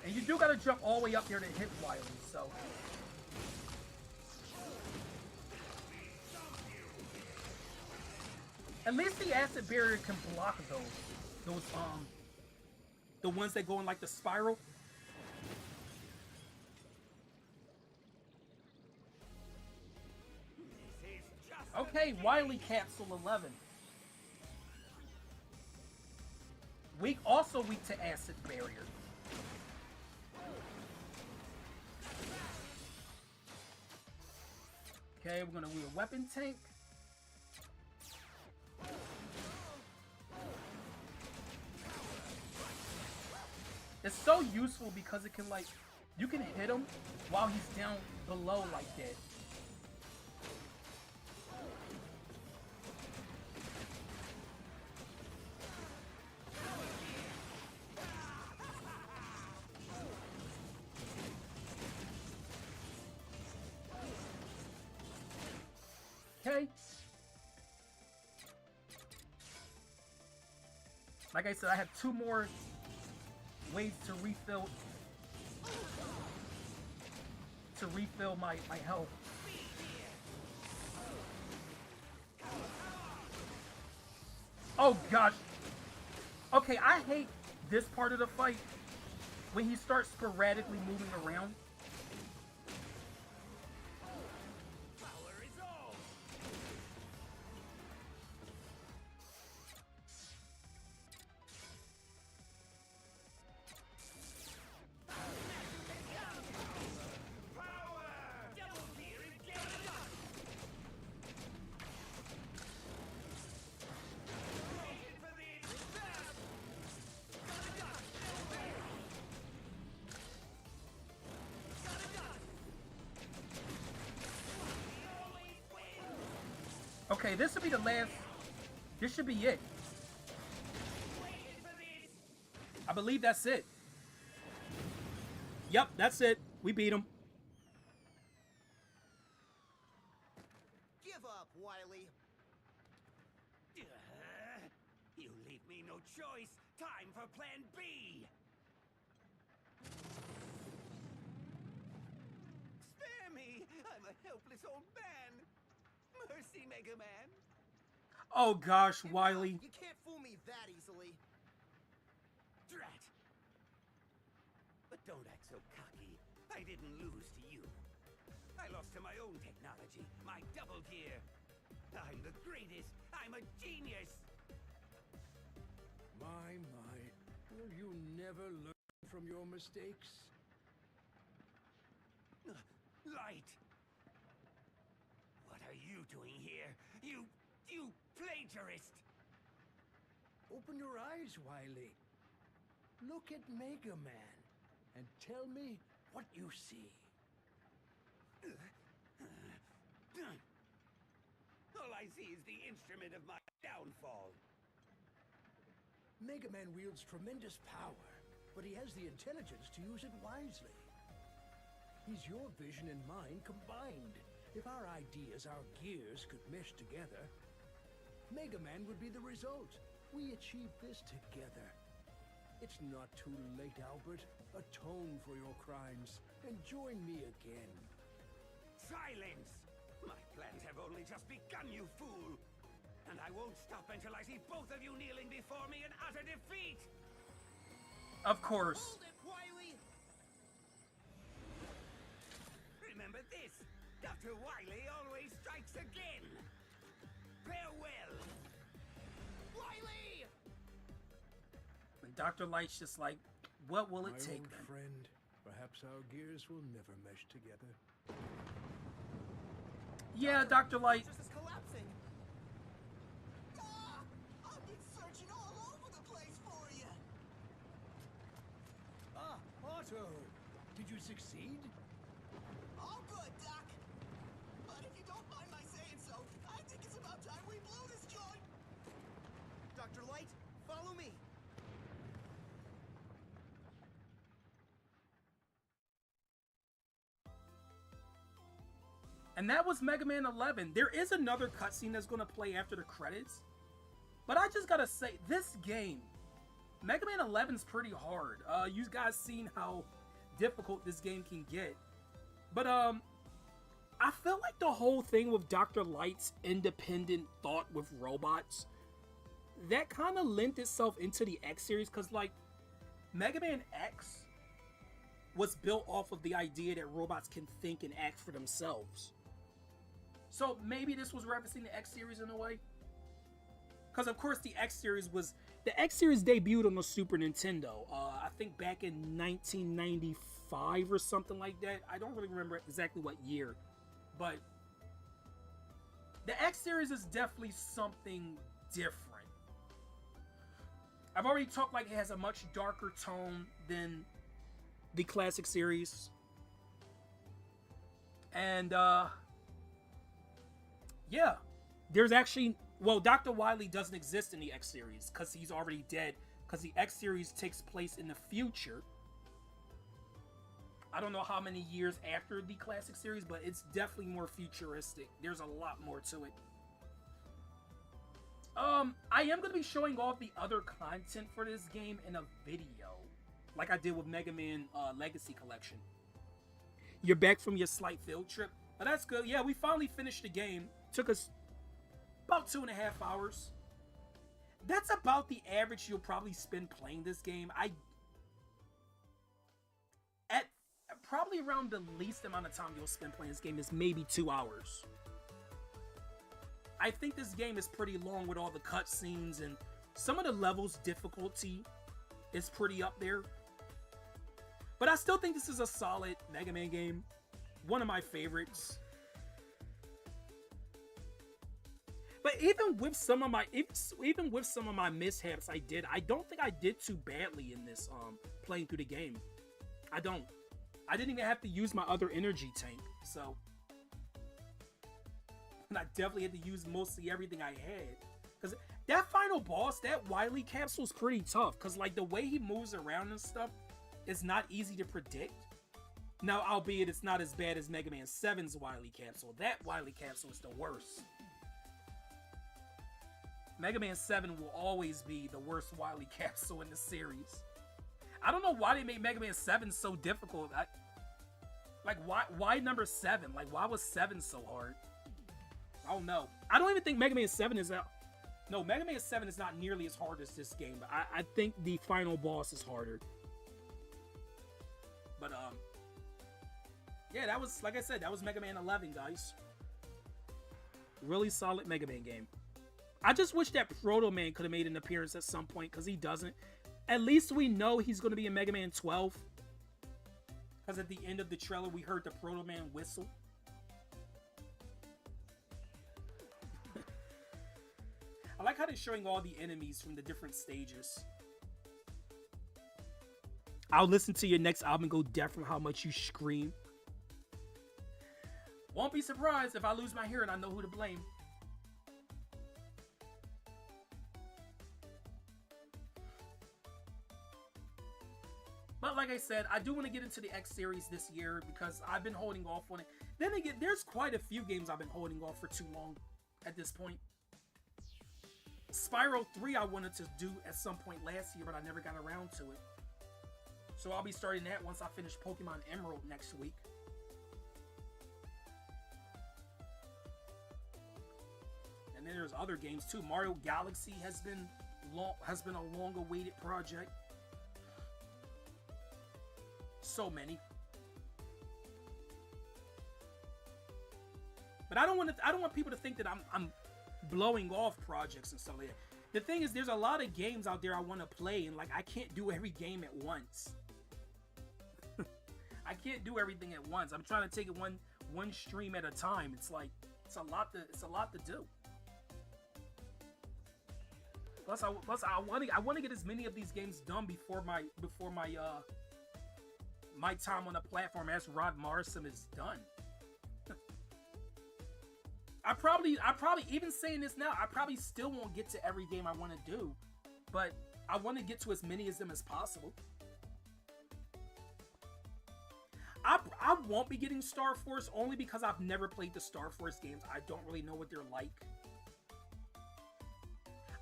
Speaker 2: And you do gotta jump all the way up here to hit Wily, so. At least the acid barrier can block those the ones that go in like the spiral. Okay, Wily Capsule 11. Weak, also weak to acid barrier. Okay, we're gonna do a weapon tank. It's so useful because it can, like, you can hit him while he's down below like that. Okay. Like I said, I have 2 more ways to refill my health. Oh gosh. Okay, I hate this part of the fight when he starts sporadically moving around.
Speaker 1: Power is all. Double gear is getting done. Waiting for this.
Speaker 2: Okay, this should be the last. This should be it. I believe that's it. Yep, that's it. We beat him.
Speaker 9: Give up, Wily.
Speaker 4: You leave me no choice. Time for plan B. Spare me. I'm a helpless old man. Mercy, Mega Man.
Speaker 2: Oh gosh, Wily.
Speaker 9: You can't fool me that easily.
Speaker 4: Drat. But don't act so cocky. I didn't lose to you. I lost to my own technology, my double gear. I'm the greatest. I'm a genius.
Speaker 3: My. Will you never learn from your mistakes?
Speaker 4: Light. What are you doing here? You plagiarist.
Speaker 3: Open your eyes, Wily. Look at Mega Man and tell me what you see.
Speaker 4: All I see is the instrument of my downfall.
Speaker 3: Mega Man wields tremendous power, but he has the intelligence to use it wisely. He's your vision and mine combined. If our ideas, our gears, could mesh together, Mega Man would be the result. We achieved this together. It's not too late, Albert. Atone for your crimes and join me again.
Speaker 4: Silence! My plans have only just begun, you fool! And I won't stop until I see both of you kneeling before me in utter defeat!
Speaker 2: Of course.
Speaker 9: Hold it, Wily!
Speaker 4: Remember this! Dr. Wily always strikes again! Farewell!
Speaker 9: Wily!
Speaker 2: And Dr. Light's just like, what will it
Speaker 3: My
Speaker 2: take
Speaker 3: old
Speaker 2: then?
Speaker 3: friend, perhaps our gears will never mesh together.
Speaker 2: Yeah, Dr. Light.
Speaker 9: Fortress is collapsing.
Speaker 8: Ah! I've been searching all over the place for you.
Speaker 3: Ah, Otto! Did you succeed?
Speaker 8: All good, Doc. But if you don't mind my saying so, I think it's about time we blew this joint.
Speaker 9: Dr. Light, follow me.
Speaker 2: And that was Mega Man 11. There is another cutscene that's going to play after the credits. But I just got to say, this game, Mega Man 11 is pretty hard. You guys seen how difficult this game can get. But I feel like the whole thing with Dr. Light's independent thought with robots, that kind of lent itself into the X series. Because like, Mega Man X was built off of the idea that robots can think and act for themselves. So maybe this was referencing the X series in a way. Because of course the X series debuted on the Super Nintendo. I think back in 1995 or something like that. I don't really remember exactly what year. But the X series is definitely something different. I've already talked like it has a much darker tone than the classic series. And yeah, there's actually, well, Dr. Wily doesn't exist in the X series because he's already dead, because the X series takes place in the future. I don't know how many years after the classic series, but it's definitely more futuristic. There's a lot more to it. I am going to be showing off the other content for this game in a video, like I did with Mega Man Legacy Collection. You're back from your slight field trip. But that's good. Yeah, we finally finished the game. Took us about 2.5 hours. That's about the average you'll probably spend playing this game. At probably around the least amount of time you'll spend playing this game is maybe 2 hours. I think this game is pretty long with all the cutscenes, and some of the levels difficulty is pretty up there. But I still think this is a solid Mega Man game. One of my favorites. But even with some of my mishaps I don't think I did too badly in this playing through the game. I didn't even have to use my other energy tank, so. And I definitely had to use mostly everything I had. Because that final boss, that Wily capsule is pretty tough. Because like the way he moves around and stuff is not easy to predict. Now, albeit it's not as bad as Mega Man 7's Wily capsule. That Wily capsule is the worst. Mega Man 7 will always be the worst Wily capsule in the series. I don't know why they made Mega Man 7 so difficult. Why number 7? Like, why was 7 so hard? I don't know. I don't even think Mega Man 7 is out. No, Mega Man 7 is not nearly as hard as this game, but I think the final boss is harder. But, yeah, that was, like I said, that was Mega Man 11, guys. Really solid Mega Man game. I just wish that Proto Man could have made an appearance at some point, because he doesn't. At least we know he's going to be in Mega Man 12. Because at the end of the trailer, we heard the Proto Man whistle. I like how they're showing all the enemies from the different stages. I'll listen to your next album and go deaf from how much you scream. Won't be surprised if I lose my hearing. I know who to blame. But like I said, I do want to get into the X series this year because I've been holding off on it. Then again, there's quite a few games I've been holding off for too long at this point. Spyro 3 I wanted to do at some point last year, but I never got around to it. So I'll be starting that once I finish Pokemon Emerald next week. And then there's other games too. Mario Galaxy has been a long-awaited project. So many. But I don't want people to think that I'm blowing off projects and stuff like that. The thing is, there's a lot of games out there I want to play, and like I can't do every game at once. I can't do everything at once. I'm trying to take it one stream at a time. It's like it's a lot to do. Plus I want to get as many of these games done before my my time on the platform as Rod Morrison is done. I probably, even saying this now, I probably still won't get to every game I want to do, but I want to get to as many of them as possible. I won't be getting Star Force only because I've never played the Star Force games. I don't really know what they're like.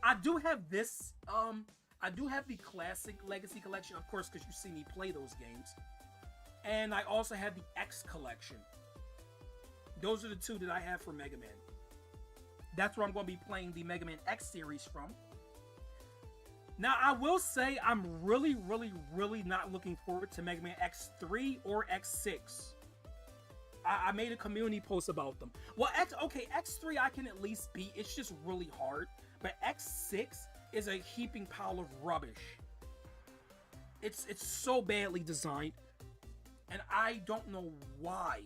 Speaker 2: I do have this, I do have the Classic Legacy Collection, of course, because you see me play those games. And I also have the X Collection. Those are the two that I have for Mega Man. That's where I'm going to be playing the Mega Man X series from. Now, I will say I'm really not looking forward to Mega Man X3 or X6. I made a community post about them. Well, X3 I can at least beat. It's just really hard. But X6 is a heaping pile of rubbish. It's so badly designed. And I don't know why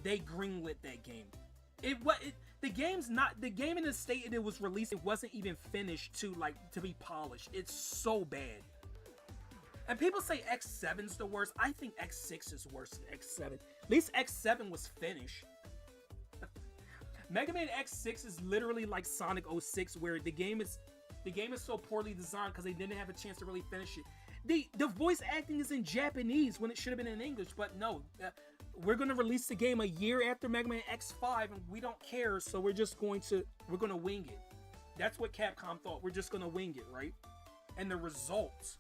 Speaker 2: they greenlit that game. The game in the state it was released, it wasn't even finished to be polished. It's so bad. And people say X7's the worst. I think X6 is worse than X7. At least X7 was finished. Mega Man X6 is literally like Sonic 06, where the game is so poorly designed because they didn't have a chance to really finish it. The voice acting is in Japanese when it should have been in English, but no. We're going to release the game a year after Mega Man X5, and we don't care, so we're going to wing it. That's what Capcom thought. We're just going to wing it, right? And the result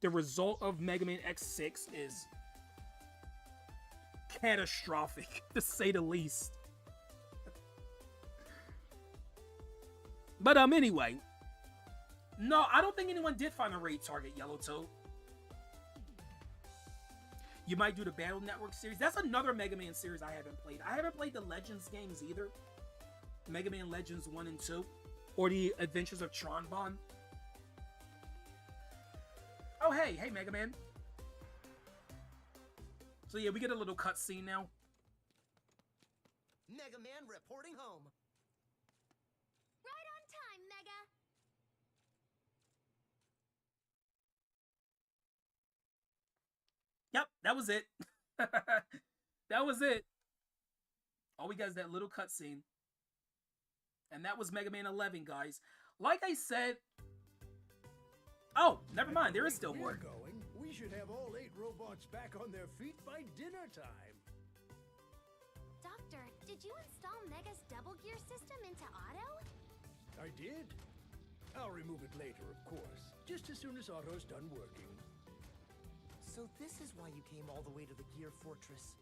Speaker 2: of Mega Man X6 is catastrophic, to say the least. But anyway, no, I don't think anyone did find a raid target, Yellow Toad. You might do the Battle Network series. That's another Mega Man series I haven't played. I haven't played the Legends games either. Mega Man Legends 1 and 2. Or the Adventures of Tron Bonne. Oh, hey, Mega Man. So yeah, we get a little cutscene now.
Speaker 9: Mega Man reporting home.
Speaker 7: Right on time, Mega.
Speaker 2: Yep, that was it. That was it. All we got is that little cutscene. And that was Mega Man 11, guys. Like I said... Oh, never mind. There is still more.
Speaker 3: Going, we should have all 8 robots back on their feet by dinner time.
Speaker 7: Doctor, did you install Mega's double gear system into auto?
Speaker 3: I did. I'll remove it later, of course. Just as soon as auto's done working.
Speaker 9: So this is why you came all the way to the Gear Fortress.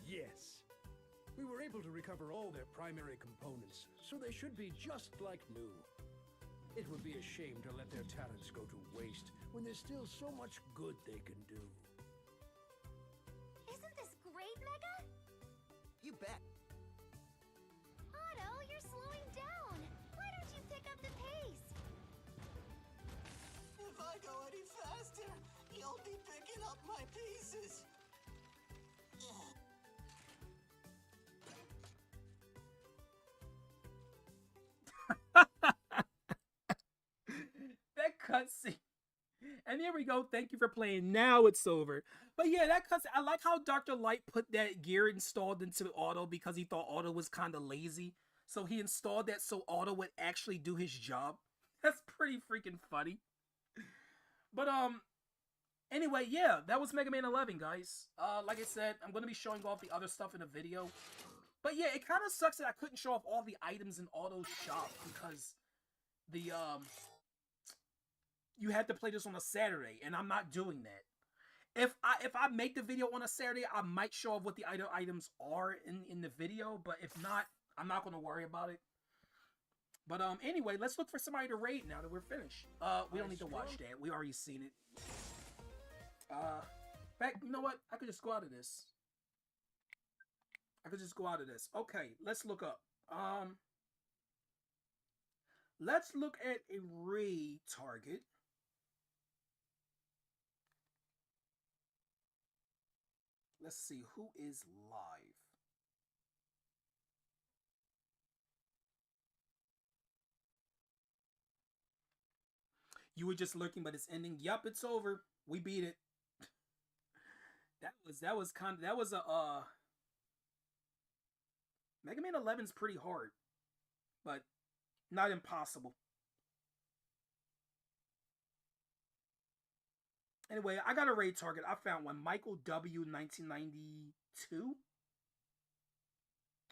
Speaker 3: Yes. We were able to recover all their primary components, so they should be just like new. It would be a shame to let their talents go to waste when there's still so much good they can do.
Speaker 7: Isn't this great, Mega?
Speaker 9: You bet.
Speaker 7: Otto, you're slowing down. Why don't you pick up the pace?
Speaker 8: If I go any faster, you'll be picking up my pieces.
Speaker 2: That cutscene. And here we go. Thank you for playing. Now it's over. But yeah, that cutscene. I like how Dr. Light put that gear installed into Auto because he thought Auto was kind of lazy. So he installed that so Auto would actually do his job. That's pretty freaking funny. But anyway, yeah, that was Mega Man 11, guys. Like I said, I'm going to be showing off the other stuff in a video. But yeah, it kind of sucks that I couldn't show off all the items in Auto's shop because the you had to play this on a Saturday, and I'm not doing that. If I make the video on a Saturday, I might show off what the items are in the video, but if not, I'm not going to worry about it. But anyway, let's look for somebody to raid now that we're finished. We don't need to watch that. We already seen it. Back, you know what? I could just go out of this. Okay, let's look up. Let's look at a raid target. Let's see who is live. You were just lurking, but it's ending. Yup, it's over. We beat it. That was a Mega Man 11's pretty hard, but not impossible. Anyway, I got a raid target. I found one. Michael W. 1992?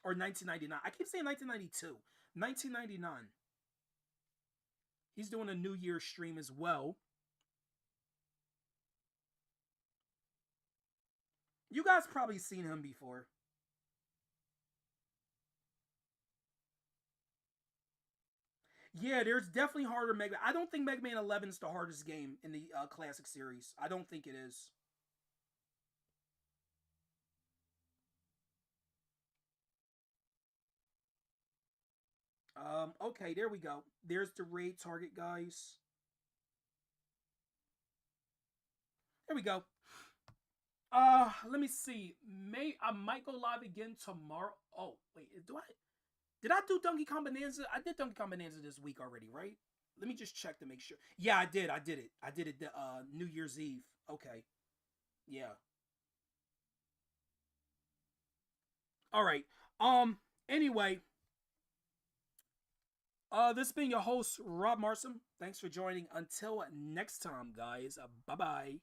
Speaker 2: Or 1999. I keep saying 1992. 1999. He's doing a New Year's stream as well. You guys probably seen him before. Yeah, there's definitely harder Mega. I don't think Mega Man 11 is the hardest game in the classic series. I don't think it is. Okay, there we go. There's the raid target, guys. There we go. Let me see. I might go live again tomorrow. Oh, wait, did I do Donkey Kong Bonanza? I did Donkey Kong Bonanza this week already, right? Let me just check to make sure. Yeah, I did it. I did it the New Year's Eve. Okay. Yeah. All right. Anyway, this has been your host, Rob Marsom. Thanks for joining. Until next time, guys. Bye-bye.